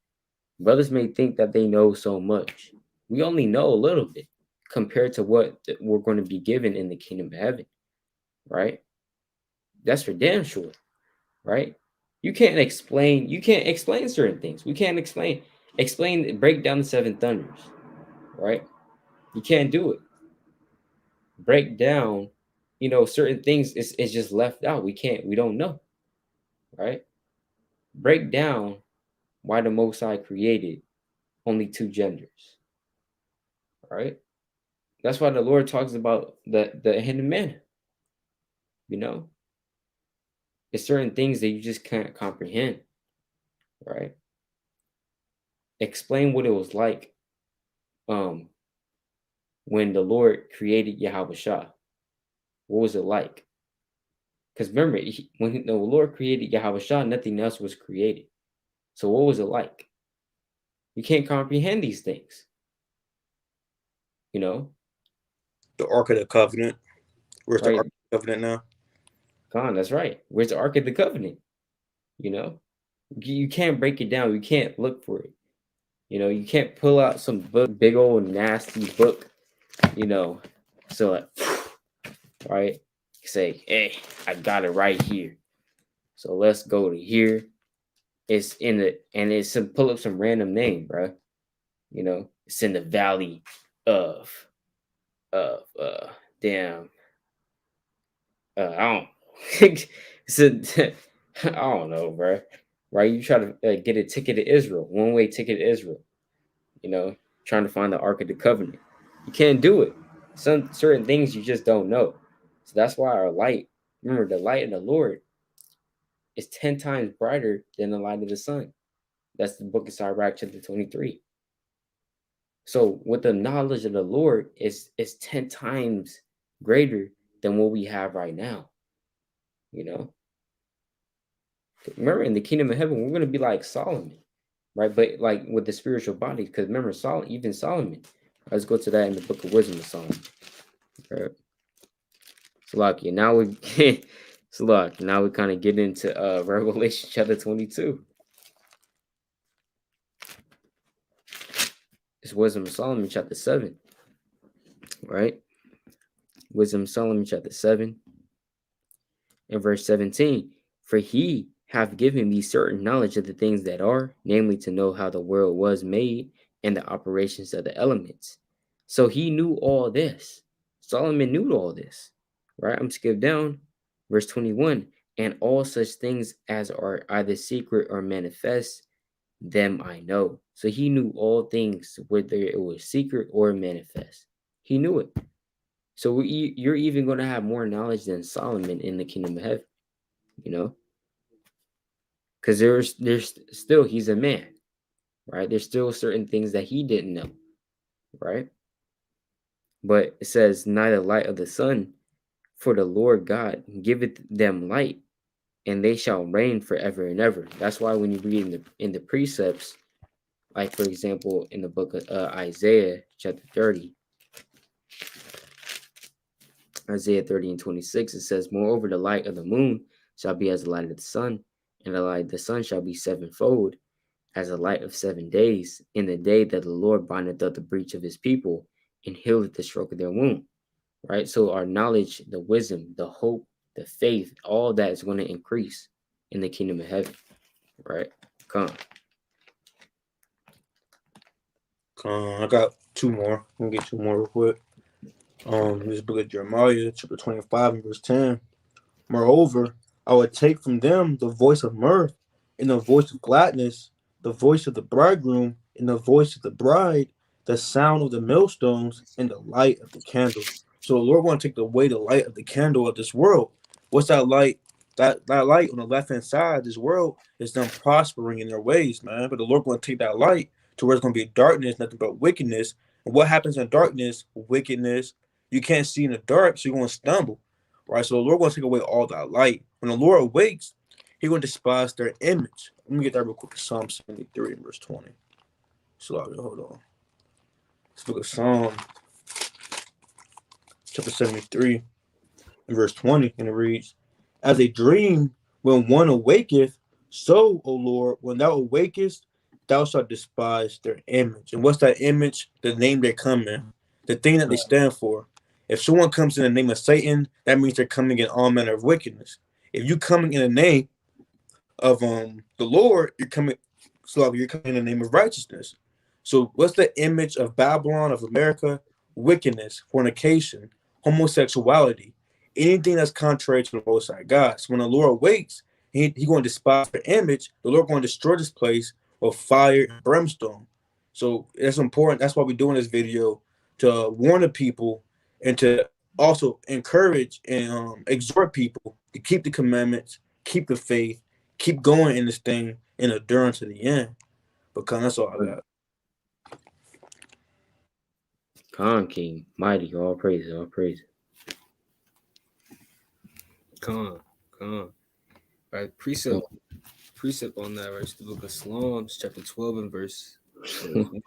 Brothers may think that they know so much. We only know a little bit compared to what we're going to be given in the kingdom of heaven, right? That's for damn sure, right? You can't explain certain things. We can't explain, break down the seven thunders, right? You can't do it. Break down, certain things is just left out. We don't know, right? Break down why the Most High created only two genders, right? That's why the Lord talks about the hidden manna. It's certain things that you just can't comprehend, right? Explain what it was like um when the Lord created Yahweh Shah. What was it like? Because remember, when the Lord created Yahweh Shah, nothing else was created. So what was it like? You can't comprehend these things. The Ark of the Covenant. Where's the Right? Ark of the Covenant now? Con, that's right. Where's the Ark of the Covenant? You can't break it down. You can't look for it. You can't pull out some book, big old nasty book. So like, right? Say, hey, I got it right here. So let's go to here. It's in the and it's some pull up some random name, bro. It's in the valley of damn. I don't. I don't know, bro. Right? You try to get a ticket to Israel, one-way ticket to Israel. Trying to find the Ark of the Covenant. You can't do it. Some certain things you just don't know. So that's why our light. Remember, the light of the Lord is 10 times brighter than the light of the sun. That's the book of Sirach, chapter 23. So with the knowledge of the Lord is 10 times greater than what we have right now. Remember, in the kingdom of heaven, we're going to be like Solomon, right? But like with the spiritual body, because remember, even Solomon. Let's go to that in the book of Wisdom of Solomon. Right? Salakia. Now we kind of get into Revelation chapter 22. It's Wisdom of Solomon chapter 7. Right? Wisdom of Solomon chapter 7 and verse 17. For he hath given me certain knowledge of the things that are, namely to know how the world was made and the operations of the elements. So he knew all this. Solomon knew all this. Right? I'm skipped down. Verse 21. And all such things as are either secret or manifest, them I know. So he knew all things, whether it was secret or manifest. He knew it. So you're even going to have more knowledge than Solomon in the kingdom of heaven, because there's still, he's a man, right? There's still certain things that he didn't know, right? But it says, neither light of the sun, for the Lord God giveth them light, and they shall reign forever and ever. That's why when you read in the precepts, like for example, in the book of Isaiah chapter 30, Isaiah 30 and 26, it says, moreover, the light of the moon shall be as the light of the sun, and the light of the sun shall be sevenfold, as a light of 7 days, in the day that the Lord bindeth up the breach of his people, and healeth the stroke of their wound. Right? So our knowledge, the wisdom, the hope, the faith, all that is going to increase in the kingdom of heaven. Right? Come. I got two more. I'm gonna get two more real quick. This book of Jeremiah, chapter 25 and verse 10. Moreover, I would take from them the voice of mirth and the voice of gladness, the voice of the bridegroom and the voice of the bride, the sound of the millstones and the light of the candle. So the Lord want to take away the light of the candle of this world. What's that light? That light on the left-hand side of this world is them prospering in their ways, man. But the Lord want to take that light to where it's going to be darkness, nothing but wickedness. And what happens in darkness? Wickedness. You can't see in the dark, so you're going to stumble. Right, so the Lord will take away all that light. When the Lord awakes, he will despise their image. Let me get that real quick. Psalm 73 and verse 20. So hold on. Let's look at Psalm chapter 73 and verse 20, and it reads, as a dream when one awaketh, so, O Lord, when thou awakest, thou shalt despise their image. And what's that image? The name they come in, the thing that they stand for. If someone comes in the name of Satan, that means they're coming in all manner of wickedness. If you coming in the name of the Lord, you're coming in the name of righteousness. So what's the image of Babylon, of America? wickedness, fornication, homosexuality, anything that's contrary to the Most High God. So when the Lord wakes, he going to despise the image. The Lord going to destroy this place with fire and brimstone. So it's important. That's why we're doing this video, to warn the people and to also encourage and exhort people to keep the commandments, keep the faith, keep going in this thing and endure to the end. Because that's all I got. King, mighty, all praise, all praise. Con. Right, precept on that, right? It's the book of Psalms, chapter 12 and verse 1.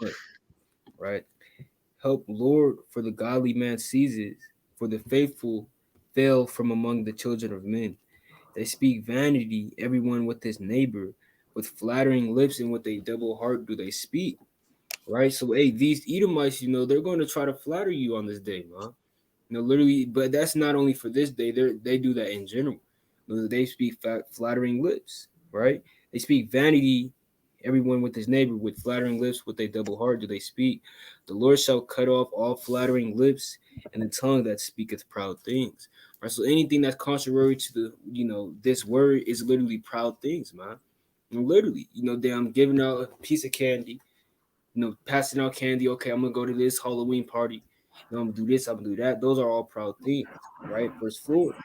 Right? Help, Lord, for the godly man ceases, for the faithful fail from among the children of men. They speak vanity, everyone with his neighbor, with flattering lips and with a double heart do they speak. Right? So, hey, these Edomites, they're going to try to flatter you on this day, man. Literally, but that's not only for this day. They do that in general. They speak flattering lips, right? They speak vanity, everyone with his neighbor, with flattering lips, with a double heart do they speak. The Lord shall cut off all flattering lips and the tongue that speaketh proud things. Right? So anything that's contrary to the, this word is literally proud things, man. And literally, I'm giving out a piece of candy, passing out candy. Okay, I'm gonna go to this Halloween party. I'm gonna do this, I'm gonna do that. Those are all proud things, right? Verse 4.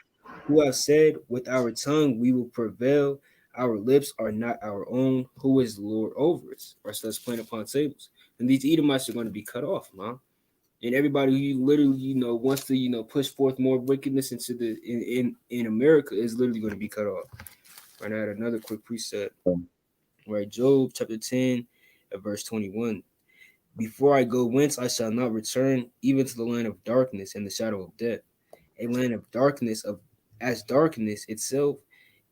Who have said, with our tongue we will prevail, our lips are not our own, who is the Lord over us? Right, so that's playing upon tables. And these Edomites are going to be cut off, man. And everybody who literally, wants to, push forth more wickedness into the in America is literally going to be cut off. Right, I had another quick precept. Right, Job chapter 10 at verse 21. Before I go whence I shall not return, even to the land of darkness and the shadow of death, a land of darkness as darkness itself,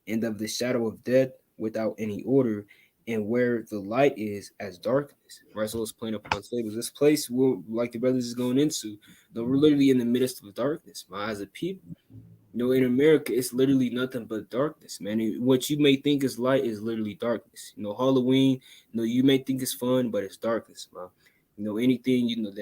and of the shadow of death without any order, and where the light is as darkness. Right, so it's playing upon tables. This place, like the brothers is going into, we're literally in the midst of darkness, man, as a people. In America, it's literally nothing but darkness, man. What you may think is light is literally darkness. Halloween, you may think it's fun, but it's darkness, man. Anything,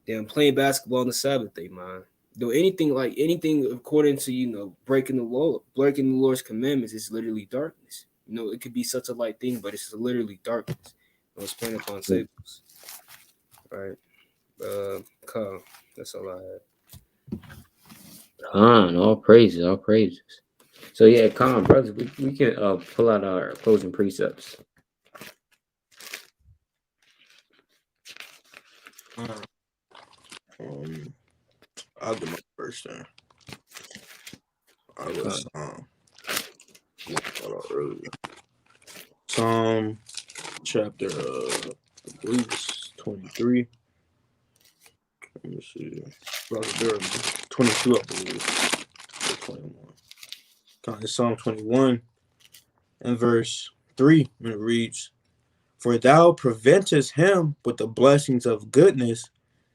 damn playing basketball on the Sabbath day, man. Anything according to, breaking the law, breaking the Lord's commandments is literally darkness. It could be such a light thing, but it's literally darkness. It's playing upon tables. Right. Kyle, that's all I had. All praises, all praises. So yeah, brothers, we can pull out our closing precepts. I'll do my first thing. I was Psalm chapter I believe it's 23. Let me see. 22, I believe. 21. It's Psalm 21 and verse 3, and it reads, For thou preventest him with the blessings of goodness,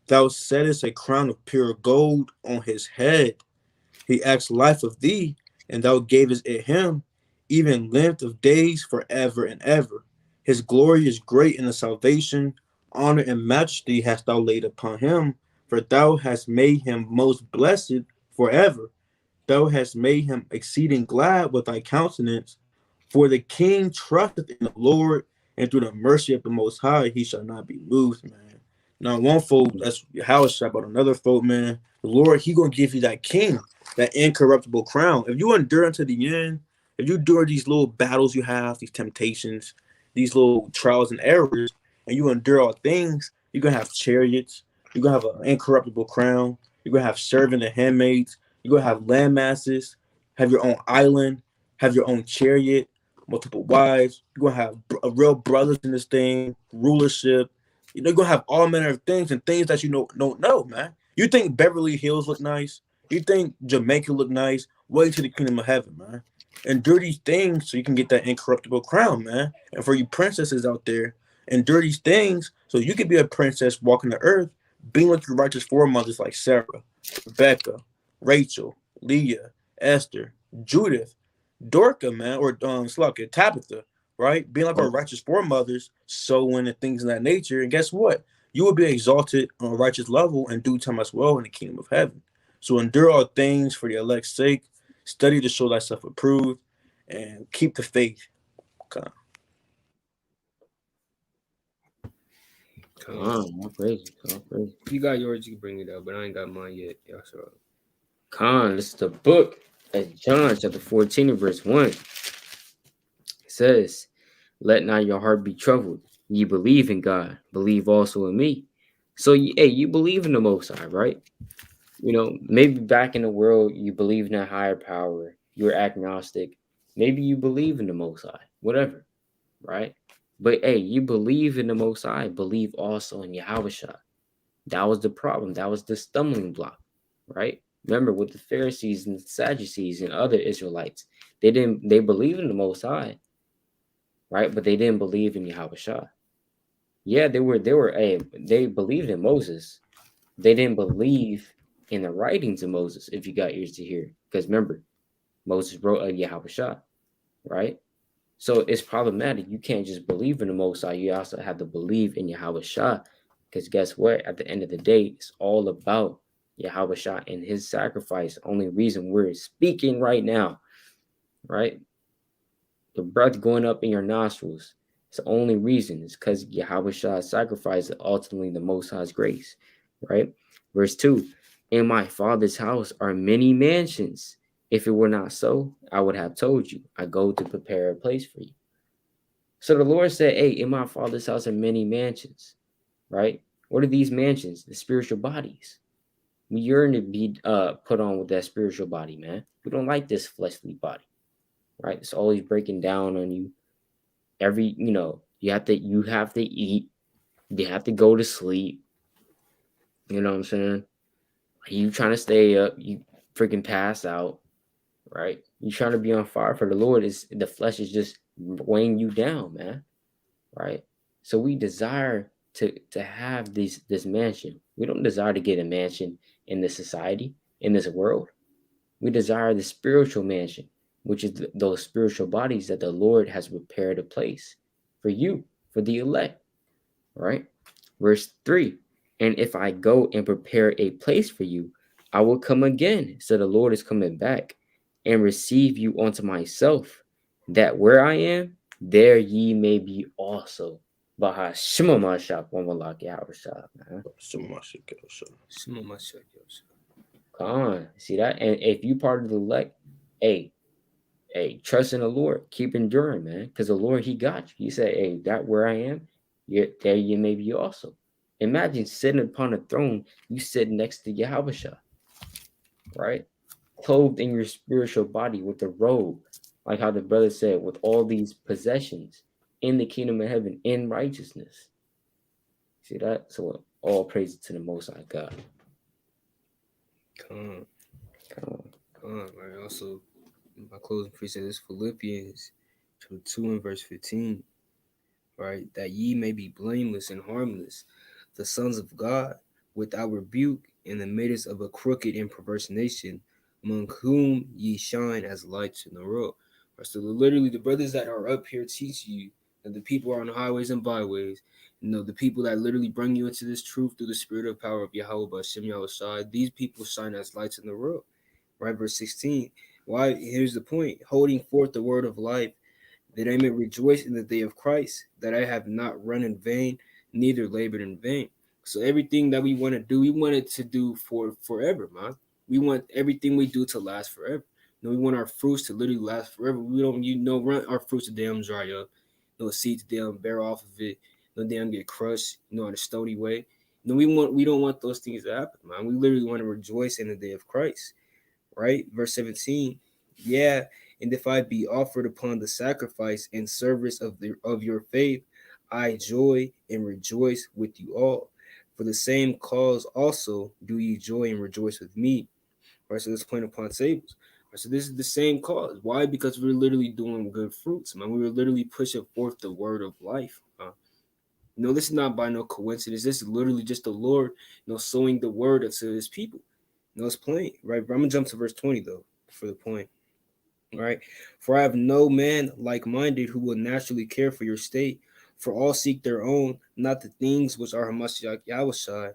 thou settest a crown of pure gold on his head. He asked life of thee, and thou gavest it him, even length of days forever and ever. His glory is great in the salvation, honor and majesty hast thou laid upon him, for thou hast made him most blessed forever. Thou hast made him exceeding glad with thy countenance. For the king trusteth in the Lord, and through the mercy of the Most High he shall not be moved, man. Now, one folk, that's how it's about another folk, man. The Lord, he gonna give you that king, that incorruptible crown. If you endure unto the end, if you endure these little battles you have, these temptations, these little trials and errors, and you endure all things, you're gonna have chariots, you're gonna have an incorruptible crown, you're gonna have servant and handmaids, you're gonna have land masses, have your own island, have your own chariot, multiple wives, you're gonna have real brothers in this thing, rulership. You're gonna have all manner of things and things that you don't know, man. You think Beverly Hills look nice? You think Jamaica look nice? Wait to the kingdom of heaven, man. Endure these things so you can get that incorruptible crown, man. And for you princesses out there, endure these things so you can be a princess walking the earth, being with your righteous foremothers like Sarah, Rebecca, Rachel, Leah, Esther, Judith, Dorcas, man, or Tabitha, right? Being like our righteous foremothers, sowing and things of that nature. And guess what? you will be exalted on a righteous level in due time as well in the kingdom of heaven. So endure all things for the elect's sake, study to show thyself approved, and keep the faith. Okay. All praise. You got yours, you can bring it up, but I ain't got mine yet. Khan, this is the book of John, chapter 14, and verse 1. It says, let not your heart be troubled. Ye believe in God, believe also in me. So, you believe in the Most High, right? You know, maybe back in the world, you believe in a higher power. You're agnostic. Maybe you believe in the Most High, whatever, right? But, you believe in the Most High, believe also in Yahushua. That was the problem. That was the stumbling block, right? Remember, with the Pharisees and Sadducees and other Israelites, they believed in the Most High, right? But they didn't believe in Yahushua. Yeah, they believed in Moses. They didn't believe in the writings of Moses, if you got ears to hear. Because remember, Moses wrote a Yahushua, right? So it's problematic. You can't just believe in the Most High. You also have to believe in Yahushua. Because guess what? At the end of the day, it's all about Yahushua and his sacrifice. Only reason we're speaking right now, right? The breath going up in your nostrils. It's the only reason. It's because Yahweh's sacrifice is ultimately the Most High's grace, right? Verse 2, in my Father's house are many mansions. If it were not so, I would have told you. I go to prepare a place for you. So the Lord said, hey, in my Father's house are many mansions, right? What are these mansions? The spiritual bodies. We yearn to be put on with that spiritual body, man. We don't like this fleshly body, right? It's always breaking down on you. You have to eat, you have to go to sleep. You know what I'm saying? You trying to stay up, you freaking pass out, right? You trying to be on fire for the Lord, is the flesh is just weighing you down, man. Right? So we desire to have this mansion. We don't desire to get a mansion in this society, in this world. We desire the spiritual mansion, which is those spiritual bodies that the Lord has prepared a place for you, for the elect, right? Verse 3, and if I go and prepare a place for you, I will come again. So the Lord is coming back and receive you unto myself, that where I am, there ye may be also. Baha Shema Mashak Wamalak Yahushua, man. Come on. See that? And if you part of the elect, hey, trust in the Lord. Keep enduring, man. Because the Lord, he got you. He said, hey, that where I am, there you may be also. Imagine sitting upon a throne, you sit next to Yahushua, right? Clothed in your spiritual body with the robe, like how the brother said, with all these possessions in the kingdom of heaven in righteousness. See that? So all praise to the Most High God. Come on. Right. Also, my closing precept is Philippians 2 and verse 15. Right, that ye may be blameless and harmless, the sons of God, without rebuke, in the midst of a crooked and perverse nation, among whom ye shine as lights in the world. Right, so literally, the brothers that are up here teach you, and the people are on the highways and byways, the people that literally bring you into this truth through the spirit of power of Yahweh Bashem Yahushua, these people shine as lights in the world. Right, verse 16. Why? Here's the point: holding forth the word of life, that I may rejoice in the day of Christ, that I have not run in vain, neither labored in vain. So everything that we want to do, we want it to do for forever, man. We want everything we do to last forever. We want our fruits to literally last forever. We don't, run our fruits to damn dry up. No seeds to damn bear off of it. No damn get crushed, in a stony way. We don't want those things to happen, man. We literally want to rejoice in the day of Christ, right? Verse 17. Yeah, and if I be offered upon the sacrifice and service of your faith, I joy and rejoice with you all. For the same cause also do ye joy and rejoice with me. Right, so let's point upon tables. Right, so this is the same cause. Why? Because we're literally doing good fruits, man. We were literally pushing forth the word of life. This is not by no coincidence. This is literally just the Lord, sowing the word unto his people. It's plain, right? But I'm gonna jump to verse 20 though for the point. Right, for I have no man like-minded who will naturally care for your state, For all seek their own, not the things which are Hamashiach Yahushai,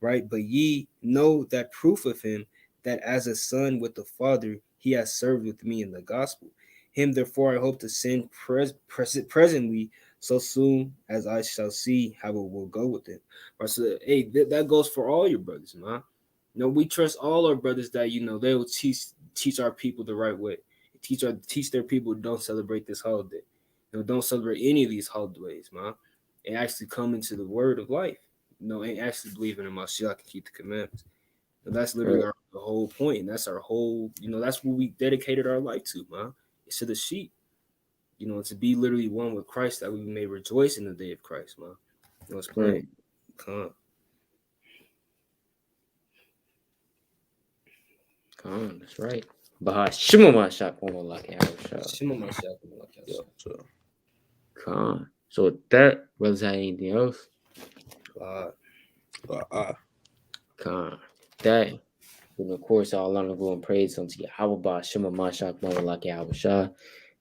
right? But ye know that proof of him, that as a son with the Father, he has served with me in the gospel. Him, therefore, I hope to send presently, so soon as I shall see how it will go with him. Right, so, hey, that goes for all your brothers, man. We trust all our brothers that they will teach our people the right way. Teach their people don't celebrate this holiday. Don't celebrate any of these holidays, man. And actually come into the word of life. And actually believe in Mashiach and keep the commandments. And that's literally Right. the whole point. And that's our whole, that's what we dedicated our life to, man. It's to the sheep. To be literally one with Christ, that we may rejoice in the day of Christ, man. It's plain. Right. Come Con, that's right. Baha Shima Mashak Omalaki Yahushua. Shema Mashiach. Yeah, so Con. So with that, brothers, have anything else? Con. That, of course, all honor, glory, and praise unto Yahweh, Shema Mashak Omalaki Yahushua.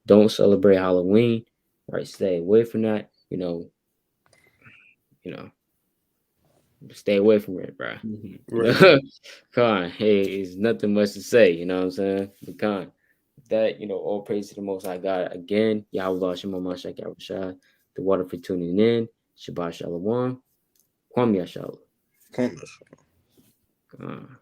Don't celebrate Halloween, right? Stay away from that. Stay away from it, bro. right. Con, hey, it's nothing much to say, you know what I'm saying? But con, that, all praise to the Most High God. Again, Yahweh Shema Mashak Yahushua, the water for tuning in. Shabbat Shalom. Kwam Yasharala. Come on. Con.